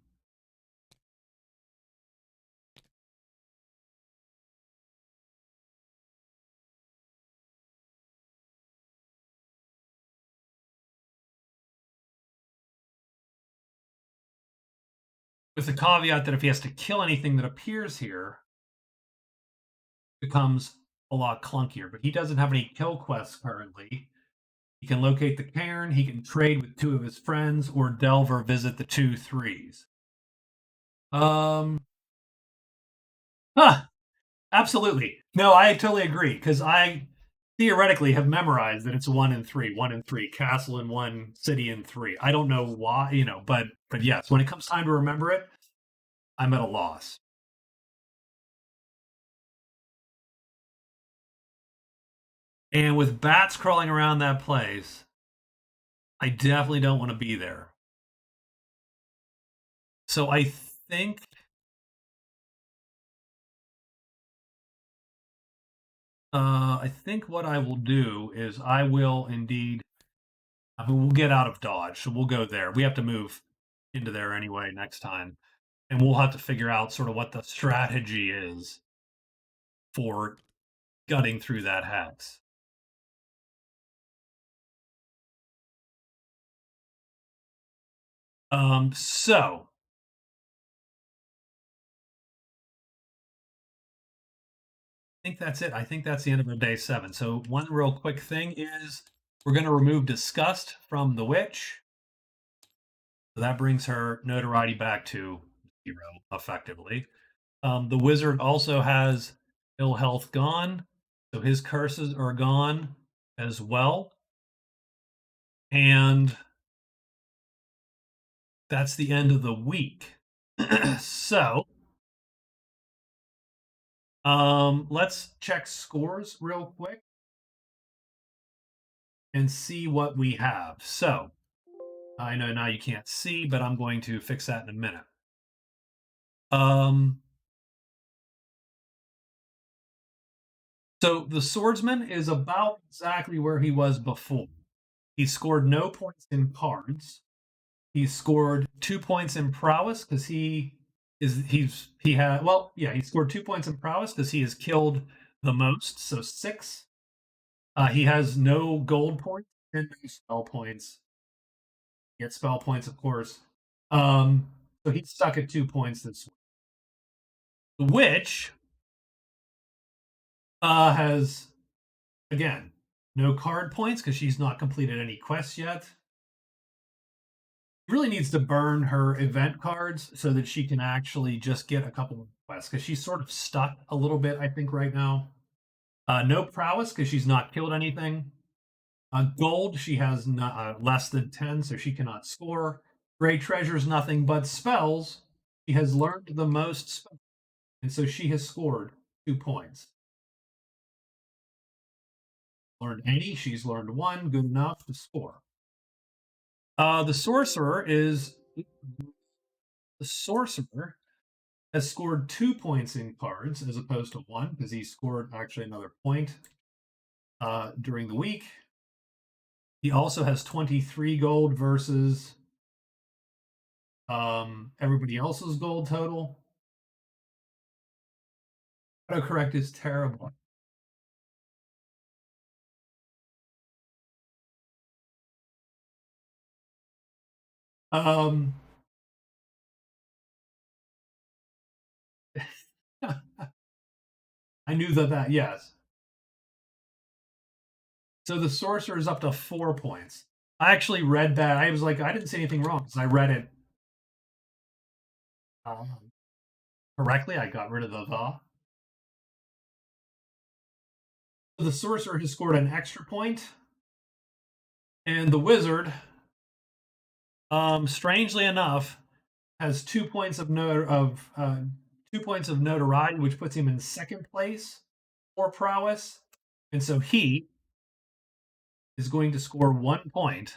with the caveat that if he has to kill anything that appears here, it becomes a lot clunkier. But he doesn't have any kill quests currently. He can locate the cairn, he can trade with 2 of his friends, or delve or visit the 2 threes. Huh, absolutely. No, I totally agree, because I theoretically have memorized that it's 1 and 3, 1 and 3, castle in 1, city in 3. I don't know why, but yes, when it comes time to remember it, I'm at a loss. And with bats crawling around that place, I definitely don't want to be there. So I think. I think what I will do is I will indeed. I mean, we'll get out of Dodge, so we'll go there. We have to move into there anyway next time, and we'll have to figure out sort of what the strategy is for gutting through that hex. So I think that's it. I think that's the end of our day 7. So one real quick thing is we're going to remove Disgust from the witch. So that brings her notoriety back to 0, effectively. The wizard also has ill health gone, so his curses are gone as well. And that's the end of the week. So let's check scores real quick and see what we have. So I know now you can't see, but I'm going to fix that in a minute. Um, so the swordsman is about exactly where he was before. He scored no points in cards. He scored 2 points in prowess because he scored 2 points in prowess because he has killed the most, so 6. He has no gold points and no spell points. He gets spell points, of course. So he's stuck at 2 points this week. The witch has, again, no card points because she's not completed any quests yet. She really needs to burn her event cards so that she can actually just get a couple of quests because she's sort of stuck a little bit, I think, right now. No prowess because she's not killed anything. Gold, she has less than 10, so she cannot score. Great treasures, nothing but spells. She has learned the most spells, and so she has scored 2 points. Learned any, she's learned 1, good enough to score. The sorcerer has scored 2 points in cards as opposed to 1 because he scored actually another point during the week. He also has 23 gold versus everybody else's gold total. Autocorrect is terrible. I knew that, yes. So the sorcerer is up to 4 points. I actually read that. I was like, I didn't see anything wrong because I read it correctly. I got rid of the. The sorcerer has scored an extra point, and the wizard, strangely enough, has 2 points of 2 points of notoriety, which puts him in second place for prowess, and so he is going to score 1 point.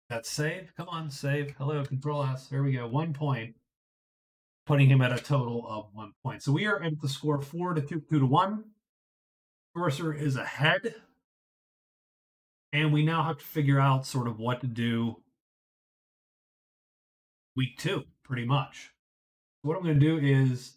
That's save. Come on, save. Hello, Control S. There we go. 1 point, putting him at a total of 1 point. So we are at the score 4 to 2 to 1. Sorcerer is ahead, and we now have to figure out sort of what to do week 2, pretty much. What I'm going to do is